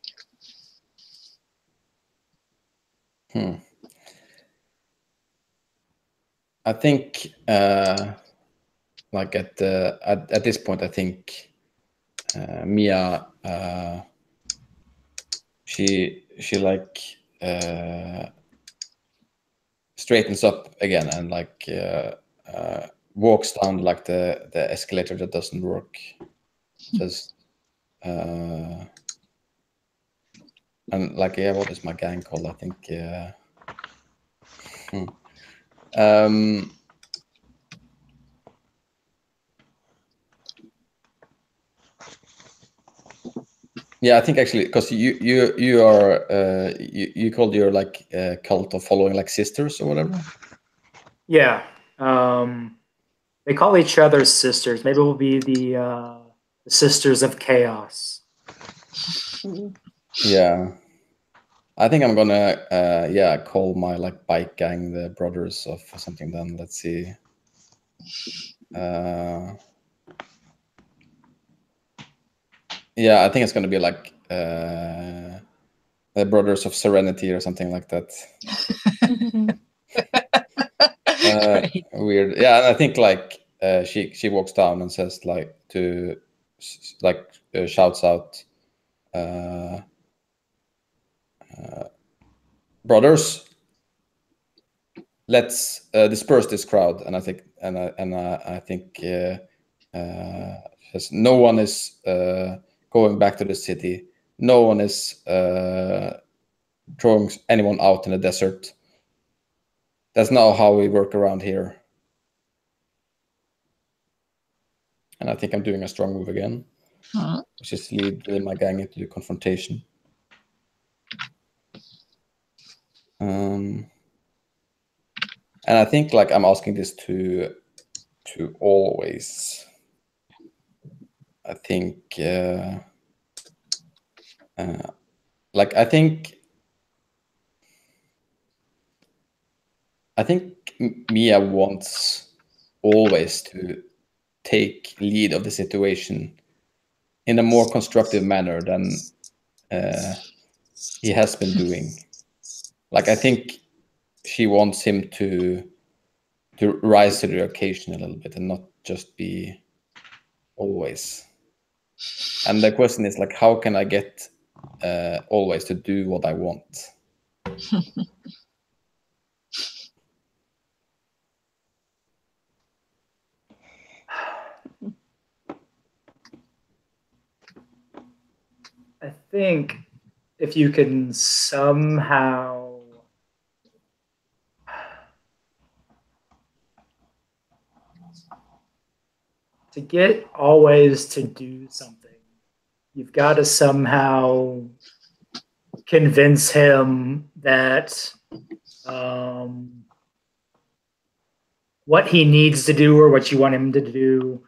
I think, like at this point, I think Mia, she like straightens up again and like walks down like the escalator that doesn't work. Says, and like, yeah, what is my gang called? I think. Yeah, I think actually, because you are you called your like cult of following like sisters or whatever. Yeah. They call each other sisters. Maybe we'll be the sisters of chaos. Yeah, I think I'm gonna call my like bike gang the brothers of something. Then let's see. Yeah, I think it's gonna be like the brothers of serenity or something like that. Weird. Yeah, and I think like she walks down and says like shouts out, brothers, let's disperse this crowd. And I think I think says, no one is going back to the city. No one is throwing anyone out in the desert. That's not how we work around here. And I think I'm doing a strong move again, which is lead my gang into confrontation. And I think like I'm asking this to always. I think like I think Mia wants always to take lead of the situation in a more constructive manner than he has been doing. Like I think she wants him to rise to the occasion a little bit and not just be always. And the question is like, how can I get always to do what I want? I think if you can somehow to get always to do something, you've got to somehow convince him that what he needs to do or what you want him to do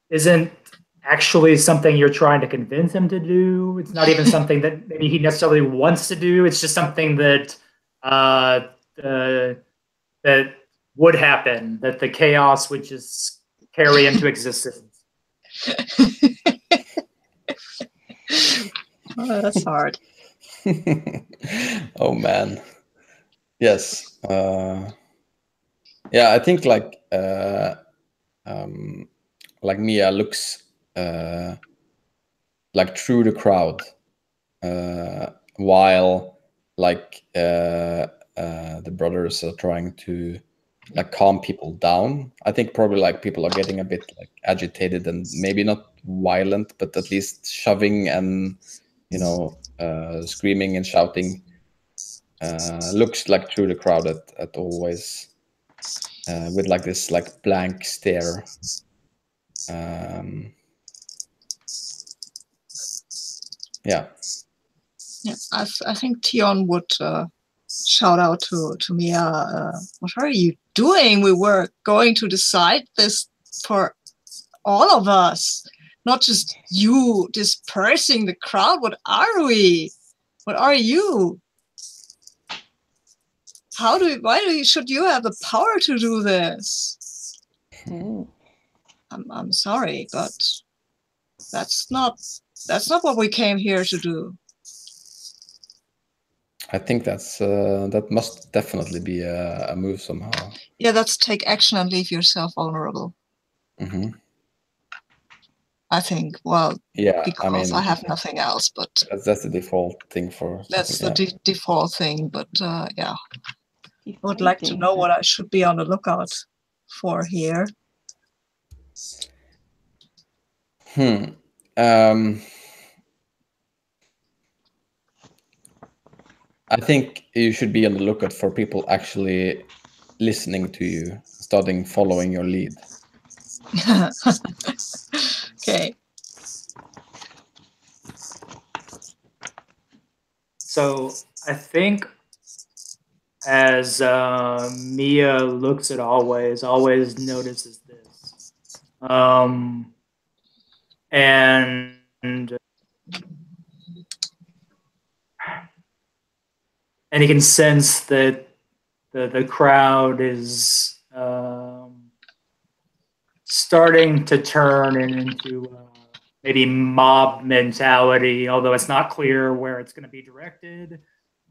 isn't actually something you're trying to convince him to do. It's not even something that maybe he necessarily wants to do. It's just something that that would happen, that the chaos would just carry into existence. Oh, that's hard. Oh man. Yes. Yeah, I think like Mia looks like through the crowd while like the brothers are trying to like calm people down. I think probably like people are getting a bit like agitated and maybe not violent, but at least shoving and screaming and shouting. Looks like through the crowd at always with like this like blank stare. Yeah. Yeah, I think Tion would shout out to Mia, what are you doing? We were going to decide this for all of us, not just you dispersing the crowd. What are we? What are you? Should you have the power to do this? I'm sorry, but that's not what we came here to do. I think that must definitely be a move somehow. Yeah, that's take action and leave yourself vulnerable. Mm-hmm. I think, well, yeah, because I have nothing else, but that's the default thing for that's the default thing. But yeah, I would like to Defaulting. know what I should be on the lookout for here. I think you should be on the lookout for people actually listening to you, starting following your lead. Okay. So I think as Mia looks at always notices this. And he can sense that the crowd is starting to turn into maybe mob mentality, although it's not clear where it's going to be directed,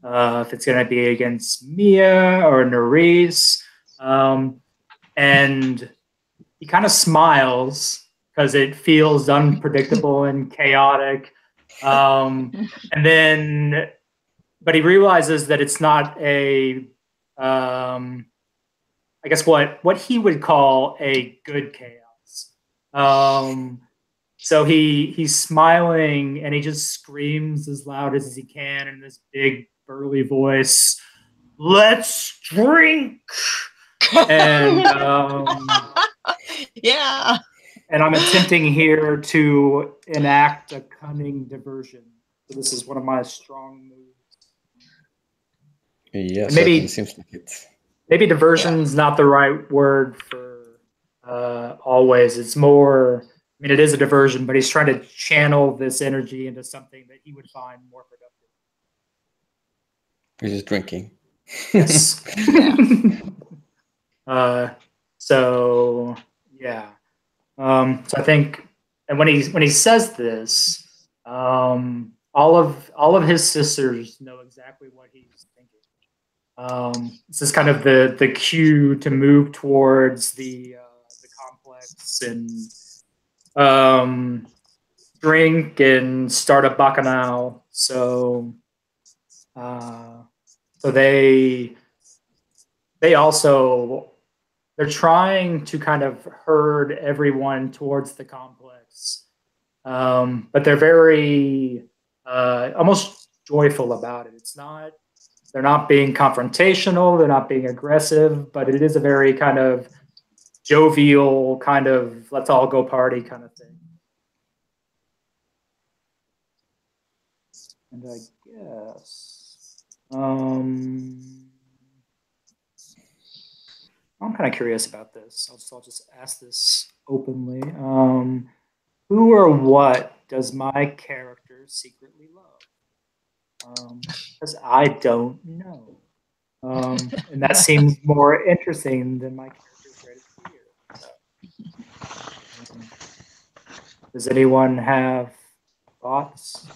if it's going to be against Mia or Nerys. And he kind of smiles because it feels unpredictable and chaotic. And then, but he realizes that it's not a, I guess what he would call a good chaos. So he's smiling and he just screams as loud as he can in this big burly voice, "Let's drink!" And yeah. And I'm attempting here to enact a cunning diversion. So this is one of my strong moves. Yeah, and maybe seems like it. Maybe diversion's not the right word for always. It's more, I mean, it is a diversion, but he's trying to channel this energy into something that he would find more productive. He's just drinking. Yes. So yeah. So I think, and when he says this, all of his sisters know exactly what he's thinking. This is kind of the cue to move towards the complex and drink and start a bacchanal. So they also, they're trying to kind of herd everyone towards the complex, but they're very almost joyful about it. They're not being confrontational, they're not being aggressive, but it is a very kind of jovial, kind of let's all go party kind of thing. And I guess I'm kind of curious about this. I'll just ask this openly. Who or what does my character secretly love? Because I don't know. And that seems more interesting than my character's greatest fear. Does anyone have thoughts?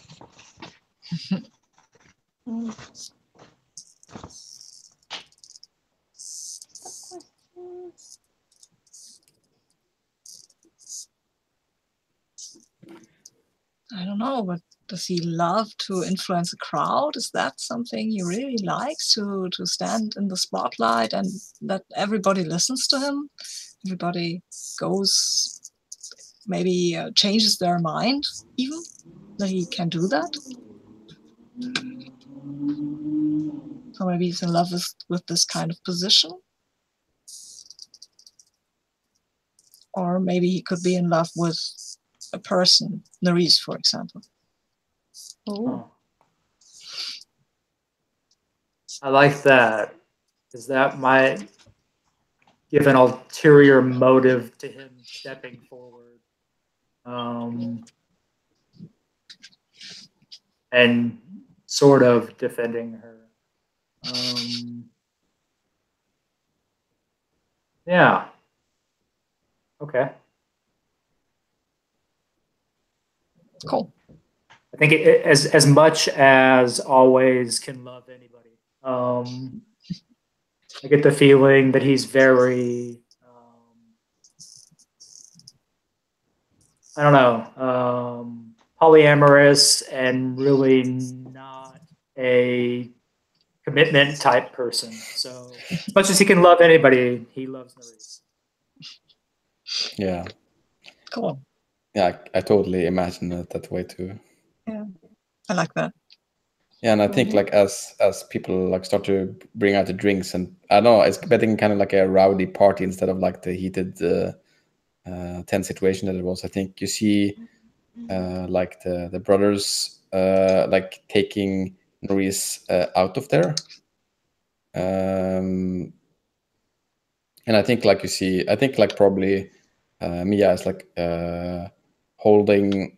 I don't know, but Does he love to influence a crowd? Is that something he really likes, to stand in the spotlight and that everybody listens to him? Everybody goes, maybe changes their mind even, that he can do that? So maybe he's in love with this kind of position. Or maybe he could be in love with a person, Nerys, for example. Oh. I like that, because that might give an ulterior motive to him stepping forward. And sort of defending her. Yeah. Okay. Cool. I think as much as always can love anybody. I get the feeling that he's very, I don't know, polyamorous and really not a commitment type person. So as much as he can love anybody, he loves Nerys. Yeah. Cool. Yeah, I totally imagine it that way too. Yeah, I like that. Yeah, and I think like as people like start to bring out the drinks, and I don't know, it's getting kind of like a rowdy party instead of like the heated tense situation that it was. I think you see like the brothers like taking Nerys out of there. And I think like you see, I think like probably Mia is like holding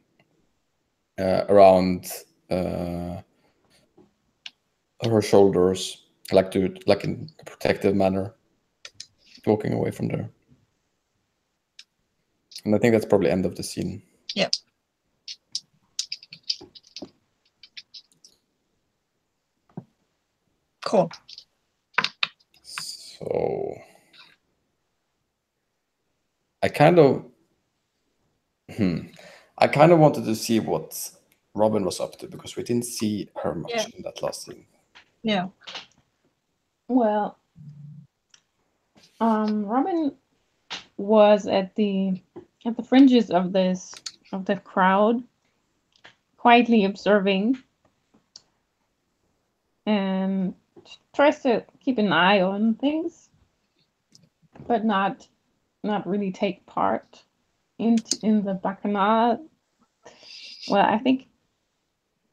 around her shoulders, like in a protective manner, walking away from there. And I think that's probably end of the scene. Yeah. Cool. So I kind of wanted to see what Robin was up to, because we didn't see her much in that last scene. Yeah. Well, Robin was at the fringes of the crowd, quietly observing, and tries to keep an eye on things, but not really take part in the bacchanal. Well, I think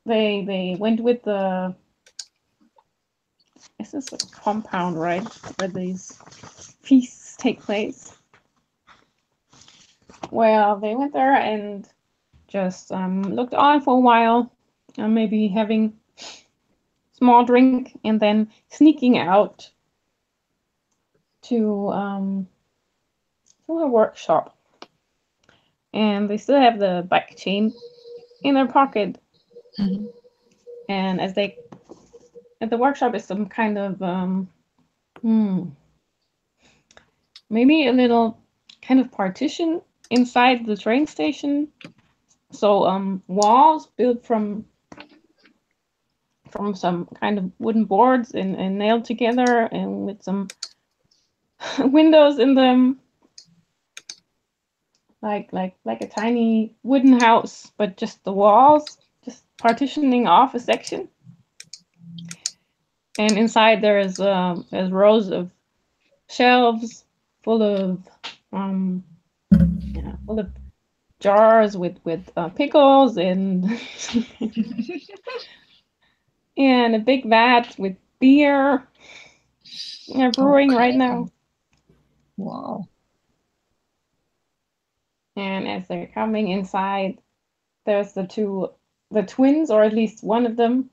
they went with the. Is this a compound, right, where these feasts take place? Well, they went there and just looked on for a while, maybe having small drink, and then sneaking out to a workshop. And they still have the bike chain in their pocket. Mhm. And as they at the workshop is some kind of maybe a little kind of partition inside the train station. So walls built from some kind of wooden boards and nailed together, and with some windows in them, like a tiny wooden house, but just the walls, just partitioning off a section. And inside there's rows of shelves full of jars with pickles and and a big vat with beer. They're brewing right now. Wow. And as they're coming inside, there's the twins, or at least one of them.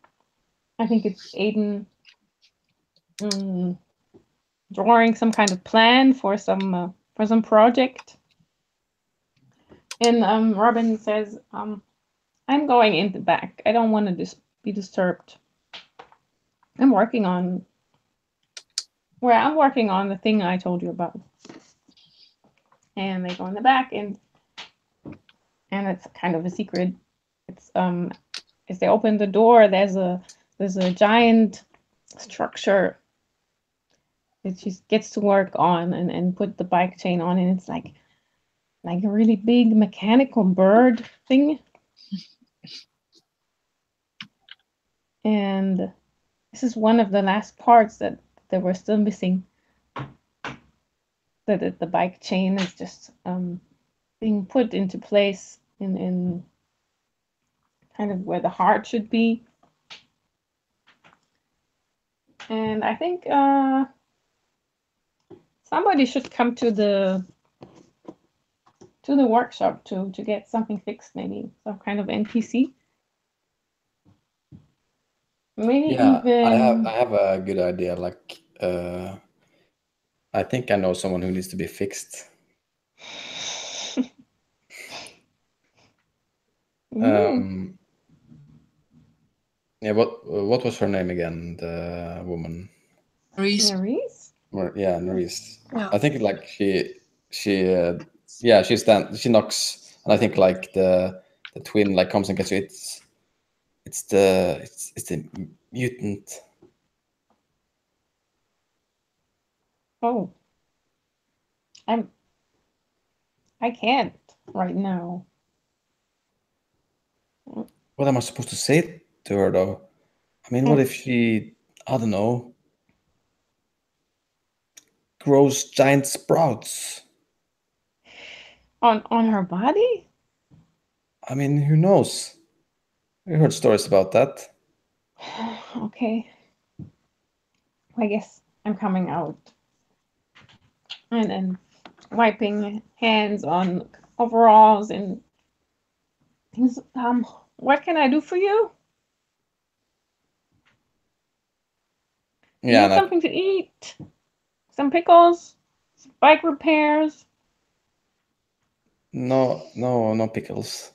I think it's Aiden, drawing some kind of plan for some project. And Robin says, "I'm going in the back. I don't want to be disturbed. I'm working on the thing I told you about." And they go in the back, and it's kind of a secret. It's as they open the door, there's a giant structure that she gets to work on and put the bike chain on, and it's like a really big mechanical bird thing. And this is one of the last parts that were still missing. That the bike chain is just being put into place in kind of where the heart should be. And I think somebody should come to the workshop to get something fixed, maybe some kind of NPC. Maybe even I have a good idea. Like, I think I know someone who needs to be fixed. Yeah. What was her name again? The woman. Reese. Nerys? Yeah, Nerys. Yeah. I think like she knocks, and I think like the twin like comes and gets you. It's the mutant. Oh, I can't right now. What am I supposed to say to her though? I mean, what if she, I don't know, grows giant sprouts? On her body? I mean, who knows? We heard stories about that. Okay. I guess I'm coming out. And wiping hands on overalls and things. What can I do for you? Yeah, Need something to eat? Some pickles? Some bike repairs? No pickles.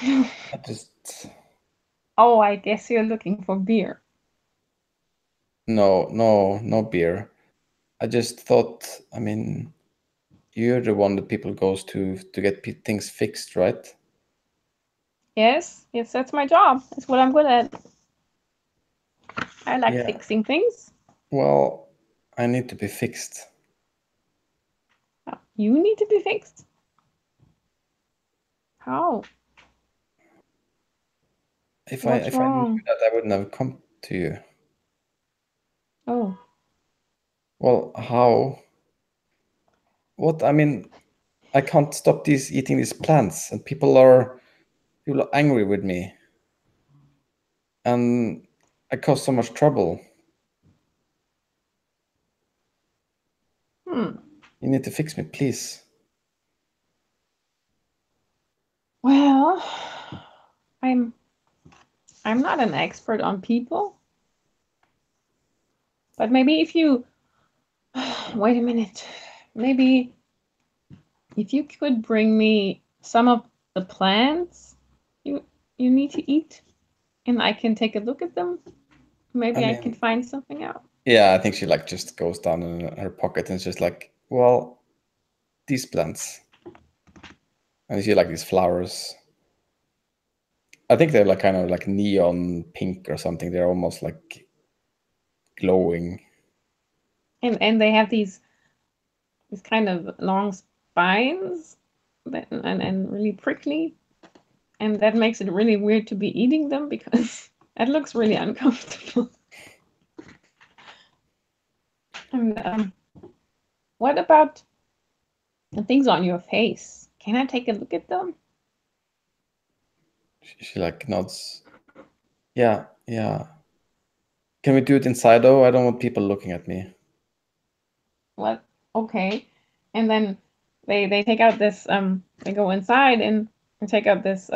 I just Oh, I guess you're looking for beer. no beer. I just thought, I mean, you're the one that people goes to get things fixed, right? Yes, that's my job. That's what I'm good at. I like Yeah. fixing things. Well, I need to be fixed. Oh, you need to be fixed. How? If What's I wrong? knew that, I wouldn't have come to you. Oh, Well, how? What? I mean, I can't stop eating these plants, and people are angry with me, and I cause so much trouble. You need to fix me, please. well, I'm not an expert on people, but maybe if you wait a minute, maybe if you could bring me some of the plants you need to eat, and I can take a look at them, maybe I can find something out. Yeah, I think she like just goes down in her pocket and it's just like, well, these plants, and she like these flowers. I think they're like kind of like neon pink or something. They're almost like glowing. And they have these kind of long spines and really prickly, and that makes it really weird to be eating them because that looks really uncomfortable. And what about the things on your face? Can I take a look at them? She like nods. Yeah. Can we do it inside though? I don't want people looking at me. What? Okay. And then they take out this they go inside and take out this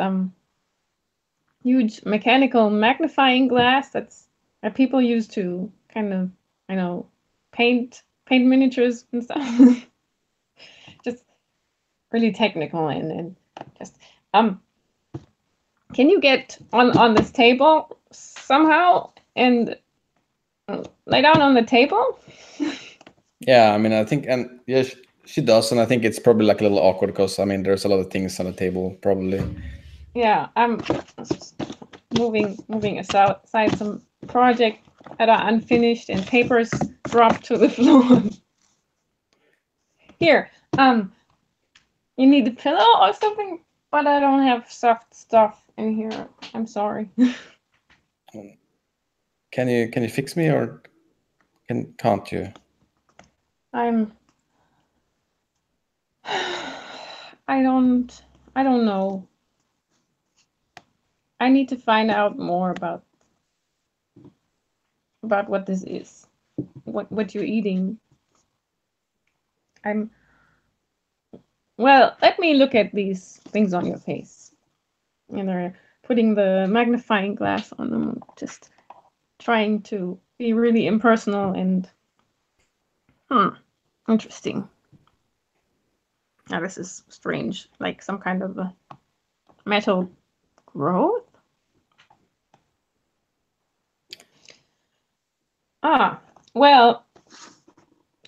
huge mechanical magnifying glass that people use to kind of, I know, paint miniatures and stuff. Just really technical and just can you get on this table somehow and lay down on the table? Yeah, I mean, I think, and yeah, she does, and I think it's probably like a little awkward because I mean, there's a lot of things on the table, probably. Yeah, moving aside some projects that are unfinished and papers dropped to the floor. Here, you need a pillow or something, but I don't have soft stuff in here. I'm sorry. Can you fix me, or can't you? I don't know. I need to find out more about what this is, what you're eating. Well, let me look at these things on your face. And they're putting the magnifying glass on them, just trying to be really impersonal and interesting. Now this is strange, like some kind of a metal growth. Well,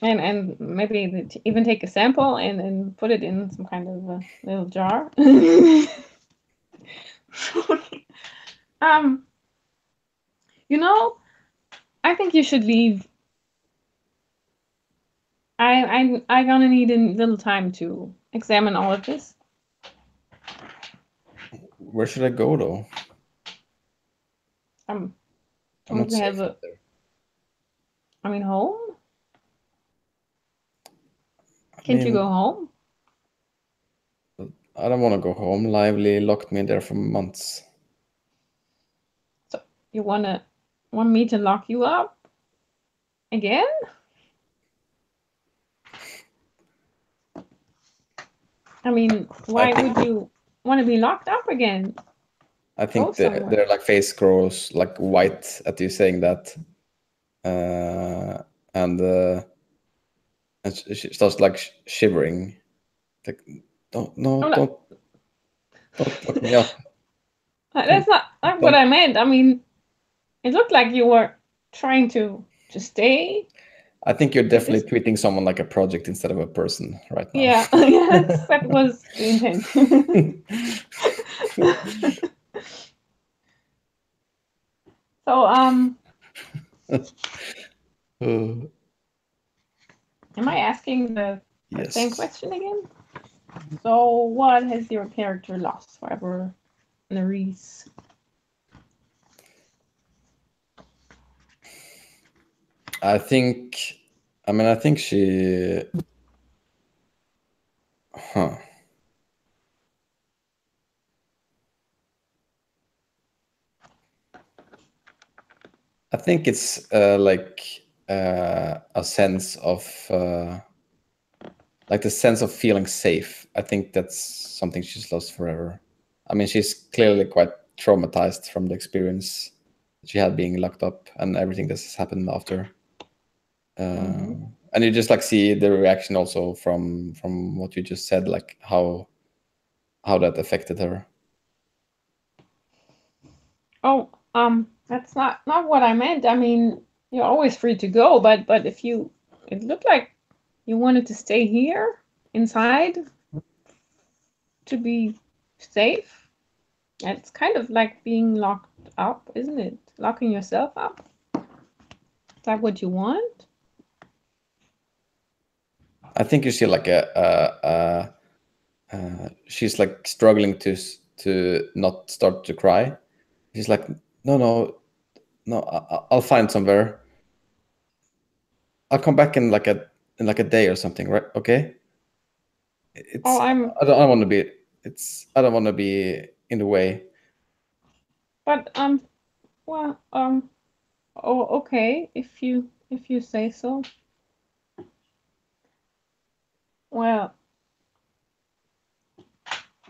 and maybe even take a sample and put it in some kind of a little jar. You know, I think you should leave. I'm gonna need a little time to examine all of this. Where should I go, though? I'm not we have safe a. I mean, home. Can't you go home? I don't want to go home. Lively locked me in there for months. So you want me to lock you up again? I mean, why would you want to be locked up again? I think their like face grows like white at you saying that, and she starts like shivering. Like, don't lock me up. That's not what I meant. I mean, it looked like you were trying to stay. I think you're definitely treating someone like a project instead of a person right now. Yeah, yes, that was the intent. So, am I asking the same question again? So, what has your character lost forever, Nerys? I think she. I think it's like a sense of like the sense of feeling safe. I think that's something she's lost forever. I mean, she's clearly quite traumatized from the experience she had being locked up and everything that's happened after. And you just like see the reaction also from what you just said, like how that affected her. Oh, that's not what I meant. I mean, you're always free to go, but if it looked like you wanted to stay here inside to be safe. It's kind of like being locked up, isn't it? Locking yourself up. Is that what you want? I think you see like she's like struggling to not start to cry. She's like, no, I'll find somewhere. I'll come back in like a day or something, right? Okay. I don't want to be. I don't want to be in the way. But well, oh, okay, if you say so. Well,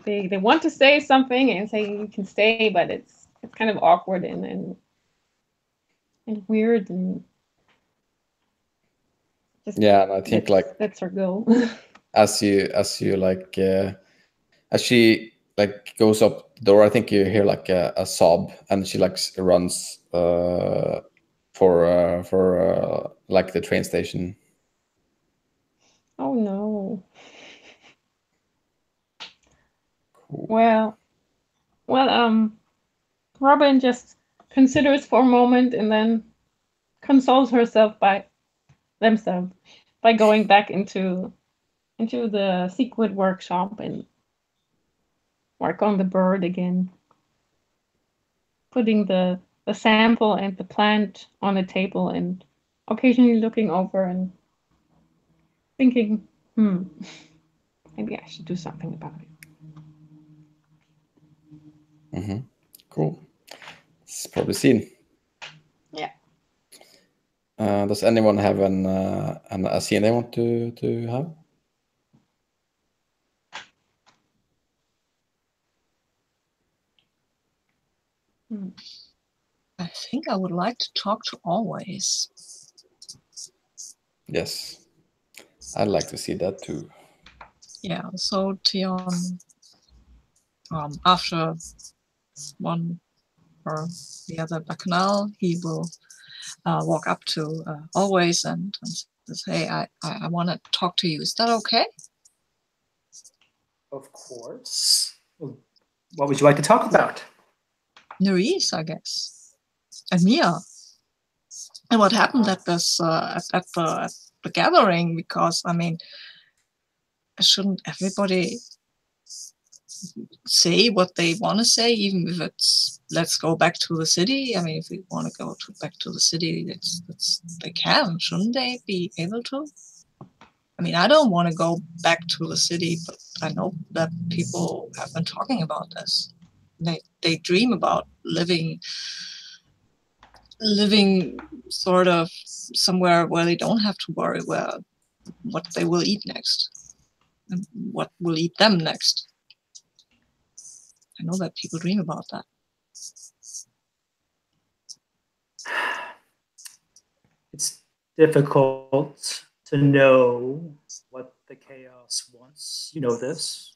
they want to say something and say you can stay, but it's kind of awkward and weird and just, yeah. And I think that's her go. as you like as she like goes up the door, I think you hear like a sob, and she like runs for like the train station. Oh no. Cool. Well, Robin just considers for a moment and then consoles herself by going back into the sequin workshop and work on the bird again, putting the sample and the plant on the table and occasionally looking over and thinking, maybe I should do something about it. Cool. It's probably seen. Yeah. Does anyone have a scene they want to have? I think I would like to talk to Always. Yes, I'd like to see that too. Yeah, so Tion, after one or the other bacchanal, he will walk up to Always and says, hey, I want to talk to you. Is that okay? Of course. Well, what would you like to talk about? Nerys, I guess, and Mia, and what happened at this at the gathering. Because I mean, shouldn't everybody say what they want to say, even if it's let's go back to the city? I mean, if we want to go back to the city, they can, shouldn't they be able to? I mean, I don't want to go back to the city, but I know that people have been talking about this. They dream about living sort of somewhere where they don't have to worry what they will eat next and what will eat them next. I know that people dream about that. It's difficult to know what the chaos wants. You know this.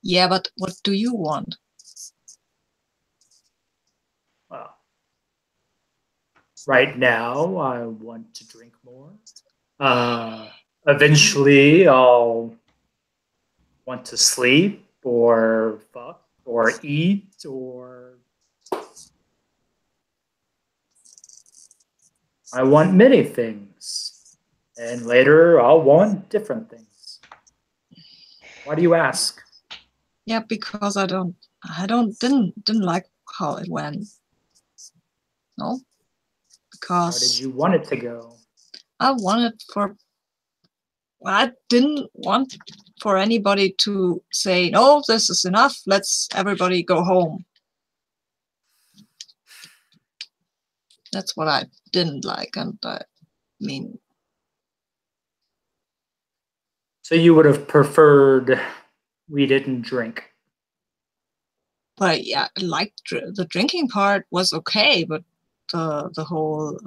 Yeah, but what do you want? Well, right now I want to drink more. Eventually I'll want to sleep or fuck or eat or I want many things. And later I'll want different things. Why do you ask? Yeah, because I didn't like how it went. No? Because How did you want it to go? I didn't want for anybody to say, no, this is enough, let's everybody go home. That's what I didn't like, and I mean... So you would have preferred we didn't drink? But yeah, like the drinking part was okay, but the whole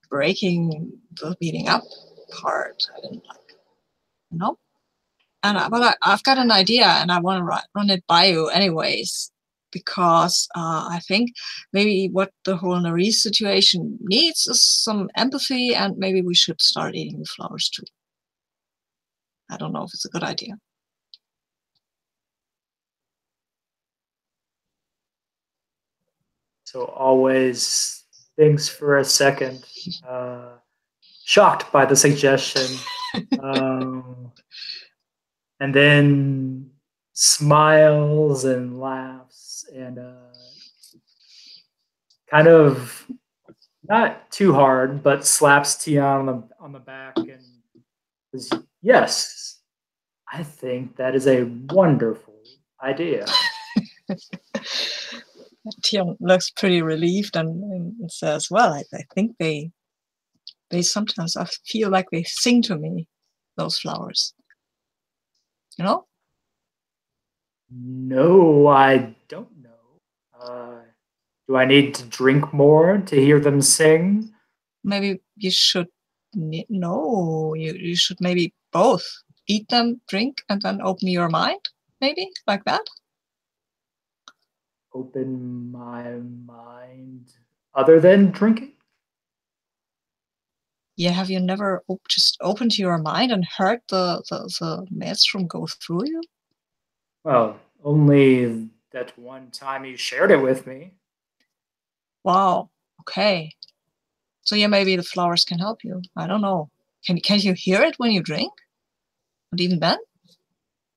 breaking the meeting up part, I didn't like. No. And I've got an idea, and I want to run it by you anyways, because I think maybe what the whole Nerys situation needs is some empathy, and maybe we should start eating the flowers too. I don't know if it's a good idea. So Always thinks for a second, shocked by the suggestion, and then smiles and laughs and kind of not too hard, but slaps Tion on the back and says, yes, I think that is a wonderful idea. Tion looks pretty relieved and says, well, I think they sometimes, I feel like they sing to me, those flowers. You know? No, I don't know. Do I need to drink more to hear them sing? Maybe you should, no, you should maybe both eat them, drink, and then open your mind, maybe, like that? Open my mind other than drinking? Yeah, have you never just opened your mind and heard the maelstrom go through you? Well, only that one time you shared it with me. Wow. Okay. So yeah, maybe the flowers can help you. I don't know. Can you hear it when you drink? Not even then?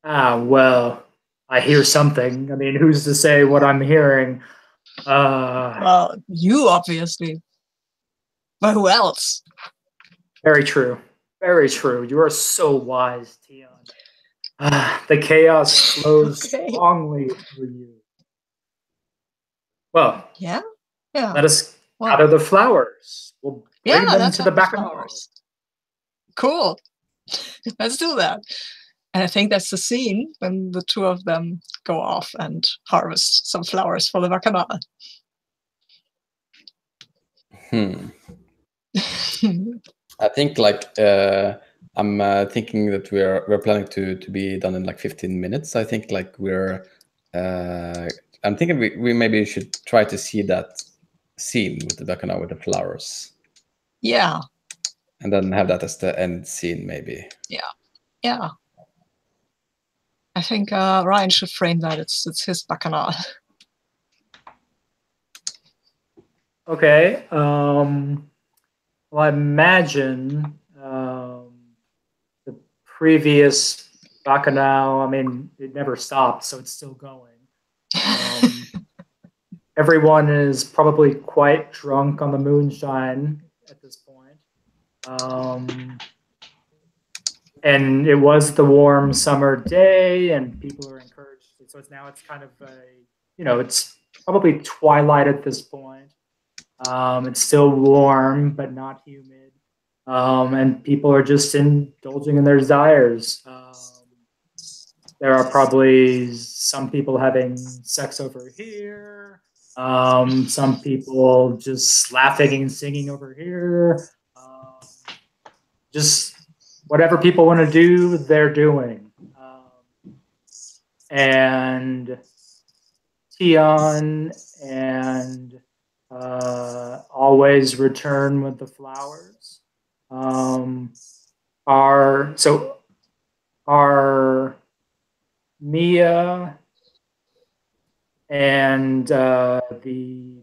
Well, I hear something. I mean, who's to say what I'm hearing? Well, you obviously. But who else? Very true. Very true. You are so wise, Tion. The chaos flows Okay. strongly through you. Well, Yeah? Yeah. let us Well, gather the flowers. We'll bring yeah, them let's to the have the back of the flowers. Cool. Let's do that. And I think that's the scene when the two of them go off and harvest some flowers for the bacchanal. I think like I'm thinking that we're planning to be done in like 15 minutes. I think like we're I'm thinking we maybe should try to see that scene with the bacchanal with the flowers. Yeah. And then have that as the end scene maybe. Yeah. I think Ryan should frame that. It's his bacchanal. Okay. Well, I imagine the previous bacchanal. I mean, it never stopped, so it's still going. Everyone is probably quite drunk on the moonshine at this point. And it was the warm summer day, and people are encouraged. So it's kind of it's probably twilight at this point. It's still warm, but not humid. And people are just indulging in their desires. There are probably some people having sex over here. Some people just laughing and singing over here. Just whatever people want to do, they're doing. And Tion and always return with the flowers. Are Mia and the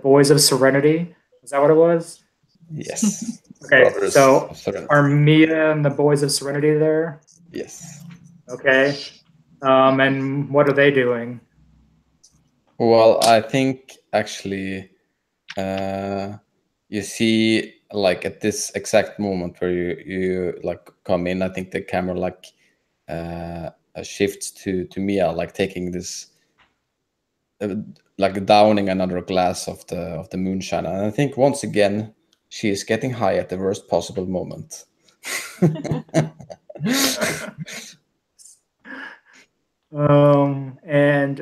Boys of Serenity? Is that what it was? Yes. Okay, Brothers so of Serenity. are Mia and the Boys of Serenity there? Yes. Okay. And what are they doing? Well, I think actually you see like at this exact moment where you like come in, I think the camera like shifts to Mia like taking this like downing another glass of the moonshine, and I think once again she is getting high at the worst possible moment. And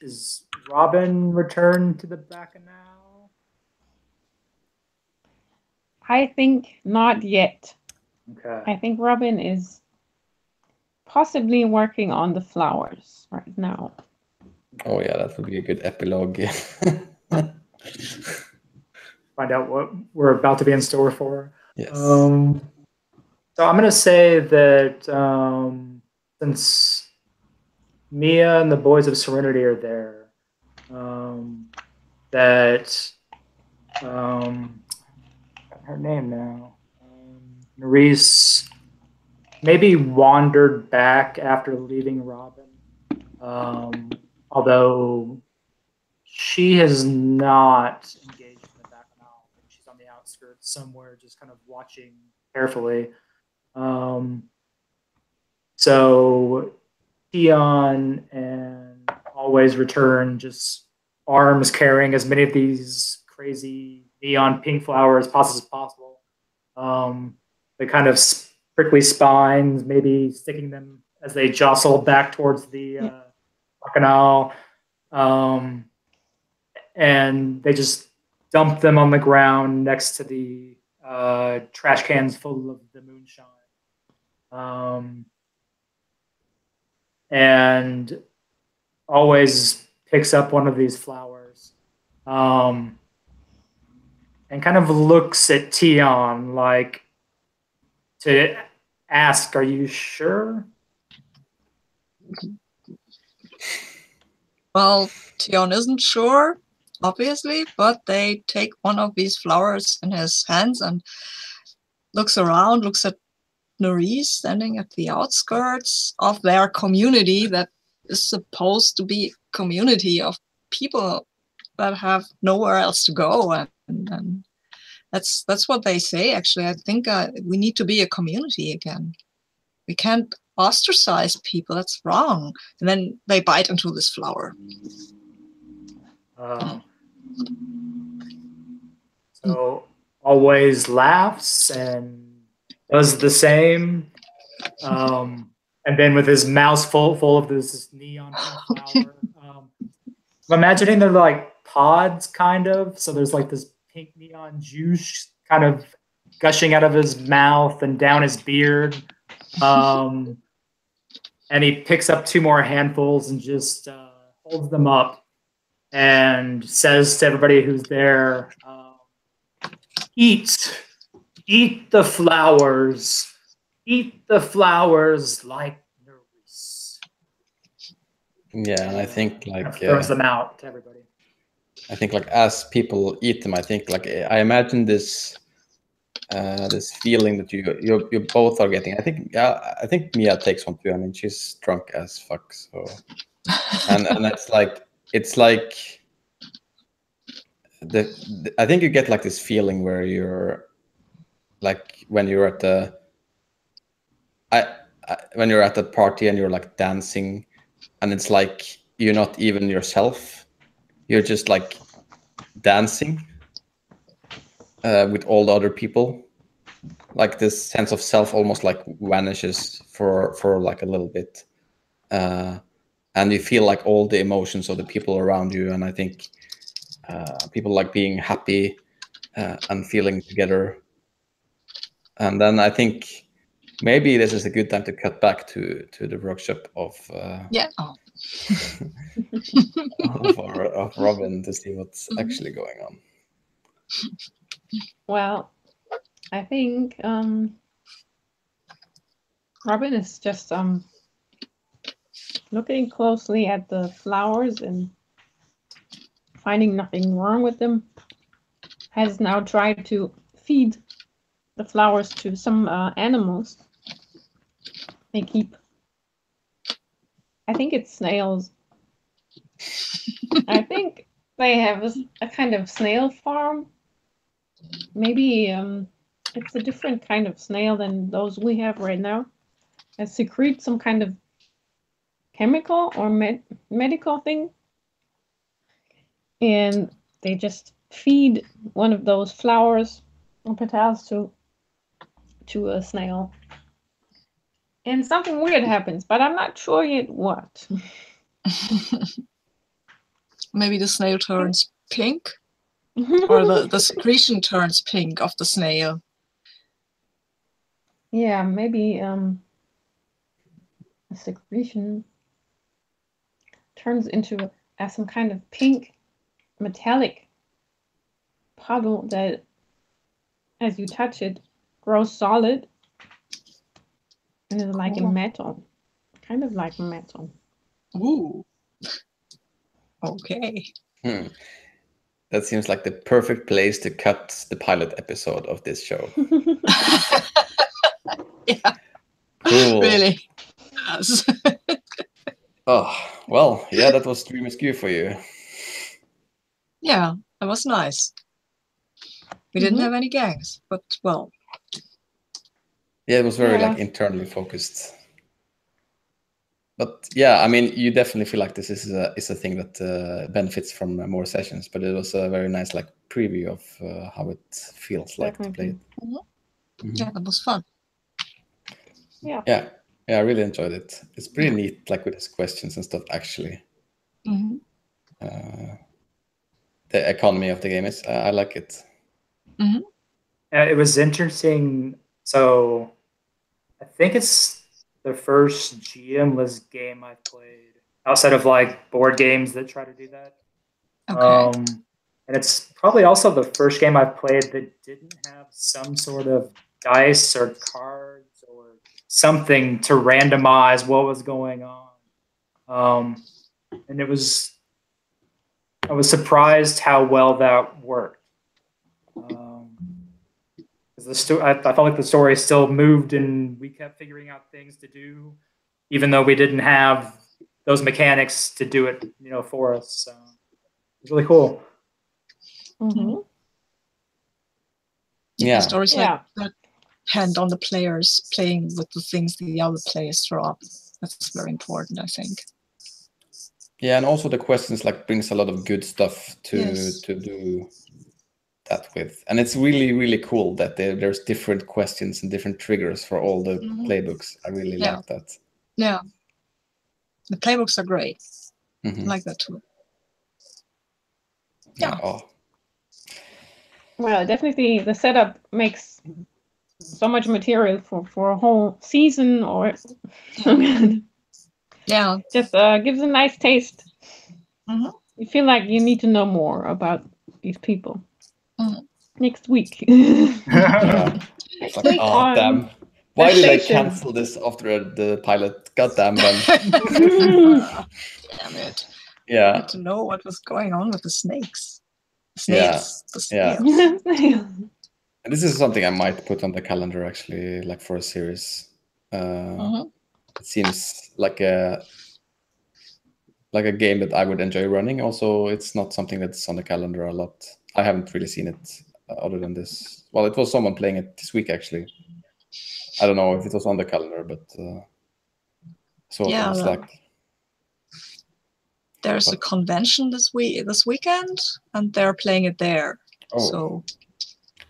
is Robin returned to the bacchanal? I think not yet. Okay. I think Robin is possibly working on the flowers right now. Oh yeah, that would be a good epilogue. Find out what we're about to be in store for. Yes. So I'm going to say that since Mia and the Boys of Serenity are there, that her name now, Nerys maybe wandered back after leaving Robin, although she has not engaged in the bacchanal. She's on the outskirts somewhere, just kind of watching carefully. So Tion and always return, just arms carrying as many of these crazy neon pink flowers as possible. The kind of prickly spines, maybe sticking them as they jostle back towards the bacchanal. And they just dump them on the ground next to the trash cans full of the moonshine. And always picks up one of these flowers and kind of looks at Tion like to ask, "Are you sure?" Well, Tion isn't sure, obviously, but they take one of these flowers in his hands and looks around, looks at Nerys standing at the outskirts of their community that is supposed to be a community of people that have nowhere else to go, and that's what they say. Actually, I think we need to be a community again. We can't ostracize people. That's wrong. And then they bite into this flower. So always laughs and does the same. And then with his mouth full of this neon pink flower. I'm imagining they're like pods, kind of. So there's like this pink neon juice kind of gushing out of his mouth and down his beard. And he picks up 2 more handfuls and just holds them up and says to everybody who's there, eat the flowers. Eat the flowers like Nerys. Yeah, and I think like throws them out to everybody. I think like as people eat them, I think like I imagine this this feeling that you both are getting. I think Mia takes one too. I mean, she's drunk as fuck. So and it's like I think you get like this feeling where you're like when you're at the when you're at the party and you're like dancing, and it's like you're not even yourself. You're just like dancing with all the other people. Like this sense of self almost like vanishes for like a little bit, and you feel like all the emotions of the people around you. And I think people like being happy and feeling together. And then I think maybe this is a good time to cut back to the workshop of of Robin to see what's actually going on. Well, I think Robin is just looking closely at the flowers and finding nothing wrong with them. Has now tried to feed the flowers to some animals. They keep, I think it's snails. I think they have a kind of snail farm. Maybe it's a different kind of snail than those we have right now. It secretes some kind of chemical or medical thing. And they just feed one of those flowers or petals to a snail. And something weird happens, but I'm not sure yet what. Maybe the snail turns pink? Or the secretion turns pink of the snail. Yeah, maybe a secretion turns into some kind of pink metallic puddle that, as you touch it, grows solid and is like a metal, kind of like metal. Ooh. Okay. That seems like the perfect place to cut the pilot episode of this show. Yeah. Cool. Really. Yes. Oh, well, yeah, that was Dream Askew for you. Yeah, that was nice. We didn't have any gangs, but well. Yeah, it was very like internally focused. But yeah, I mean, you definitely feel like this is a thing that benefits from more sessions. But it was a very nice like preview of how it feels like to play it. Yeah, that was fun. Yeah, I really enjoyed it. It's pretty neat, like with his questions and stuff. Actually, the economy of the game is I like it. It was interesting. So I think it's the first GM-less game I've played outside of like board games that try to do that. Okay. And it's probably also the first game I've played that didn't have some sort of dice or cards or something to randomize what was going on. And it was I was surprised how well that worked. 'Cause I felt like the story still moved, and we kept figuring out things to do, even though we didn't have those mechanics to do it, for us. So it was really cool. Mm-hmm. Yeah. Stories like that hand on the players playing with the things the other players throw up. That's very important, I think. Yeah, and also the questions like brings a lot of good stuff to do that with, and it's really, really cool that there's different questions and different triggers for all the playbooks. I really like that. Yeah, the playbooks are great. I Mm-hmm. like that too. Yeah. Oh. Well, definitely the setup makes so much material for a whole season, or Yeah, just gives a nice taste. Mhm. You feel like you need to know more about these people. Mhm. Next week. Yeah. It's like, Click on damn. Why did I station. cancel this after the pilot? God damn them. Damn it. I Yeah. had to know what was going on with the snakes. Yeah. Snails. The Yeah. snails. And this is something I might put on the calendar actually, like for a series. It seems like a game that I would enjoy running. Also, it's not something that's on the calendar a lot. I haven't really seen it other than this. Well, it was someone playing it this week actually. I don't know if it was on the calendar, but so it was like. There's a convention this weekend, and they're playing it there. Oh, so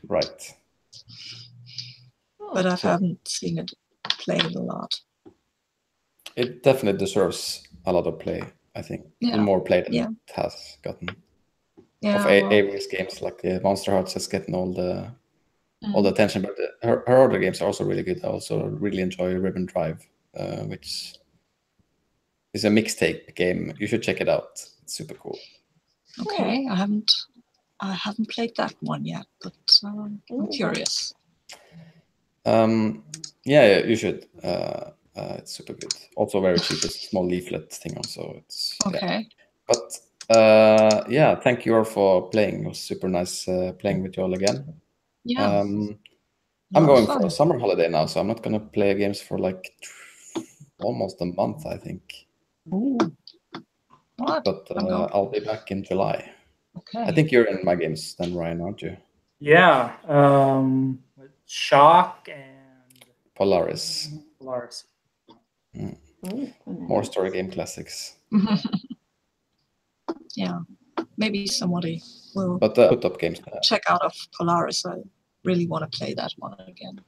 right. But I haven't seen it played a lot. It definitely deserves a lot of play, I think. Yeah. More play than it has gotten. Yeah, of Avery's games, like Monster Hearts has gotten all the attention, but her other games are also really good. I also really enjoy Ribbon Drive, which is a mixtape game. You should check it out. It's super cool. Okay, I haven't played that one yet, but I'm curious. Yeah, you should. It's super good. Also very cheap. It's a small leaflet thing. Also, it's okay. Yeah. But thank you all for playing. It was super nice playing with you all again. Yeah. I'm going for a summer holiday now, so I'm not gonna play games for like almost a month, I think. Ooh. What? But I'll be back in July. Okay. I think you're in my games then, Ryan, aren't you? Yeah. Shock and Polaris. Polaris. More story game classics. Yeah. Maybe somebody will But put up games. check out of Polaris. I really want to play that one again.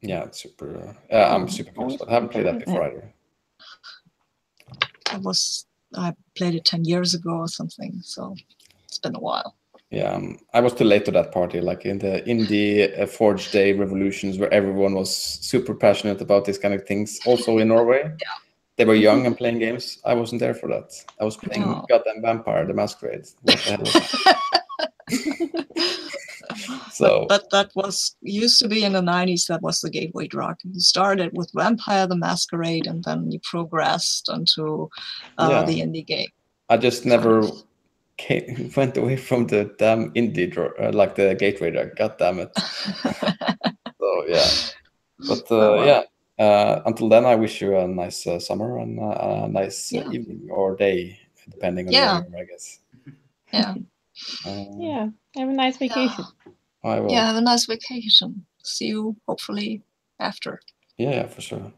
Yeah, it's super. I'm super close, but I haven't played that before either. I played it 10 years ago or something, so it's been a while. Yeah, I was too late to that party, like in the indie Forge Day revolutions where everyone was super passionate about these kind of things. Also in Norway, they were young and playing games. I wasn't there for that. I was playing goddamn Vampire the Masquerade. What the hell was that? So, but that was used to be in the 90s. That was the gateway drug. You started with Vampire the Masquerade, and then you progressed into the indie game. I just never went away from the damn indie like the gateway drug. God damn it. So yeah, but until then, I wish you a nice summer and a nice evening or day, depending on where you are, I guess. Yeah. Yeah. Have a nice vacation. I will. Yeah, have a nice vacation. See you hopefully after. Yeah, for sure.